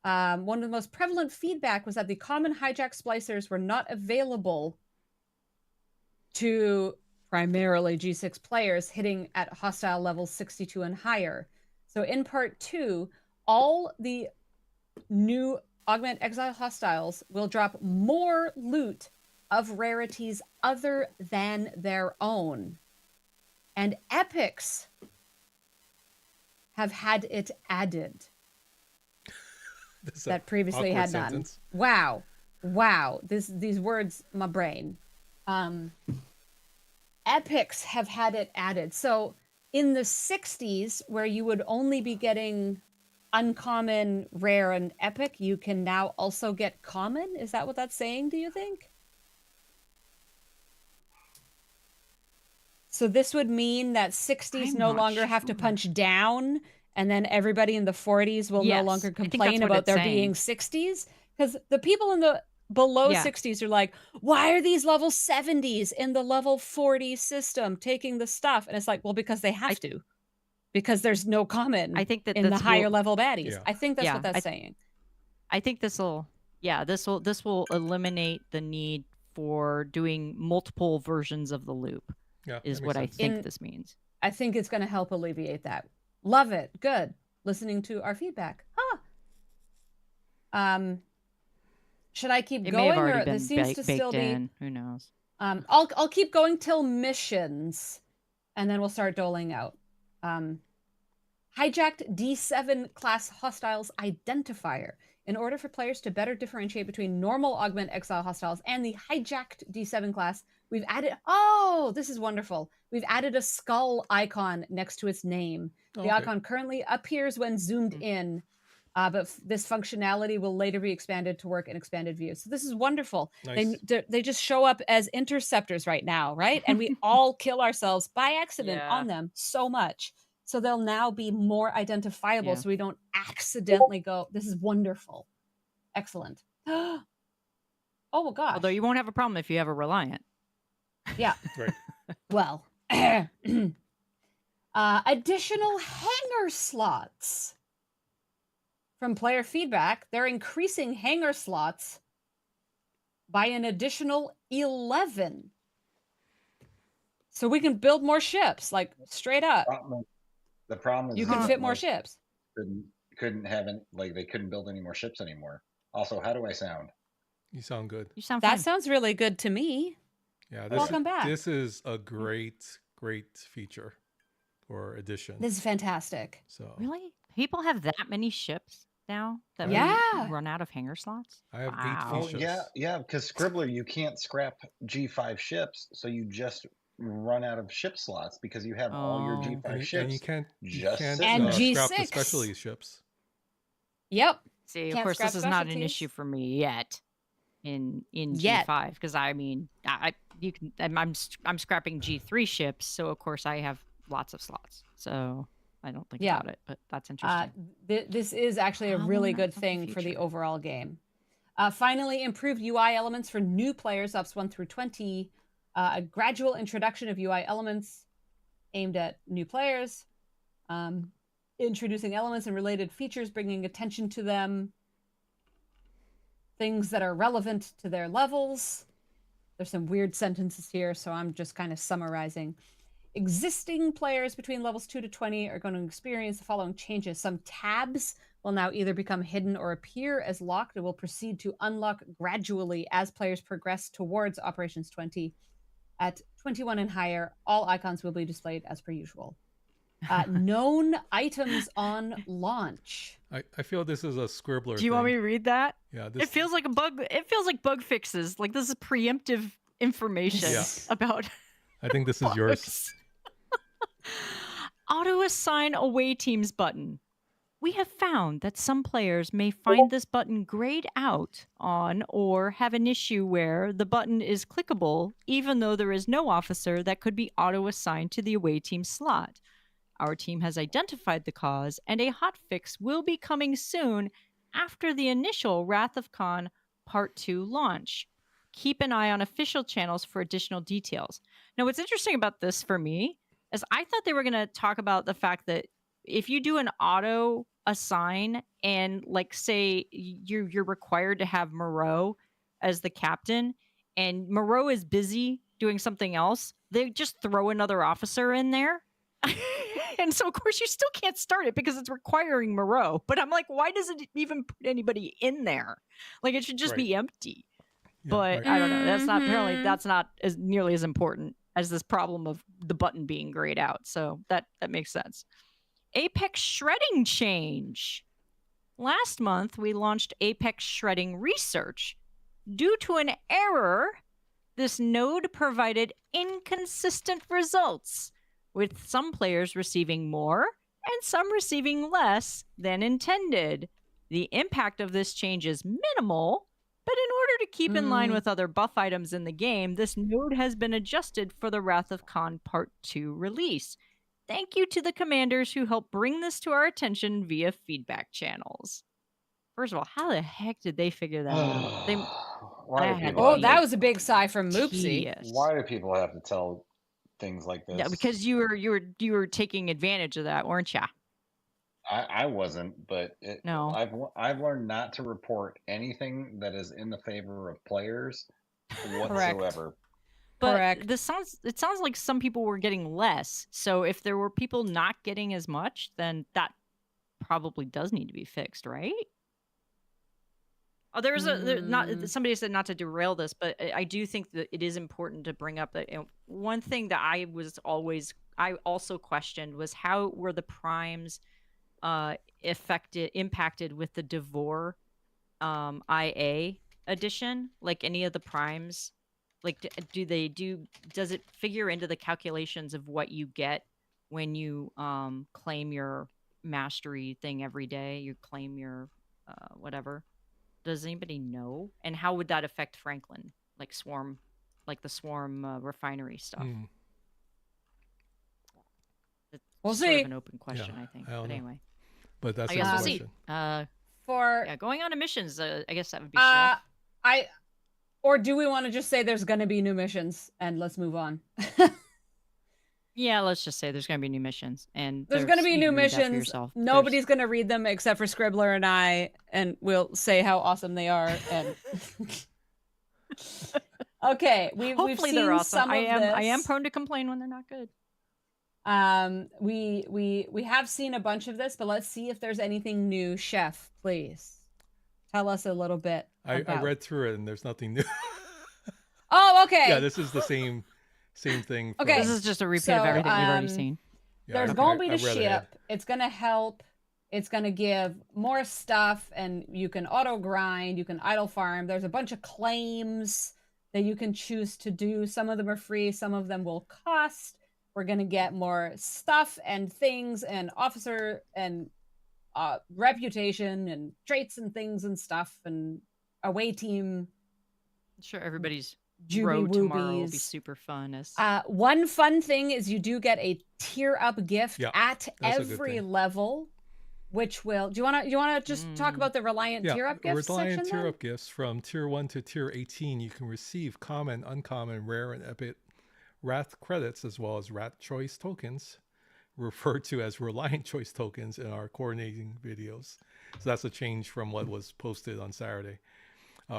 One of the most prevalent feedback was that the common hijack splicers were not available to primarily G6 players hitting at hostile levels 62 and higher. So in part 2, all the new augment exile hostiles will drop more loot of rarities other than their own. And epics have had it added that previously had none. Wow. These words, my brain. Epics have had it added. So in the 60s, where you would only be getting uncommon, rare, and epic, you can now also get common. Is that what that's saying, do you think? So this would mean that 60s no longer have to punch down, and then everybody in the 40s will no longer complain about there being 60s? Because the people in the below 60s are like, why are these level 70s in the level 40 system taking the stuff? And it's like, well, because they have to. Because there's no common in the higher level baddies. I think that's what that's saying. I think this will eliminate the need for doing multiple versions of the loop. Is what I think this means. I think it's going to help alleviate that. Love it. Good. Listening to our feedback. Should I keep going, or this seems to still be? Who knows? I'll keep going till missions, and then we'll start doling out. Hijacked D7 class hostiles identifier. In order for players to better differentiate between normal augment exile hostiles and the hijacked D7 class, we've added, this is wonderful. We've added a skull icon next to its name. The icon currently appears when zoomed in, but this functionality will later be expanded to work in expanded view. So this is wonderful. Nice. They just show up as interceptors right now, right? And we all kill ourselves by accident on them so much. So they'll now be more identifiable so we don't accidentally go, this is wonderful. Excellent. Oh, my gosh. Although you won't have a problem if you have a Reliant. Yeah. Right. Well, additional hangar slots. From player feedback, they're increasing hangar slots by an additional 11. So we can build more ships, like straight up. The problem is you can fit more ships. Couldn't have they couldn't build any more ships anymore. Also, how do I sound? You sound good. You sound That fine. sounds really good to me. Yeah, Welcome back. This is a great feature or addition. This is fantastic. So really, people have that many ships now that run out of hangar slots. I have 8 ships. Yeah, because Scribbler, you can't scrap G5 ships, so you just run out of ship slots because you have all your G5 ships. And you can't and G6 scrap the specialty ships. Yep. See, of course, this is not an issue for me yet in G5 because I'm scrapping G3 ships, so of course I have lots of slots. So I don't think about it, but that's interesting. This is actually a really good thing for the overall game. Finally, improved UI elements for new players, ups 1 through 20. A gradual introduction of UI elements aimed at new players. Introducing elements and related features, bringing attention to them. Things that are relevant to their levels. There's some weird sentences here, so I'm just kind of summarizing. Existing players between levels 2 to 20 are going to experience the following changes. Some tabs will now either become hidden or appear as locked and will proceed to unlock gradually as players progress towards Operations 20. At 21 and higher, all icons will be displayed as per usual. Known items on launch. I feel this is a Scribbler Do you want me to read that? Yeah. It feels like a bug. It feels like bug fixes. Like this is preemptive information about. I think this is yours. Auto assign away teams button. We have found that some players may find this button grayed out on or have an issue where the button is clickable even though there is no officer that could be auto assigned to the away team slot. Our team has identified the cause and a hotfix will be coming soon after the initial Wrath of Khan Part 2 launch. Keep an eye on official channels for additional details. Now, what's interesting about this for me is I thought they were going to talk about the fact that if you do an auto assign and like say you're required to have Moreau as the captain and Moreau is busy doing something else, they just throw another officer in there. And so of course you still can't start it because it's requiring Moreau. But I'm like, why does it even put anybody in there? Like it should just be empty. Yeah, but I don't know. That's not as nearly as important as this problem of the button being grayed out. So that makes sense. Apex shredding change. Last month, we launched Apex shredding research. Due to an error, this node provided inconsistent results, with some players receiving more and some receiving less than intended. The impact of this change is minimal, but in order to keep in line with other buff items in the game, this node has been adjusted for the Wrath of Khan Part 2 release. Thank you to the commanders who helped bring this to our attention via feedback channels. First of all, how the heck did they figure that out? That was a big sigh from Moopsy. Why do people have to tell things like this? Yeah, because you were taking advantage of that, weren't you? I wasn't, but no. I've learned not to report anything that is in the favor of players whatsoever. But it sounds like some people were getting less. So if there were people not getting as much, then that probably does need to be fixed, right? Oh, somebody said not to derail this, but I do think that it is important to bring up that one thing that I also questioned was how were the primes impacted with the Devore IA edition? Like any of the primes, like does it figure into the calculations of what you get when you claim your mastery thing every day? You claim your whatever. Does anybody know? And how would that affect Franklin? Like the swarm refinery stuff? It's we'll sort see. of an open question, I think. But anyway. But that's I guess we'll see. Going on to missions, I guess that would be Chef. Or do we want to just say there's going to be new missions and let's move on? Yeah, let's just say there's going to be new missions. And there's going to be new missions. Nobody's going to read them except for Scribbler and I, and we'll say how awesome they are. And okay, we've seen they're awesome. some of this. I am prone to complain when they're not good. We have seen a bunch of this, but let's see if there's anything new. Chef, please tell us a little bit. I read through it and there's nothing new. Oh, okay. Yeah, this is the same thing. Okay, this is just a repeat of everything we've already seen. Yeah, there's going to be the ship. It's going to help. It's going to give more stuff, and you can auto grind. You can idle farm. There's a bunch of claims that you can choose to do. Some of them are free. Some of them will cost. We're going to get more stuff and things and officer and reputation and traits and things and stuff and away team. I'm sure everybody's road tomorrow will be super fun. One fun thing is you do get a tier up gift at every level, which will. Do you want to just talk about the Reliant tier up gifts? Reliant tier up gifts from tier 1 to tier 18. You can receive common, uncommon, rare, and epic Wrath credits as well as Wrath choice tokens, referred to as Reliant choice tokens in our coordinating videos. So that's a change from what was posted on Saturday.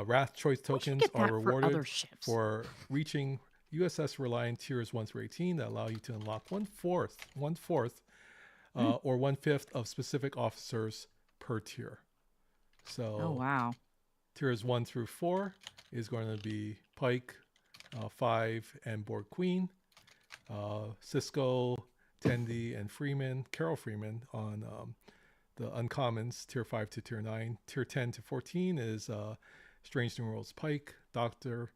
Wrath choice tokens are rewarded for reaching USS Reliant tiers 1 through 18 that allow you to unlock one fourth, or 1/5 of specific officers per tier. So, wow. Tiers 1 through 4 is going to be Pike, 5, and Borg Queen, Cisco, Tendi, and Freeman, Carol Freeman on the uncommons, tier 5 to tier 9. Tier 10 to 14 is Strange New Worlds Pike, Doctor,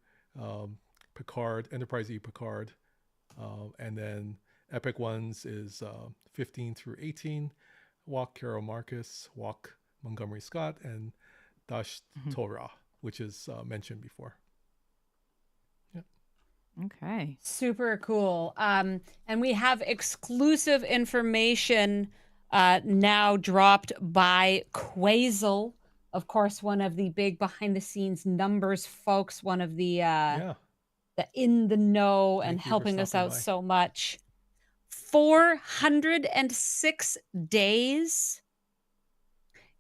Picard, Enterprise E Picard, and then epic ones is 15 through 18, Walk Carol Marcus, Walk Montgomery Scott, and Dash Torah, which is mentioned before. Okay. Super cool. And we have exclusive information now dropped by Quasel. Of course, one of the big behind the scenes numbers folks, one of the in the know and helping us out so much. 406 days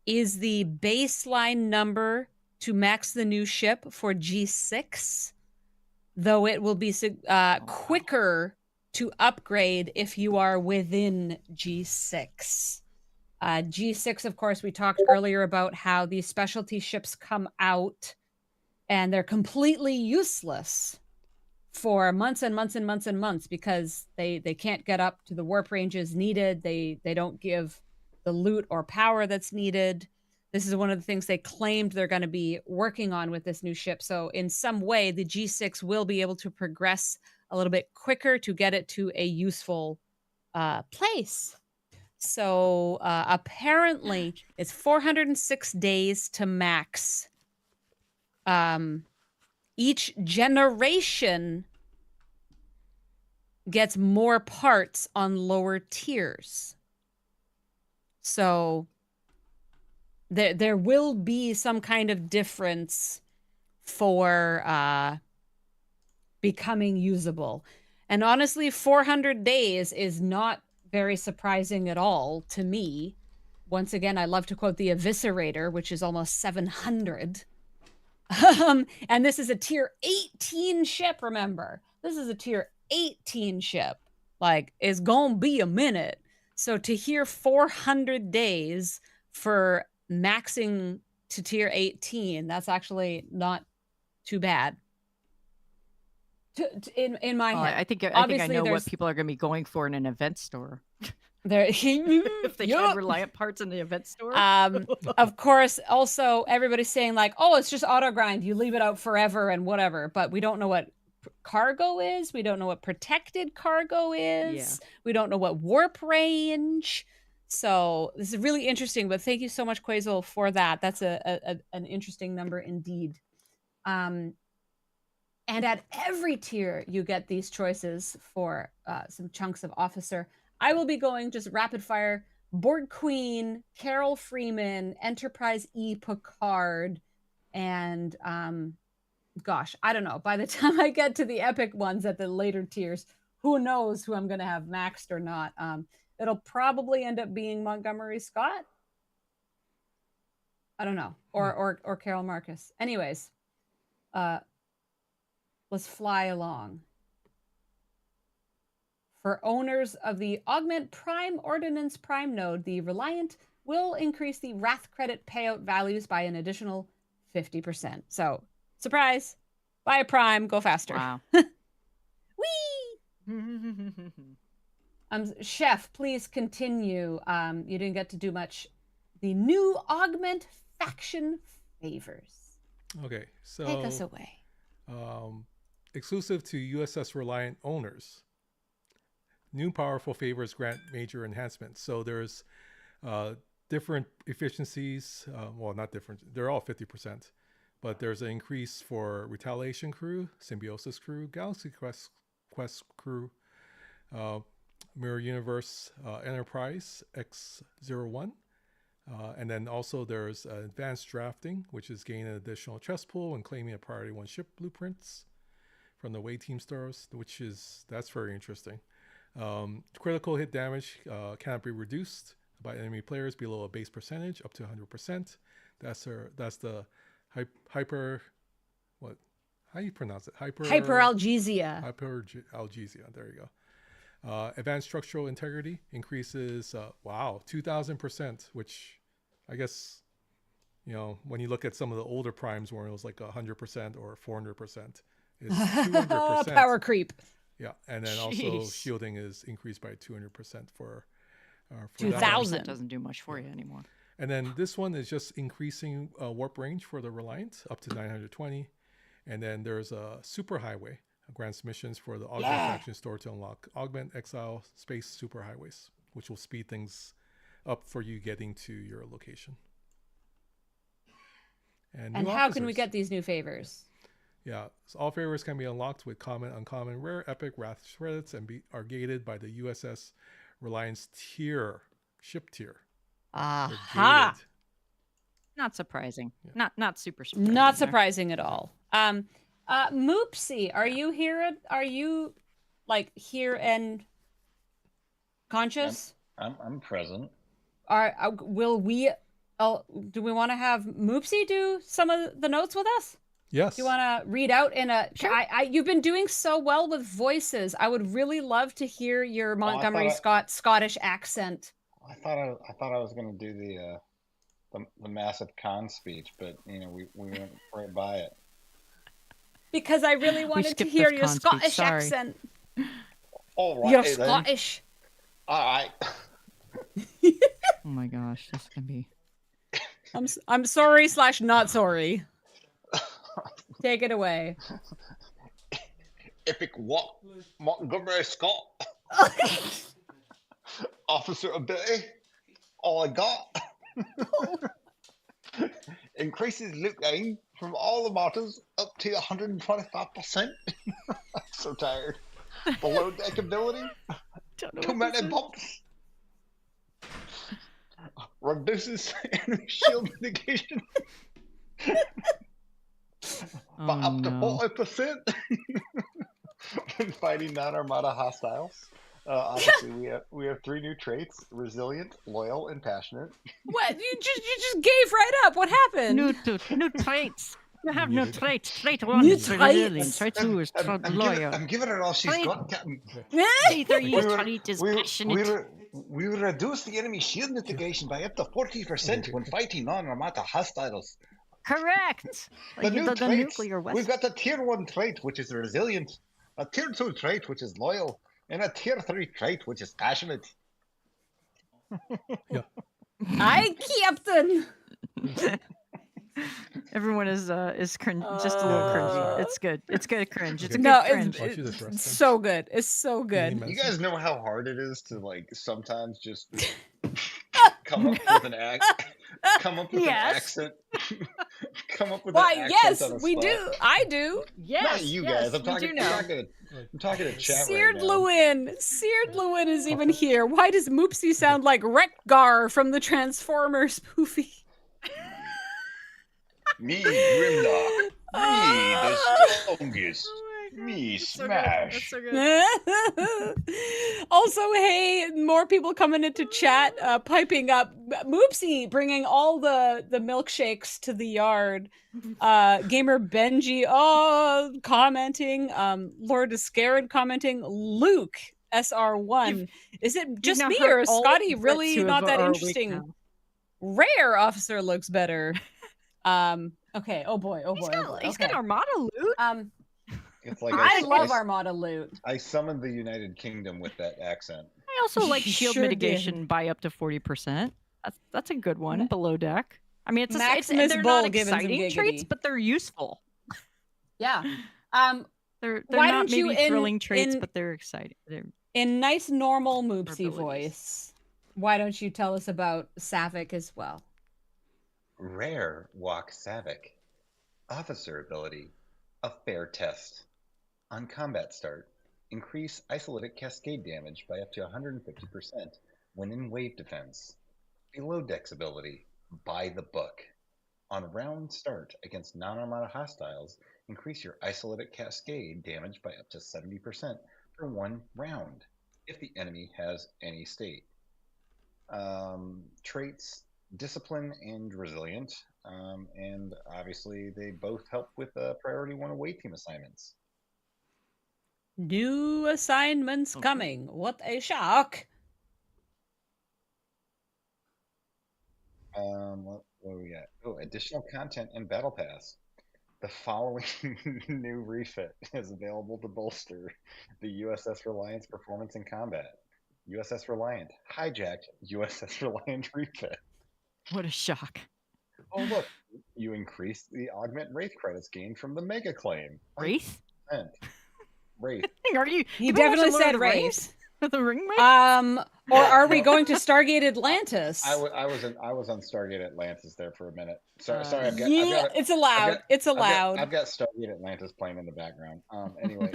is the baseline number to max the new ship for G6, though it will be quicker to upgrade if you are within G6. G6, of course, we talked earlier about how these specialty ships come out and they're completely useless for months and months and months and months because they can't get up to the warp ranges needed. They don't give the loot or power that's needed. This is one of the things they claimed they're going to be working on with this new ship. So in some way, the G6 will be able to progress a little bit quicker to get it to a useful place. So apparently it's 406 days to max. Each generation gets more parts on lower tiers. So there will be some kind of difference for becoming usable. And honestly, 400 days is not very surprising at all to me. Once again, I love to quote the Eviscerator, which is almost 700. And this is a tier 18 ship, remember. This is a tier 18 ship. Like, it's gonna be a minute. So to hear 400 days for maxing to tier 18, that's actually not too bad. In my head. I think I know what people are going to be going for in an event store. If they had Reliant parts in the event store. Of course, also everybody's saying like, oh, it's just auto grind. You leave it out forever and whatever. But we don't know what cargo is. We don't know what protected cargo is. Yeah. We don't know what warp range. So this is really interesting. But thank you so much, Quasel, for that. That's an interesting number indeed. And at every tier, you get these choices for some chunks of officer. I will be going just rapid fire. Borg Queen, Carol Freeman, Enterprise E Picard, and gosh, I don't know. By the time I get to the epic ones at the later tiers, who knows who I'm going to have maxed or not. It'll probably end up being Montgomery Scott. I don't know. Or Carol Marcus. Anyways, let's fly along. For owners of the Augment Prime Ordnance Prime node, the Reliant will increase the Wrath credit payout values by an additional 50%. So, surprise, buy a Prime, go faster. Wow. Whee! Chef, please continue. You didn't get to do much. The new Augment faction favors. Okay, so take us away. Exclusive to USS Reliant owners, new powerful favors grant major enhancements. So there's different efficiencies. Well, not different. They're all 50%, but there's an increase for Retaliation crew, Symbiosis crew, Galaxy Quest crew, Mirror Universe Enterprise X01. And then also there's advanced drafting, which is gaining an additional chess pool and claiming a priority 1 ship blueprints from the away team stars, that's very interesting. Critical hit damage cannot be reduced by enemy players below a base percentage up to 100%. That's the hyper. What? How do you pronounce it? Hyperalgesia. Hyperalgesia. There you go. Advanced structural integrity increases. 2,000%, which I guess, when you look at some of the older primes where it was like 100% or 400%, it's 200%. Power creep. Yeah, and then also shielding is increased by 200% for 2,000. Doesn't do much for you anymore. And then this one is just increasing warp range for the Reliant up to 920. And then there's a superhighway grants missions for the Augment faction store to unlock Augment Exile Space Superhighways, which will speed things up for you getting to your location. And how can we get these new favors? Yeah, so all favors can be unlocked with common, uncommon, rare, epic, wrath credits and are gated by the USS Reliance ship tier. Aha! Not surprising. Yeah. Not super surprising. Not surprising at all. Moopsy, are you here? Are you here and conscious? I'm present. Will we? Do we want to have Moopsy do some of the notes with us? Yes. Do you want to read out in a? Sure. You've been doing so well with voices. I would really love to hear your Montgomery Scottish accent. I thought I was going to do the massive Khan speech, but we went right by it. Because I really wanted to hear your Scottish accent. All right, you're Scottish. All right. Oh my gosh, this can be. I'm sorry / not sorry. Take it away. Epic what? Montgomery Scott. Officer ability. All I got. Increases loot gain from all the martyrs up to 125%. I'm so tired. Below deck ability. Too many bumps. Reduces enemy shield mitigation by up to 40% when fighting non-armada hostiles. Obviously, we have 3 new traits: resilient, loyal, and passionate. What? You just gave right up. What happened? New traits. You have no traits. Trait 1 is resilient. Trait 2 is loyal. I'm giving her all she's got, Captain. Trait 3 is passionate. We will reduce the enemy shield mitigation by up to 40% when fighting non-armada hostiles. Correct. The new traits, nuclear weapon. We've got the tier 1 trait, which is resilient, a tier 2 trait, which is loyal, and a tier 3 trait, which is passionate. Yeah. Aye, Captain. Everyone is cringe, just a little cringy. It's good. It's good cringe. It's a good cringe. It's so good. It's so good. You guys know how hard it is to sometimes just come up with an accent. Come up with an accent. Come up with an accent. Yes, we do. I do. Yes. Not you guys. I'm talking to chat Seared right now. Lewin. Seared Lewin is even here. Why does Moopsy sound like Wreck-Gar from the Transformers movie? Me, Grimlock. Me, the strongest. Me, Smash. So good. Also, hey, more people coming into chat, piping up. Moopsy bringing all the milkshakes to the yard. Gamer Benji, commenting. Lord Iscarid commenting. Luke SR1. Is it just now me hurt or is all Scotty the Brits really who not that are awake interesting? now. Rare officer looks better. Okay. Oh boy. He's got Armada loot. It's like I love Armada loot. I summoned the United Kingdom with that accent. I also like shield Sure mitigation did. by up to 40%. That's a good one. Below deck. I mean, Maximus they're Bull not giving some exciting traits, giggity. but they're useful. Yeah. They're why not don't you maybe thrilling traits, but they're exciting. In nice normal Moopsy abilities. voice, why don't you tell us about Savick as well? Rare walk Savick. Officer ability. A fair test. On combat start, increase isolated cascade damage by up to 150% when in wave defense. Below decks ability. By the book. On round start against non-armada hostiles, increase your isolated cascade damage by up to 70% for 1 round if the enemy has any state. Traits, discipline and resilient, and obviously they both help with priority 1 away team assignments. New assignments coming. What a shock. What do we got? Oh, additional content and battle pass. The following new refit is available to bolster the USS Reliant's performance in combat. USS Reliant hijacked USS Reliant refit. What a shock. Oh, look, you increased the augment Wraith credits gained from the mega claim. Wraith? Wraith. Are you? He definitely said Wraith. The ring Wraith? Or are we going to Stargate Atlantis? I was on Stargate Atlantis there for a minute. Sorry, it's allowed. It's allowed. I've got Stargate Atlantis playing in the background. Anyway.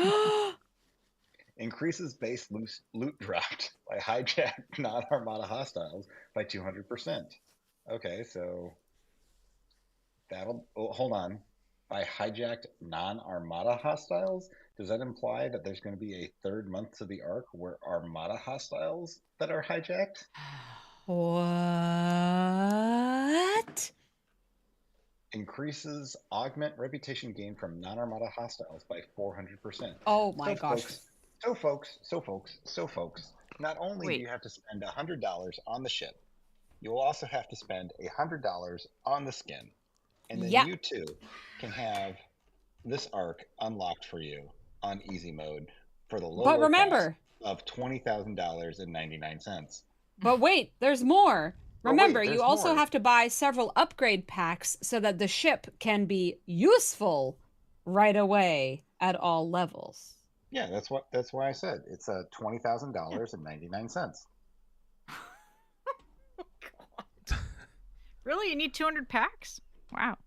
Increases base loot dropped by hijacked non-armada hostiles by 200%. Okay, so hold on. By hijacked non-armada hostiles, does that imply that there's going to be a 3rd month to the arc where armada hostiles that are hijacked? What? Increases augment reputation gain from non-armada hostiles by 400%. Oh my gosh. So folks, not only do you have to spend $100 on the ship, you will also have to spend $100 on the skin. And then you too can have this arc unlocked for you on easy mode for the low cost of $20,000.99. But wait, there's more. Remember, you also have to buy several upgrade packs so that the ship can be useful right away at all levels. Yeah, that's why I said it's $20,000.99. Really? You need 200 packs? Wow.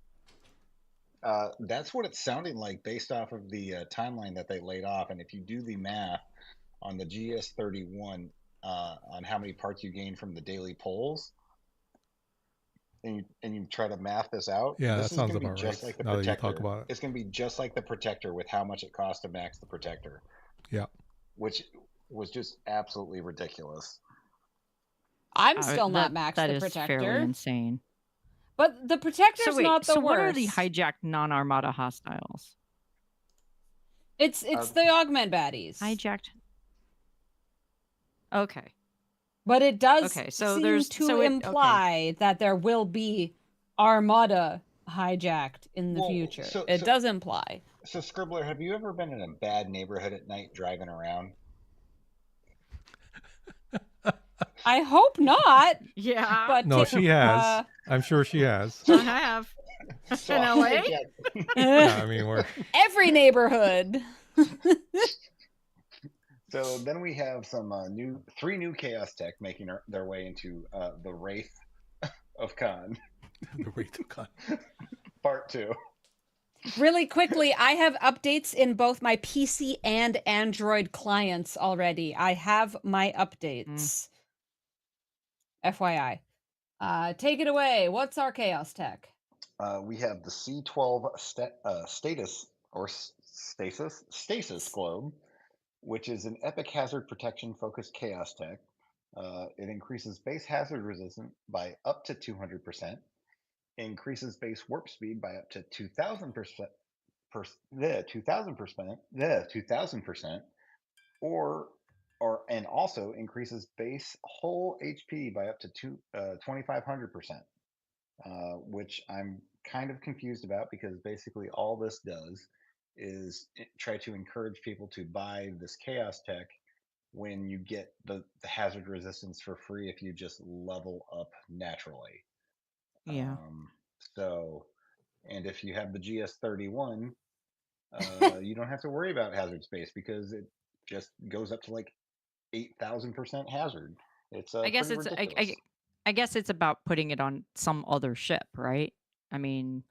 That's what it's sounding like based off of the timeline that they laid off. And if you do the math on the GS31 on how many parts you gain from the daily polls, and you try to math this out, this that sounds about right. Just like the now Protector. That you talk about it. It's going to be just like the Protector with how much it costs to max the Protector. Yeah. Which was just absolutely ridiculous. I'm still not maxed the Protector. That is fairly insane. But the Protector's not the worst. What are the hijacked non-armada hostiles? It's the augment baddies. Hijacked. Okay. But it does seem to imply that there will be armada hijacked in the future. It does imply. So, Scribbler, have you ever been in a bad neighborhood at night driving around? I hope not. Yeah. But no, she has. I'm sure she has. I have. So in LA? Yeah, I mean, we're every neighborhood. So then we have some three new Chaos Tech making their way into the Wraith of Khan. The Wraith of Khan. Part 2. Really quickly, I have updates in both my PC and Android clients already. I have my updates. FYI. Take it away. What's our Chaos Tech? We have the C12 stasis globe, which is an epic hazard protection focused Chaos Tech. It increases base hazard resistance by up to 200%. Increases base warp speed by up to 2,000%, or and also increases base hull HP by up to 2,500%, which I'm kind of confused about because basically all this does is try to encourage people to buy this chaos tech when you get the hazard resistance for free if you just level up naturally. Yeah. So, and if you have the GS31, you don't have to worry about hazard space because it just goes up to like 8,000% hazard. It's I guess pretty it's ridiculous. I guess it's about putting it on some other ship, right? I mean,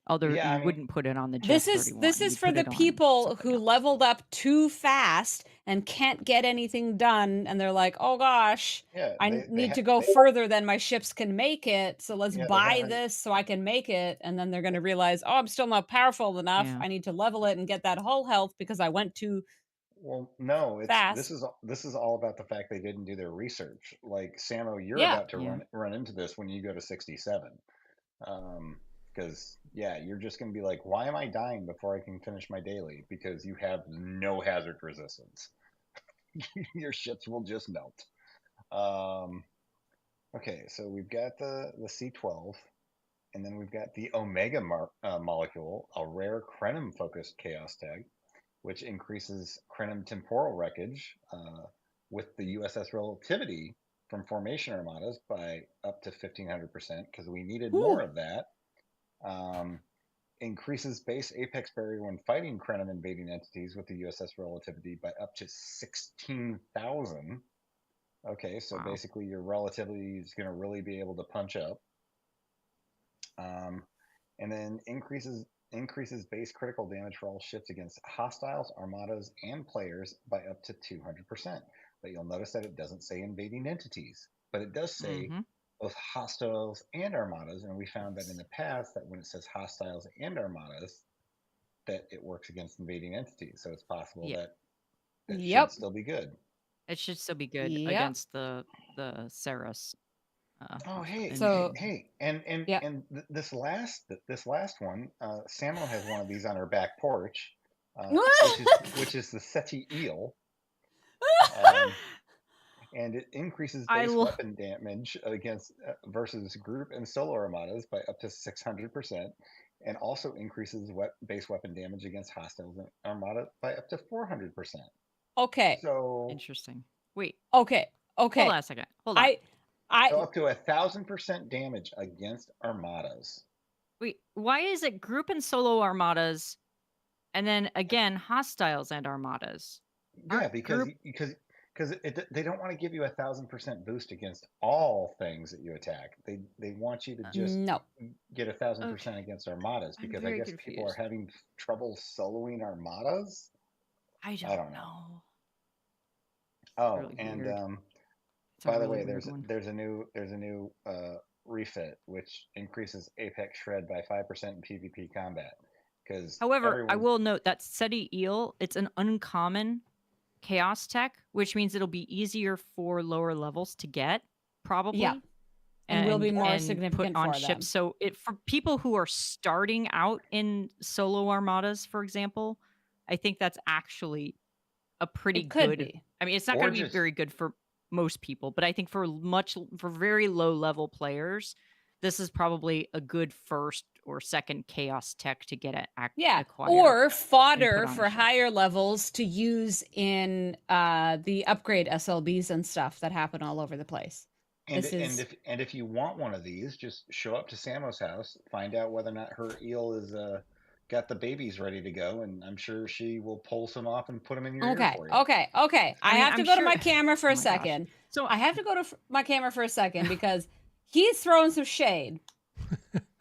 Yeah, you wouldn't put it on the This GS31. is You'd for put the it on people something who else. leveled up too fast and can't get anything done, and they're like, "Oh gosh, Yeah, I need to go further than my ships can make it. So let's yeah, they buy haven't. this so I can make it." And then they're going to realize, "Oh, I'm still not powerful enough. Yeah. I need to level it and get that hull health because I went too Well, no, fast." this is all about the fact they didn't do their research. Like Samo, you're Yeah. about to run into this when you go to 67. Because yeah, you're just going to be like, why am I dying before I can finish my daily? Because you have no hazard resistance. Your ships will just melt. Okay, so we've got the C12, and then we've got the Omega molecule, a rare Krenim focused chaos tag, which increases Krenim temporal wreckage with the USS Relativity from formation armadas by up to 1,500% because we needed more of that. Increases base apex barrier when fighting Krenim invading entities with the USS Relativity by up to 16,000. Okay, so basically your Relativity is going to really be able to punch up. And then increases base critical damage for all ships against hostiles, armadas, and players by up to 200%. But you'll notice that it doesn't say invading entities, but it does say both hostiles and armadas. And we found that in the past that when it says hostiles and armadas, that it works against invading entities. So it's possible that should still be good. It should still be good against the Ceres. Hey, and this last one, Samo has one of these on her back porch, which is the Seti eel, and it increases base weapon damage against versus group and solo armadas by up to 600%, and also increases base weapon damage against hostiles and armada by up to 400%. Okay. So interesting. Wait. Okay. Hold on a second. Hold on. So up to 1,000% damage against armadas. Wait, why is it group and solo armadas, and then again hostiles and armadas? Yeah, because they don't want to give you 1,000% boost against all things that you attack. They want you to just get 1,000% against armadas because I guess people are having trouble soloing armadas. I don't know. Oh, really and by the way, there's a new refit which increases apex shred by 5% in PvP combat. However, I will note that Seti eel, it's an uncommon chaos tech, which means it'll be easier for lower levels to get, probably. Yeah. And will be more significant put on for ships. So for people who are starting out in solo armadas, for example, I think that's actually a pretty good. I mean, it's not going to be very good for most people, but I think for very low level players, this is probably a good first or second chaos tech to get acquired. Or fodder for higher levels to use in the upgrade SLBs and stuff that happen all over the place. And if you want one of these, just show up to Samo's house, find out whether or not her eel is got the babies ready to go, and I'm sure she will pull some off and put them in your ear for you. Okay. I have to go to my camera for a second. So I have to go to my camera for a second because he's throwing some shade.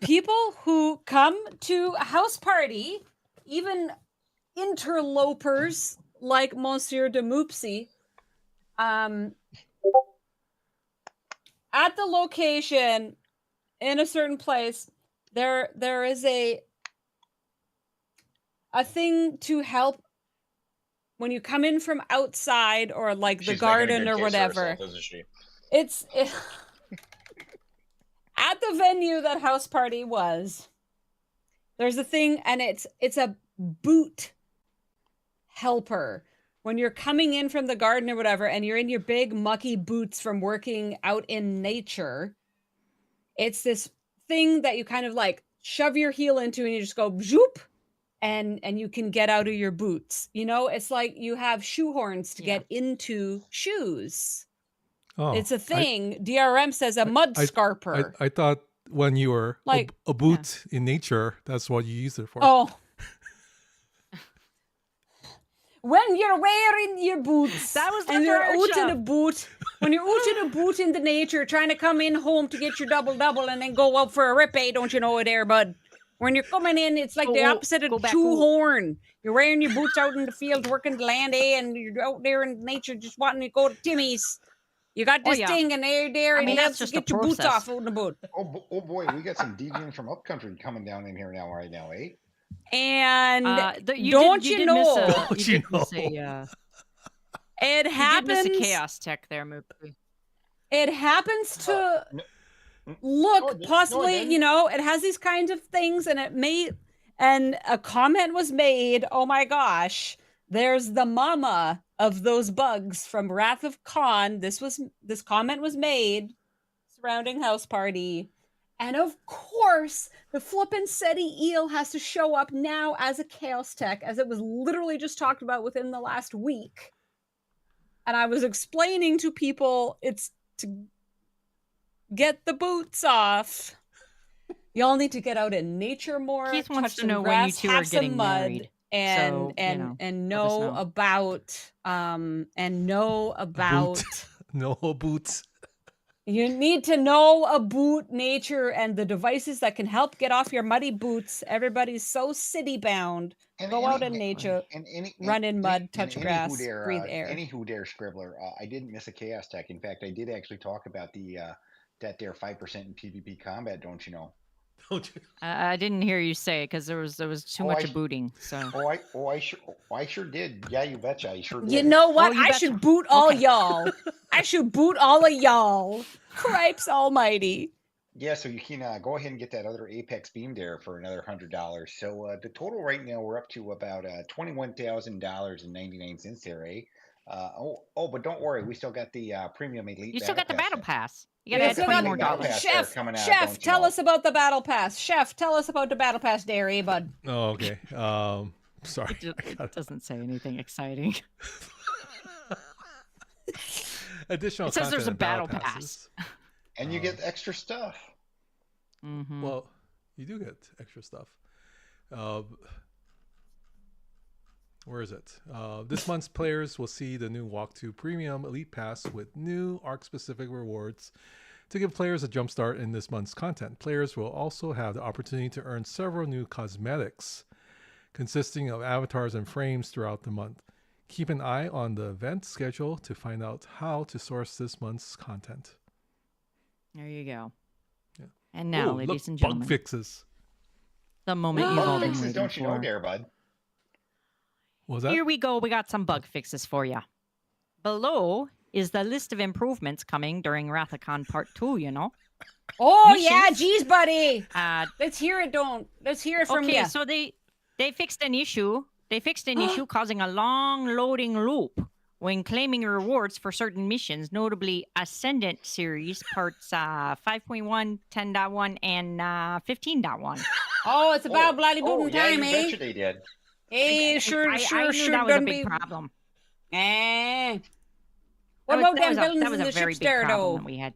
People who come to a house party, even interlopers like Monsieur de Moopsy, at the location in a certain place, there is a thing to help when you come in from outside or like the garden or whatever. Isn't she? It's at the venue that house party was. There's a thing, and it's a boot helper when you're coming in from the garden or whatever, and you're in your big mucky boots from working out in nature, it's this thing that you kind of like shove your heel into and you just go zoop, and you can get out of your boots. You know, it's like you have shoe horns to get into shoes. Oh, it's a thing. DRM says a mud scarper. I thought when you were like a boot in nature, that's what you use it for. Oh. When you're wearing your boots, that was and you're out in a boot, when you're out in a boot in the nature, trying to come in home to get your double and then go out for a ripay, don't you know it there, bud? When you're coming in, it's like the opposite of shoe horn. You're wearing your boots out in the field, working the land, and you're out there in nature just wanting to go to Timmy's. You got this thing, and they're there, and you have to get your boots off out in the boot. Oh boy, we got some deviants from upcountry coming down in here right now, eh? And you don't did you know? It happens. You did miss a chaos tech there, Mookie. It happens to look possibly, you know, it has these kinds of things, and and a comment was made. Oh my gosh, there's the mama of those bugs from Wrath of Khan. This comment was made surrounding House Party. And of course, the flippin' SETI eel has to show up now as a chaos tech, as it was literally just talked about within the last week. And I was explaining to people, it's to get the boots off. Y'all need to get out in nature more. Keith wants to know grass, when you two are getting married. And know about no boots. You need to know about nature and the devices that can help get off your muddy boots. Everybody's so city bound. Go out in nature, run in mud, touch grass, breathe air. Anywho there, Scribbler, I didn't miss a chaos tech. In fact, I did actually talk about that there 5% in PvP combat, don't you know? I didn't hear you say it because there was too much booting. So I sure did. Yeah, you betcha. I sure did. You know what? I should boot all y'all. I should boot all of y'all. Cripes almighty. Yeah, so you can go ahead and get that other Apex beam there for another $100. So the total right now we're up to about $21,000.99 there, eh? But don't worry, we still got the premium elite. You still got the battle pass. You got to add $20 more. Chef, tell us about the battle pass. Chef, tell us about the battle pass, Dairy, bud. Oh, okay. Sorry. It doesn't say anything exciting. Additional. It says there's a battle pass. And you get extra stuff. Mm-hmm. Well, you do get extra stuff. Where is it? This month's players will see the new Walk 2 Premium Elite Pass with new arc-specific rewards to give players a jumpstart in this month's content. Players will also have the opportunity to earn several new cosmetics consisting of avatars and frames throughout the month. Keep an eye on the event schedule to find out how to source this month's content. There you go. Yeah. And now, ladies and gentlemen, bug fixes. The moment you've all been waiting don't you know for. there, bud? What was that? Here we go. We got some bug fixes for you. Below is the list of improvements coming during Wrath of Khan Part 2, you know? Oh, yeah, geez, buddy. Let's hear it, Let's hear it from you. Okay, so they fixed an issue. They fixed an issue causing a long loading loop when claiming rewards for certain missions, notably Ascendant Series Parts 5.1, 10.1, and 15.1 Oh, it's about bloody booting time, you eh? betcha they did. Hey, sure, I knew that was a big problem. What about them buildings that was in the a very ships big there, problem though? that we had.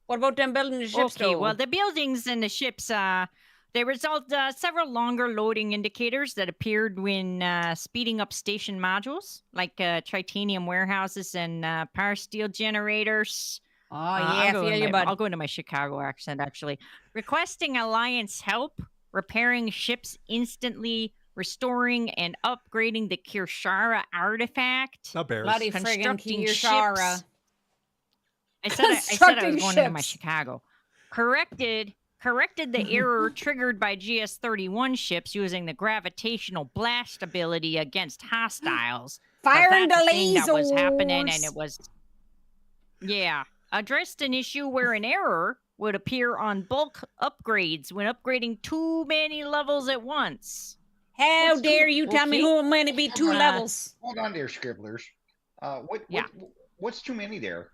What about them buildings in the ships, though? Okay, well, the buildings and the ships, they result several longer loading indicators that appeared when speeding up station modules, like titanium warehouses and power steel generators. Oh, yeah, I feel you, bud. I'll go into my Chicago accent, actually. Requesting Alliance help, repairing ships instantly, restoring and upgrading the Kirshara artifact. Not bears. Bloody friggin' Kirshara. I said I was going into my Chicago. Corrected the error triggered by GS-31 ships using the gravitational blast ability against hostiles. Firing the lasers. That was happening, and it was addressed an issue where an error would appear on bulk upgrades when upgrading too many levels at once. How dare you tell me who am going to be 2 levels? Hold on there, scribblers. What's too many there?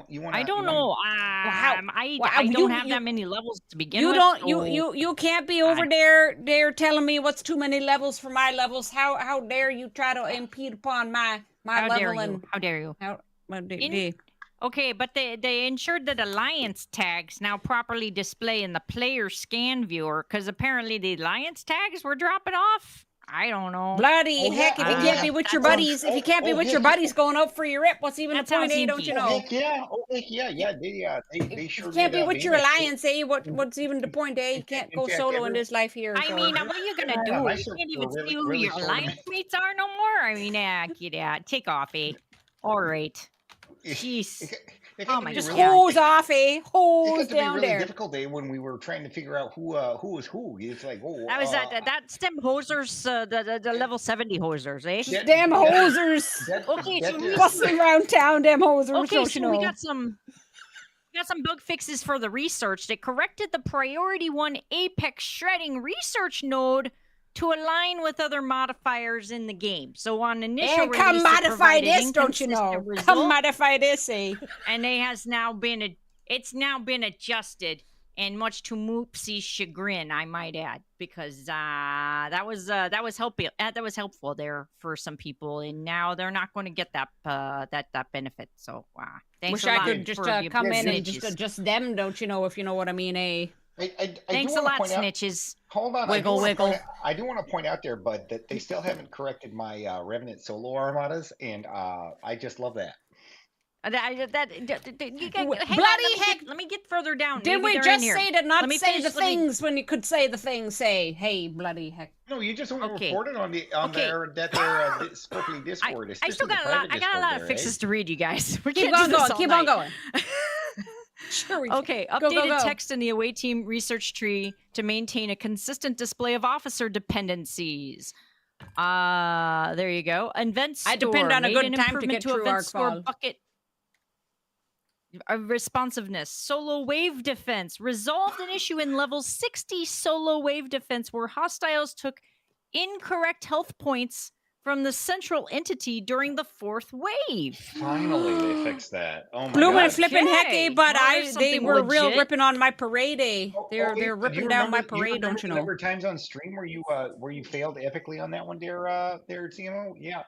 You want? I don't know. I don't have that many levels to begin with. You can't be over there telling me what's too many levels for my levels. How dare you try to impede upon my level? How dare you? Okay, but they ensured that Alliance tags now properly display in the player scan viewer, because apparently the Alliance tags were dropping off. I don't know. Bloody heck, if you can't be with your buddies, going up for your rip, what's even the point, eh? Don't you know? They sure can't be with your Alliance, eh? What's even the point, eh? You can't go solo in this life here. I mean, what are you going to do? You can't even see who your Alliance mates are no more? I mean, get out. Take off, eh? All right. Jeez. Just hose off, eh? Hose down really there. Difficult, eh? When we were trying to figure out who was who. It's like, that was that stem hosers, the level 70 hosers, eh? Damn hosers. Busting around town, damn hosers. Okay, so we got some bug fixes for the research. They corrected the Priority 1 Apex shredding research node to align with other modifiers in the game. So on initial release, come modify this, don't you know? Come modify this, eh? And it's now been adjusted, and much to Moopsy's chagrin, I might add, because that was helpful there for some people, and now they're not going to get that benefit. So thanks Wish a lot. I could just come in and just adjust them, don't you know? If you know what I mean, eh? Thanks a lot, snitches. Hold on. Wiggle. I do want to point out there, Bud, that they still haven't corrected my Revenant solo armadas, and I just love that. Bloody heck! Let me get further down. Did we just say to not say the things when you could say the things? Say, hey, bloody heck! No, you just reported on their Scorpion Discord. I still got a lot of fixes to read, you guys. Keep on going. Sure we can. Okay, updated text in the away team research tree to maintain a consistent display of officer dependencies. There you go. Event store. I depend on a good time to get to through event store Arcfall. bucket. Responsiveness. Solo wave defense. Resolved an issue in level 60 solo wave defense where hostiles took incorrect health points from the central entity during the 4th wave. Finally, they fixed that. Oh my Blooming God. flipping hecky, but they were real ripping on my parade, eh? They're ripping down my parade, don't you know? Remember times on stream where you failed epically on that one, there, CMO? Yeah.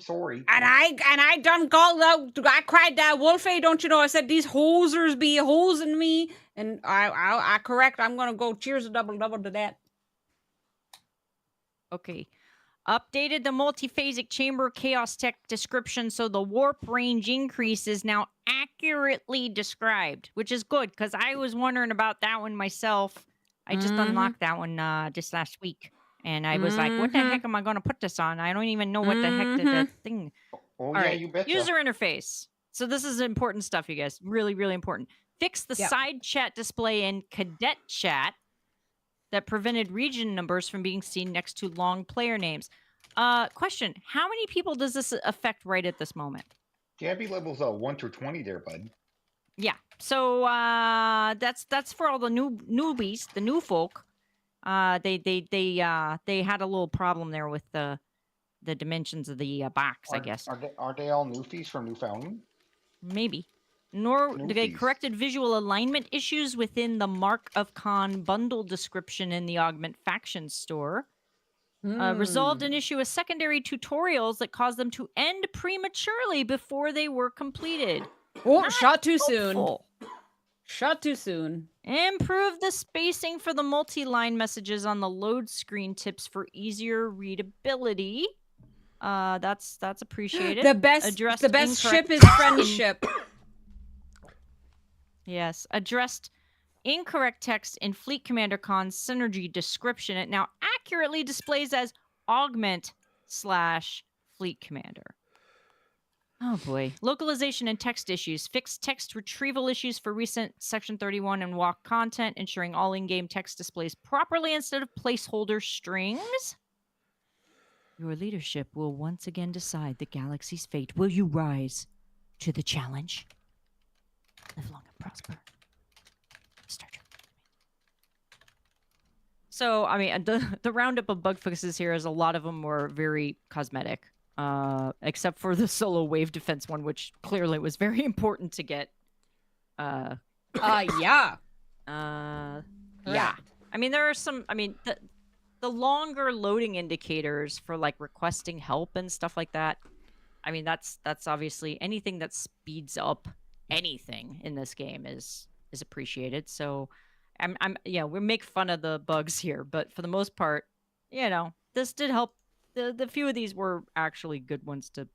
Sorry. And I done called out. I cried that wolf, eh? Don't you know? I said these hosers be hosing me, and I correct. I'm gonna go cheers a double to that. Okay. Updated the multiphasic chamber chaos tech description so the warp range increase is now accurately described, which is good because I was wondering about that one myself. I just unlocked that one just last week, and I was like, what the heck am I going to put this on? I don't even know what the heck the thing. Oh, All yeah, right. you betcha. User interface. So this is important stuff, you guys. Really, really important. Fix the side chat display in cadet chat that prevented region numbers from being seen next to long player names. Question: how many people does this affect right at this moment? Gabby levels 1 through 20 there, bud. Yeah. So that's for all the newbies, the new folk. They had a little problem there with the dimensions of the box, I guess. Are they all newfies from Newfoundland? Maybe. Nor they corrected visual alignment issues within the Mark of Khan bundle description in the Augment Faction store. Resolved an issue with secondary tutorials that caused them to end prematurely before they were completed. Oh, shot too soon. Shot too soon. Improve the spacing for the multi-line messages on the load screen tips for easier readability. That's appreciated. The best ship is friendship. Yes, addressed incorrect text in Fleet Commander Khan's synergy description. It now accurately displays as Augment/Fleet Commander. Oh boy. Localization and text issues. Fixed text retrieval issues for recent Section 31 and WALK content, ensuring all in-game text displays properly instead of placeholder strings. Your leadership will once again decide the galaxy's fate. Will you rise to the challenge? Live long and prosper. Star Trek. So, I mean, the roundup of bug fixes here is a lot of them were very cosmetic, except for the solo wave defense one, which clearly was very important to get. Yeah. Yeah. I mean, there are some. I mean, the longer loading indicators for like requesting help and stuff like that. I mean, that's obviously anything that speeds up anything in this game is appreciated. So. We make fun of the bugs here, but for the most part, this did help. The few of these were actually good ones to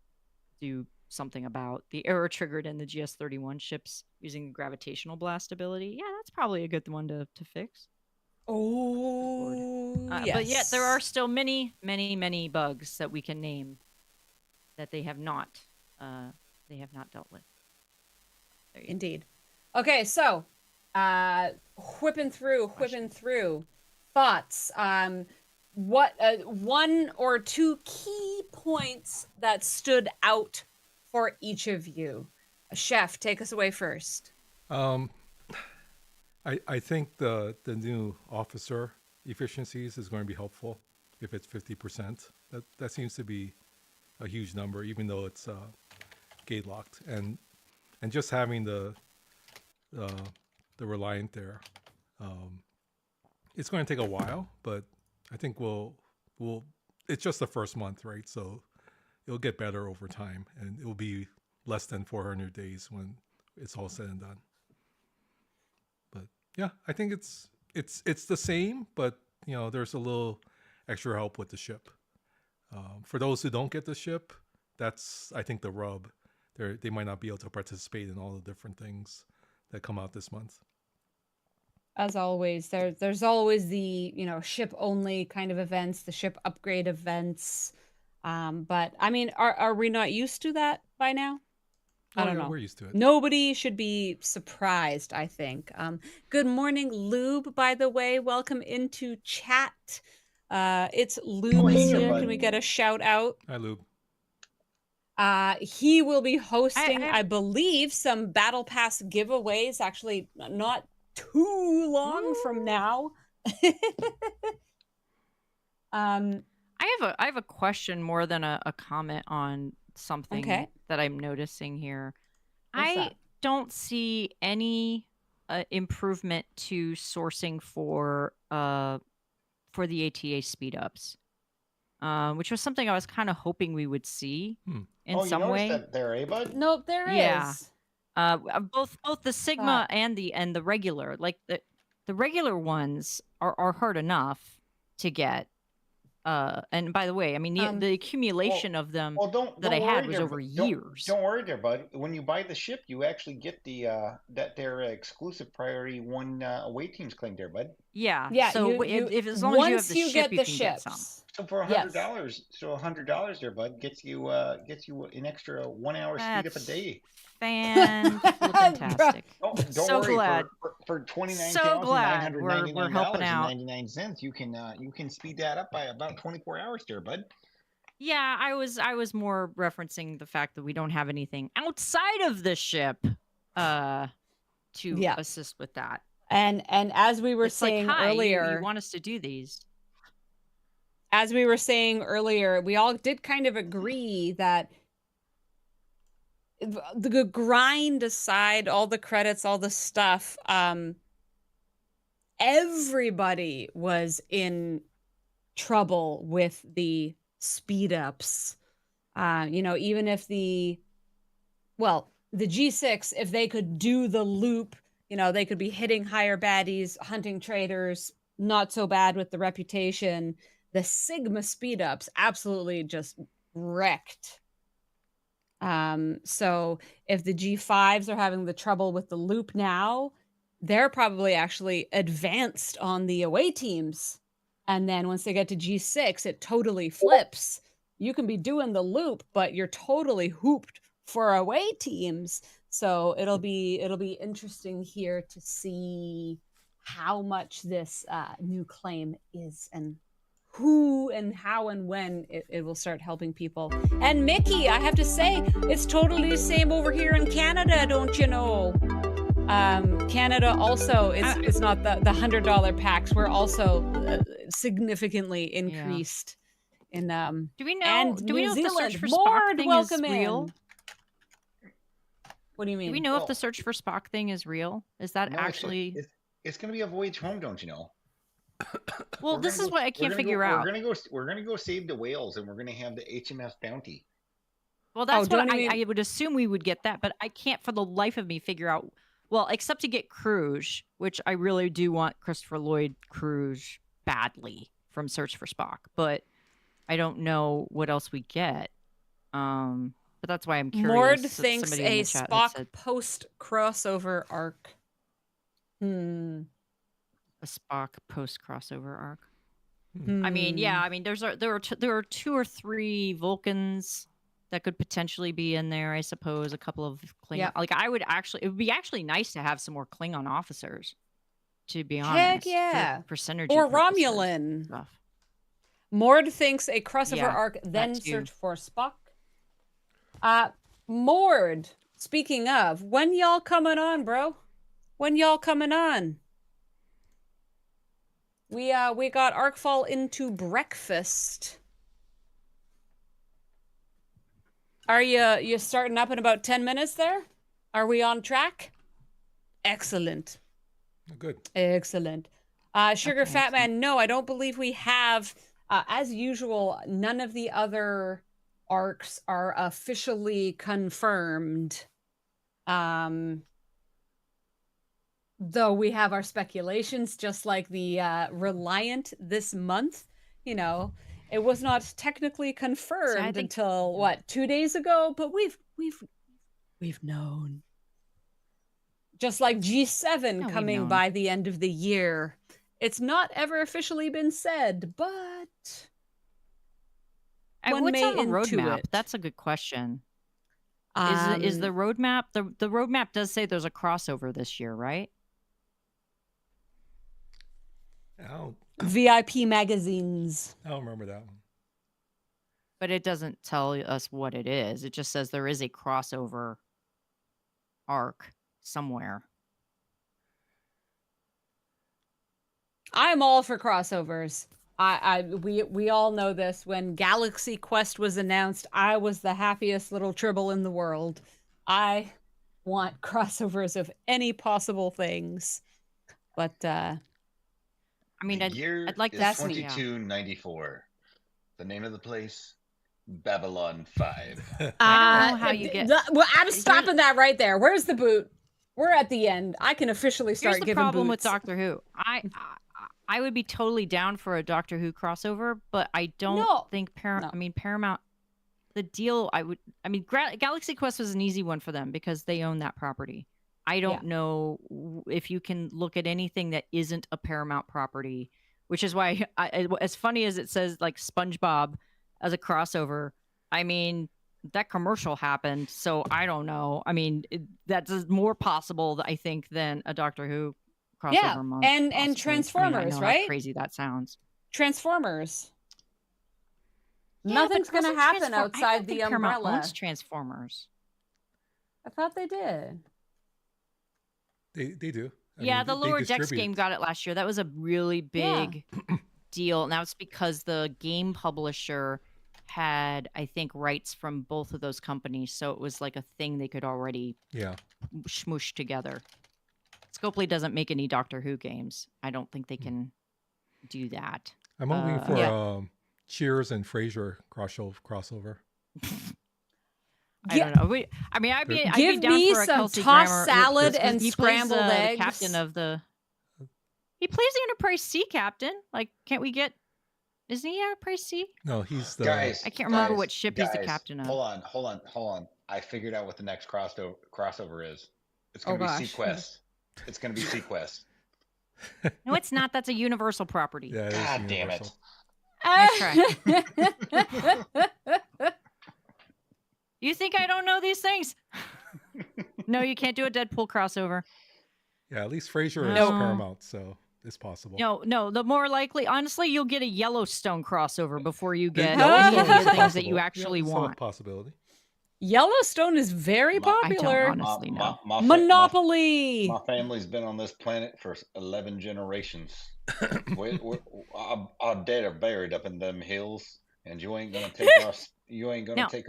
do something about. The error triggered in the GS-31 ships using gravitational blast ability. Yeah, that's probably a good one to fix. Oh, yes. But yet there are still many, many, many bugs that we can name that they have not dealt with. Indeed. Okay, so whipping through thoughts. What one or two key points that stood out for each of you? Chef, take us away first. I think the new officer efficiencies is going to be helpful if it's 50%. That seems to be a huge number, even though it's gate locked, and just having the Reliant there. It's going to take a while, but I think we'll it's just the first month, right? So it'll get better over time, and it will be less than 400 days when it's all said and done. But yeah, I think it's the same, but there's a little extra help with the ship. For those who don't get the ship, that's, I think, the rub. They might not be able to participate in all the different things that come out this month. As always, there's always the ship only kind of events, the ship upgrade events. But I mean, are we not used to that by now? I don't know. We're used to it. Nobody should be surprised, I think. Good morning, Lube, by the way. Welcome into chat. It's Lube here. Can we get a shout out? Hi, Lube. He will be hosting, I believe, some Battle Pass giveaways, actually not too long from now. I have a question more than a comment on something that I'm noticing here. I don't see any improvement to sourcing for the ATA speed ups, which was something I was kind of hoping we would see in some way. That there, bud? Nope, there is. Both the Sigma and the regular, like the regular ones are hard enough to get. And by the way, I mean the accumulation of them that I had was over years. Don't worry there, bud. When you buy the ship, you actually get the their exclusive priority one away teams claim there, bud. Yeah. So if as long as you have the ship, you can get some. So for $100, there, bud, gets you an extra 1 hour speed up a day. Fantastic. Don't so worry. Glad. For $29,999.99, you can speed that up by about 24 hours there, bud. Yeah, I was more referencing the fact that we don't have anything outside of the ship to assist with that. And as we were saying earlier, you want us to do these. As we were saying earlier, we all did kind of agree that the grind aside, all the credits, all the stuff, everybody was in trouble with the speed ups. Even if the G6, if they could do the loop, they could be hitting higher baddies, hunting traitors, not so bad with the reputation. The Sigma speed ups absolutely just wrecked. So if the G5s are having the trouble with the loop now, they're probably actually advanced on the away teams. And then once they get to G6, it totally flips. You can be doing the loop, but you're totally hooped for away teams. So it'll be interesting here to see how much this new claim is and who and how and when it will start helping people. And Mickey, I have to say, it's totally the same over here in Canada, don't you know? Canada also is not the $100 packs. We're also significantly increased in Do we know? and Do we New know if the Zealand. search for Mord, Spock thing is welcome real? in. What do you mean? Do we know if the search for Spock thing is real? Is that actually? It's going to be a voyage home, don't you know? Well, this is what I can't figure out. We're gonna go save the whales, and we're gonna have the HMS Bounty. Well, that's what I would assume we would get that, but I can't for the life of me figure out. Well, except to get Cruise, which I really do want Christopher Lloyd Cruise badly from Search for Spock, but I don't know what else we get. But that's why I'm curious. Mord thinks a Spock post crossover arc. A Spock post crossover arc. I mean, yeah. I mean, there are 2 or 3 Vulcans that could potentially be in there. I suppose a couple of Klingon. Yep. Like it would be actually nice to have some more Klingon officers. To be honest, heck yeah, for synergy or purposes. Romulan stuff. Mord thinks a crossover arc, then search for Spock. Mord. Speaking of, when y'all coming on, bro? When y'all coming on? We got Arcfall into breakfast. Are you starting up in about 10 minutes there? Are we on track? Excellent. Good. Excellent. Sugar Fat Man, no, I don't believe we have. As usual, none of the other arcs are officially confirmed. Though we have our speculations, just like the Reliant this month. You know, it was not technically confirmed until what, 2 days ago, but we've known. Just like G7 coming by the end of the year. It's not ever officially been said, but one what's may on the intuit. roadmap? That's a good question. Is the roadmap the roadmap does say there's a crossover this year, right? VIP magazines. I don't remember that one. But it doesn't tell us what it is. It just says there is a crossover arc somewhere. I'm all for crossovers. We all know this. When Galaxy Quest was announced, I was the happiest little tribble in the world. I want crossovers of any possible things. But I mean, I'd like to 2294. The name of the place, Babylon 5. I don't know how you get. Well, I'm stopping that right there. Where's the boot? We're at the end. I can officially start giving boots. Here's the problem with Doctor Who. I would be totally down for a Doctor Who crossover, but I don't think Paramount. I mean, Paramount. The deal. I mean, Galaxy Quest was an easy one for them because they own that property. I don't know if you can look at anything that isn't a Paramount property, which is why, as funny as it says, like SpongeBob as a crossover. I mean, that commercial happened, so I don't know. I mean, that's more possible, I think, than a Doctor Who crossover month. And Transformers, I mean, I know right? how crazy that sounds. Transformers. Nothing's going to happen outside the umbrella. Paramount owns Transformers. I thought they did. They do. I mean, the Lower Decks game got it last year. That was a really big deal. Now it's because the game publisher had, I think, rights from both of those companies, so it was like a thing they could already smoosh together. Scopely doesn't make any Doctor Who games. I don't think they can do that. I'm hoping for Cheers and Frasier crossover. I don't know. I'd be down for a Kelsey tossed salad and scrambled eggs. The captain of the. He plays the Enterprise C captain. Like, can't we get? Isn't he Enterprise C? No, he's the. Guys, I can't remember what ship he's the captain of. Hold on. I figured out what the next crossover is. It's going to be Sequest. It's going to be Sequest. No, it's not. That's a Universal property. Yeah, God damn it. Nice try. You think I don't know these things? No, you can't do a Deadpool crossover. Yeah, at least Frasier is Paramount, so it's possible. No. The more likely, honestly, you'll get a Yellowstone crossover before you get any of the things that you actually want. Possibility. Yellowstone is very popular. I don't honestly know. Monopoly. My family's been on this planet for 11 generations. Our dead are buried up in them hills, and you ain't gonna take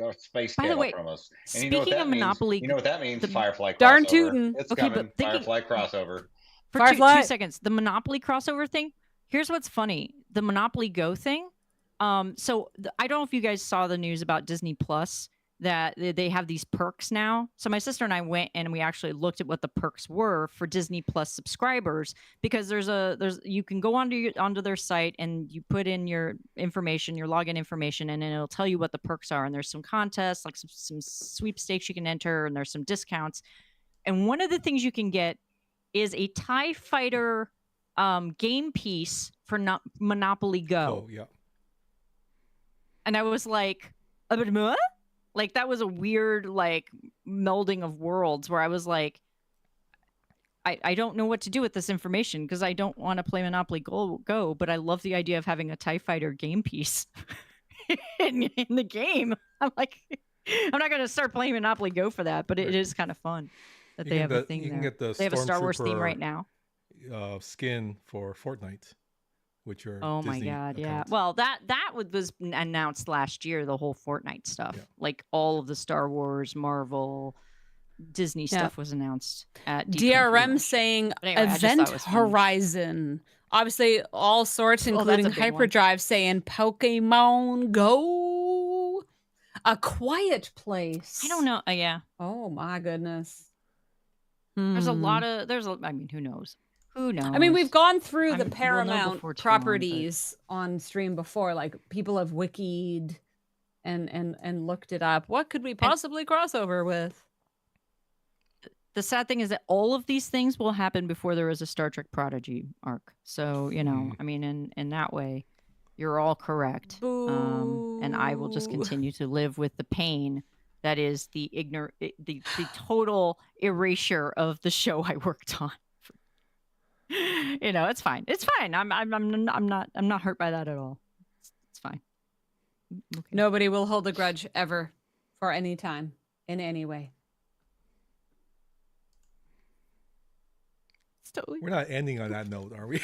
our space cattle from us. And you know what that means? Monopoly, you know what that means? Firefly crossover. Darn tootin'. It's coming. Firefly crossover. For Firefly. 2 seconds, the Monopoly crossover thing. Here's what's funny: the Monopoly Go thing. So I don't know if you guys saw the news about Disney Plus that they have these perks now. So my sister and I went and we actually looked at what the perks were for Disney Plus subscribers, because you can go onto their site and you put in your information, your login information, and then it'll tell you what the perks are. And there's some contests, like some sweepstakes you can enter, and there's some discounts. And one of the things you can get is a TIE Fighter game piece for Monopoly Go. Oh, yeah. And I was like, what? Like, that was a weird, like, melding of worlds where I was like, I don't know what to do with this information because I don't want to play Monopoly Go, but I love the idea of having a TIE Fighter game piece in the game. I'm like, I'm not going to start playing Monopoly Go for that, but it is kind of fun that they have a thing there. You can get the they have a Star Wars theme right now. Skin for Fortnite. Which are oh Disney my god, accounts. yeah. Well, that was announced last year, the whole Fortnite stuff. Yeah. Like all of the Star Wars, Marvel, Disney stuff was announced at DRM saying anyway, Event Horizon. Obviously all sorts, including Hyperdrive saying Pokemon Go. A Quiet Place. I don't know. Yeah. Oh my goodness. There's a lot of I mean, who knows? Who knows? I mean, we've gone through the Paramount properties on stream before. Like, people have wikied and looked it up. What could we possibly cross over with? The sad thing is that all of these things will happen before there is a Star Trek Prodigy arc. So, you know, I mean, in that way, you're all correct. And I will just continue to live with the pain that is the total erasure of the show I worked on. You know, it's fine. It's fine. I'm not hurt by that at all. It's fine. Okay. Nobody will hold a grudge ever for any time in any way. It's totally. We're not ending on that note, are we?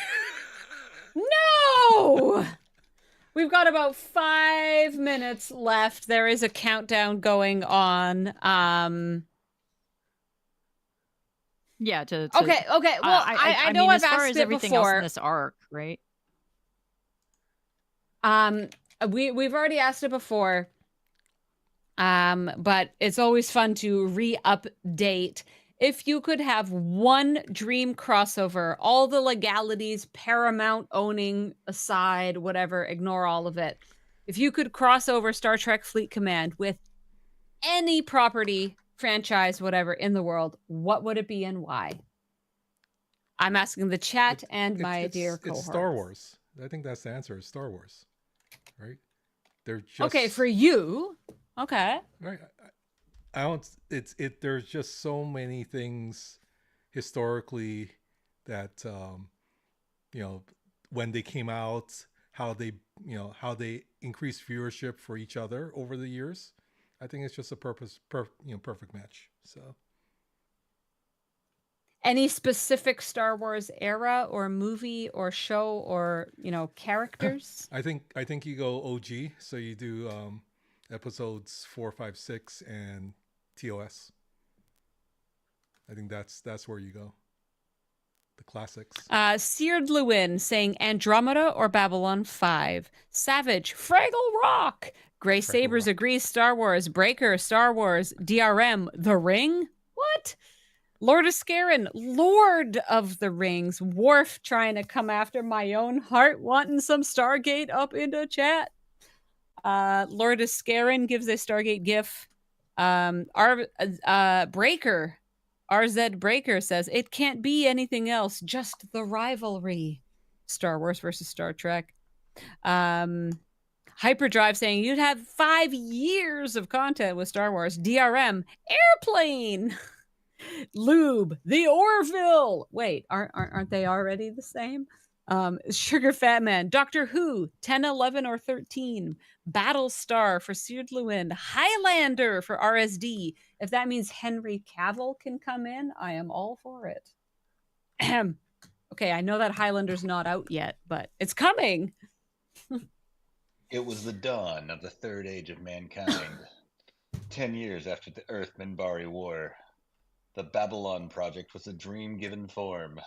No. We've got about 5 minutes left. There is a countdown going on. Yeah. Okay. Well, I know mean, I've asked it everything before. Else in this arc, right? We've already asked it before. But it's always fun to re-update. If you could have one dream crossover, all the legalities, Paramount owning aside, whatever, ignore all of it. If you could cross over Star Trek Fleet Command with any property, franchise, whatever, in the world, what would it be and why? I'm asking the chat and my dear cohort. It's Star Wars. I think that's the answer. Is Star Wars, right? They're just okay for you. Okay, right. I don't. There's just so many things historically that you know, when they came out, how they increased viewership for each other over the years. I think it's just a perfect match. So, any specific Star Wars era or movie or show or characters? I think you go OG. So you do episodes 4, 5, 6, and TOS. I think that's where you go. The classics. Seared Lewin saying Andromeda or Babylon 5. Savage, Fraggle Rock. Gray Sabers agrees Star Wars. Breaker, Star Wars. DRM, The Ring? What? Lord of Scarin, Lord of the Rings. Worf trying to come after my own heart, wanting some Stargate up into chat. Lord of Scarin gives a Stargate gif. Breaker, RZ Breaker says, it can't be anything else, just the rivalry. Star Wars versus Star Trek. Hyperdrive saying you'd have 5 years of content with Star Wars. DRM, Airplane. Lube, the Orville. Wait, aren't they already the same? Sugar Fat Man, Doctor Who, 10, 11, or 13. Battlestar for Seared Lewin. Highlander for RSD. If that means Henry Cavill can come in, I am all for it. Okay, I know that Highlander's not out yet, but it's coming. It was the dawn of the third age of mankind. 10 years after the Earth-Minbari War, the Babylon Project was a dream given form.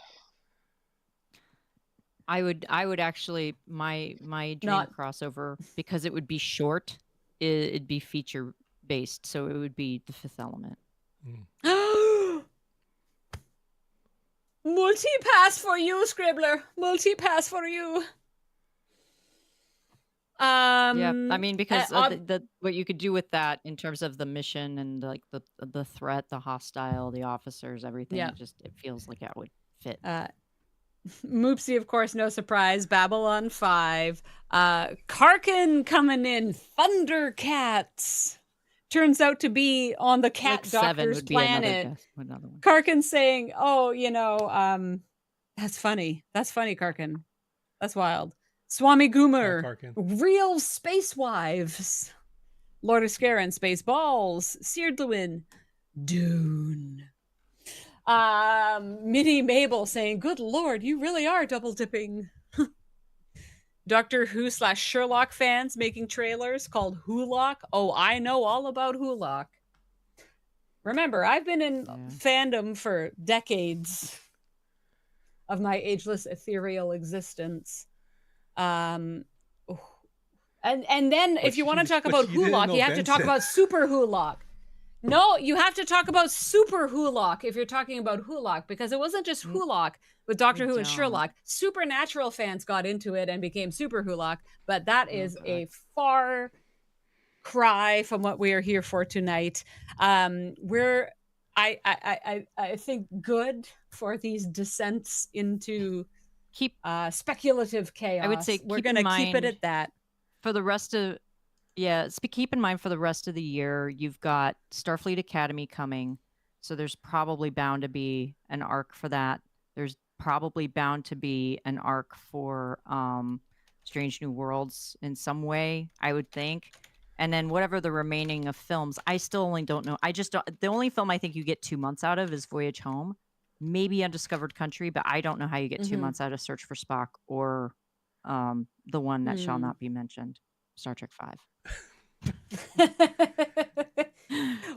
I would actually my dream crossover, because it would be short, it'd be feature based, so it would be The Fifth Element. Multi-pass for you, Scribbler. Multi-pass for you. Yeah, I mean, because the what you could do with that in terms of the mission and like the threat, the hostile, the officers, everything, it feels like it would fit. Moopsy, of course, no surprise. Babylon 5. Karkin coming in. Thundercats. Turns out to be on the cat doctor's planet. Karkin saying, oh, that's funny. That's funny, Karkin. That's wild. Swami Goomer. Real space wives. Lord of Scaran, Space Balls. Seared Lewin. Dune. Minnie Mabel saying, good Lord, you really are double dipping. Doctor Who / Sherlock fans making trailers called Wholock. Oh, I know all about Wholock. Remember, I've been in fandom for decades of my ageless ethereal existence. And then if you want to talk about Wholock, you have to talk about Super Wholock. No, you have to talk about Super Wholock if you're talking about Wholock, because it wasn't just Wholock with Doctor Who and Sherlock. Supernatural fans got into it and became Super Wholock, but that is a far cry from what we are here for tonight. We're, I think, good for these descents into speculative chaos. I would say we're going to keep it at that for the rest of. Yeah, keep in mind for the rest of the year, you've got Starfleet Academy coming, so there's probably bound to be an arc for that. There's probably bound to be an arc for Strange New Worlds in some way, I would think. And then whatever the remaining of films, I still only don't know. The only film I think you get 2 months out of is Voyage Home, maybe Undiscovered Country, but I don't know how you get 2 months out of Search for Spock or the one that shall not be mentioned, Star Trek 5.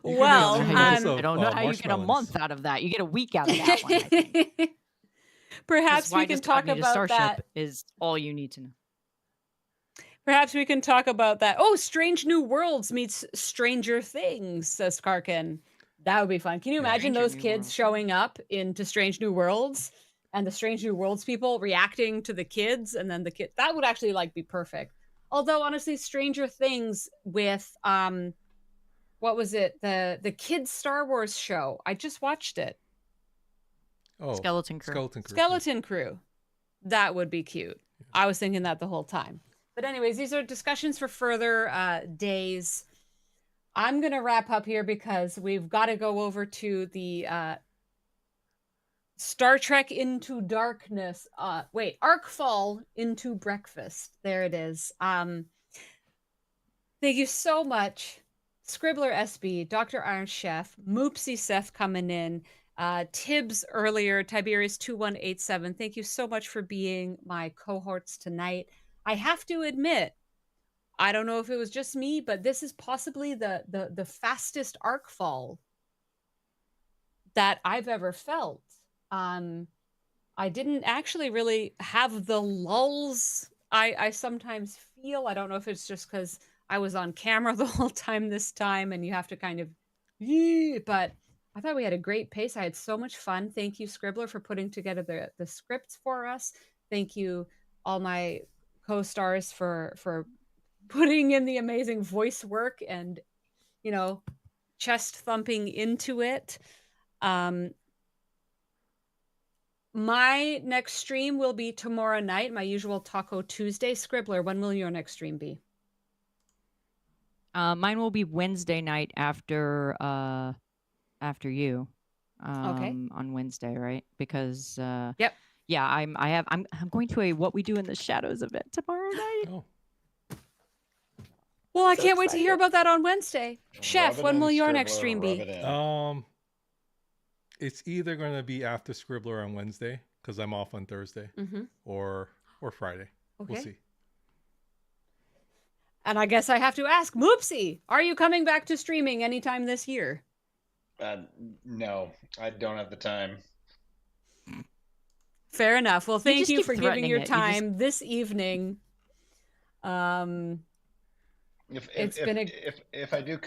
Well, I don't know how you get a month out of that. You get a week out of that one, I think. Perhaps we can talk about Starship that. Is all you need to know. Perhaps we can talk about that. Oh, Strange New Worlds meets Stranger Things, says Karkin. That would be fun. Can you imagine those kids showing up into Strange New Worlds and the Strange New Worlds people reacting to the kids, and then the kid? That would actually be perfect. Although honestly, Stranger Things with what was it? The kids Star Wars show. I just watched it. Oh, Skeleton Crew. Skeleton Crew. That would be cute. Yeah. I was thinking that the whole time. But anyways, these are discussions for further days. I'm going to wrap up here because we've got to go over to the Star Trek Into Darkness. Arcfall Into Breakfast. There it is. Thank you so much. Scribbler SB, Dr. Iron Chef, Moopsy Seth coming in, Tibbs earlier, Tiberius 2187. Thank you so much for being my cohorts tonight. I have to admit, I don't know if it was just me, but this is possibly the fastest Arcfall that I've ever felt. I didn't actually really have the lulls I sometimes feel. I don't know if it's just because I was on camera the whole time this time and you have to kind of, but I thought we had a great pace. I had so much fun. Thank you, Scribbler, for putting together the scripts for us. Thank you, all my co-stars, for putting in the amazing voice work and, chest thumping into it. My next stream will be tomorrow night, my usual Taco Tuesday. Scribbler, when will your next stream be? Mine will be Wednesday night after you. Okay. On Wednesday, right? Because yep. yeah, I'm going to a What We Do in the Shadows event tomorrow night. Oh. Well, I can't wait to hear about that on Wednesday. Chef, Rub it when in, will your Scribbler, next stream rub be? it in. It's either going to be after Scribbler on Wednesday because I'm off on Thursday, or Friday. Okay. We'll see. And I guess I have to ask, Moopsy, are you coming back to streaming anytime this year? No, I don't have the time. Fair enough. Well, thank you for giving your it. time this evening. If I do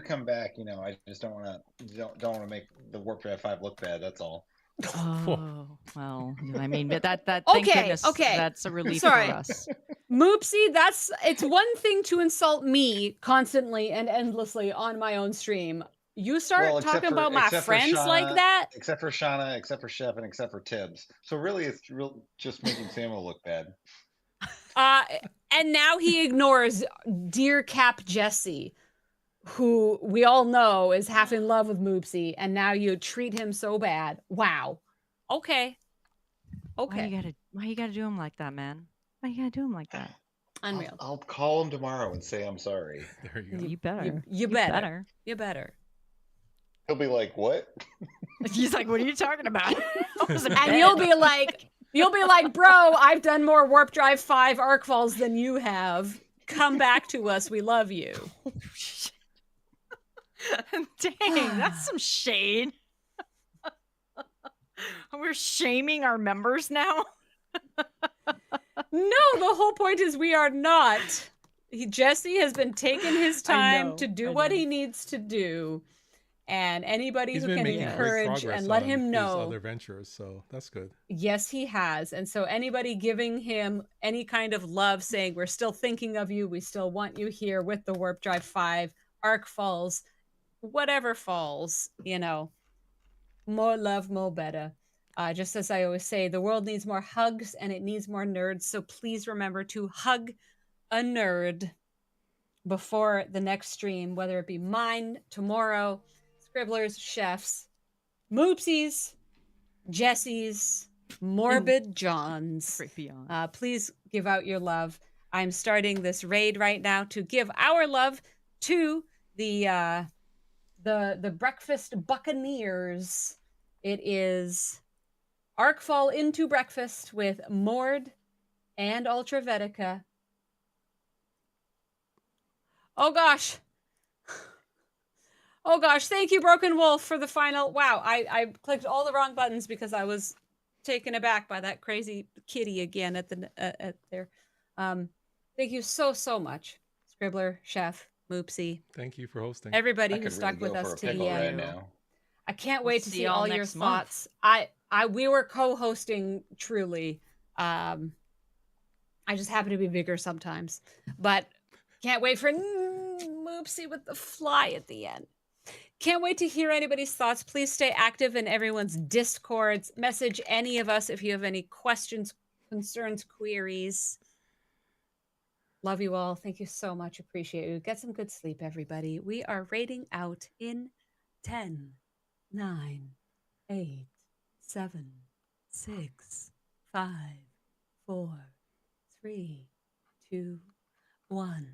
come back, you know, I just don't want to make the warp drive 5 look bad. That's all. Oh, well, I mean, that thank Okay, goodness, okay. that's a relief Sorry. for us. Moopsy, it's one thing to insult me constantly and endlessly on my own stream. You start talking about my friends Shauna, like that? Except for Shauna, except for Chef, and except for Tibbs. So really, it's just making Samuel look bad. And now he ignores dear Cap Jesse, who we all know is half in love with Moopsy, and now you treat him so bad. Wow. Okay. Why you gotta do him like that, man? Why you gotta do him like that? Unreal. I'll call him tomorrow and say I'm sorry. There you go. You better. You better. You better. He'll be like, "What?" He's like, "What are you talking about?" And you'll be like, "Bro, I've done more Warp Drive 5 Arcfalls than you have. Come back to us. We love you." Dang, that's some shade. We're shaming our members now? No, the whole point is we are not. Jesse has been taking his time to do what he needs to do. And anybody who can encourage and let him know his other ventures, so that's good. Yes, he has. And so anybody giving him any kind of love, saying we're still thinking of you, we still want you here with the Warp Drive 5, Arc Falls, whatever falls, you know, more love, more better. Just as I always say, the world needs more hugs and it needs more nerds. So please remember to hug a nerd before the next stream, whether it be mine tomorrow, Scribblers, Chefs, Moopsies, Jessie's, Morbid John's. Please give out your love. I'm starting this raid right now to give our love to the Breakfast Buccaneers. It is Arcfall into Breakfast with Mord and Ultra Vetica. Oh gosh. Oh gosh, thank you, Broken Wolf, for the final. Wow, I clicked all the wrong buttons because I was taken aback by that crazy kitty again at there. Thank you so much, Scribbler, Chef, Moopsy. Thank you for hosting. Everybody who stuck with us to the end. Now. I can't wait to see all your thoughts. We were co-hosting truly. I just happen to be bigger sometimes, but can't wait for Moopsy with the fly at the end. Can't wait to hear anybody's thoughts. Please stay active in everyone's Discords. Message any of us if you have any questions, concerns, queries. Love you all. Thank you so much. Appreciate you. Get some good sleep, everybody. We are raiding out in 10, 9, 8, 7, 6, 5, 4, 3, 2, 1.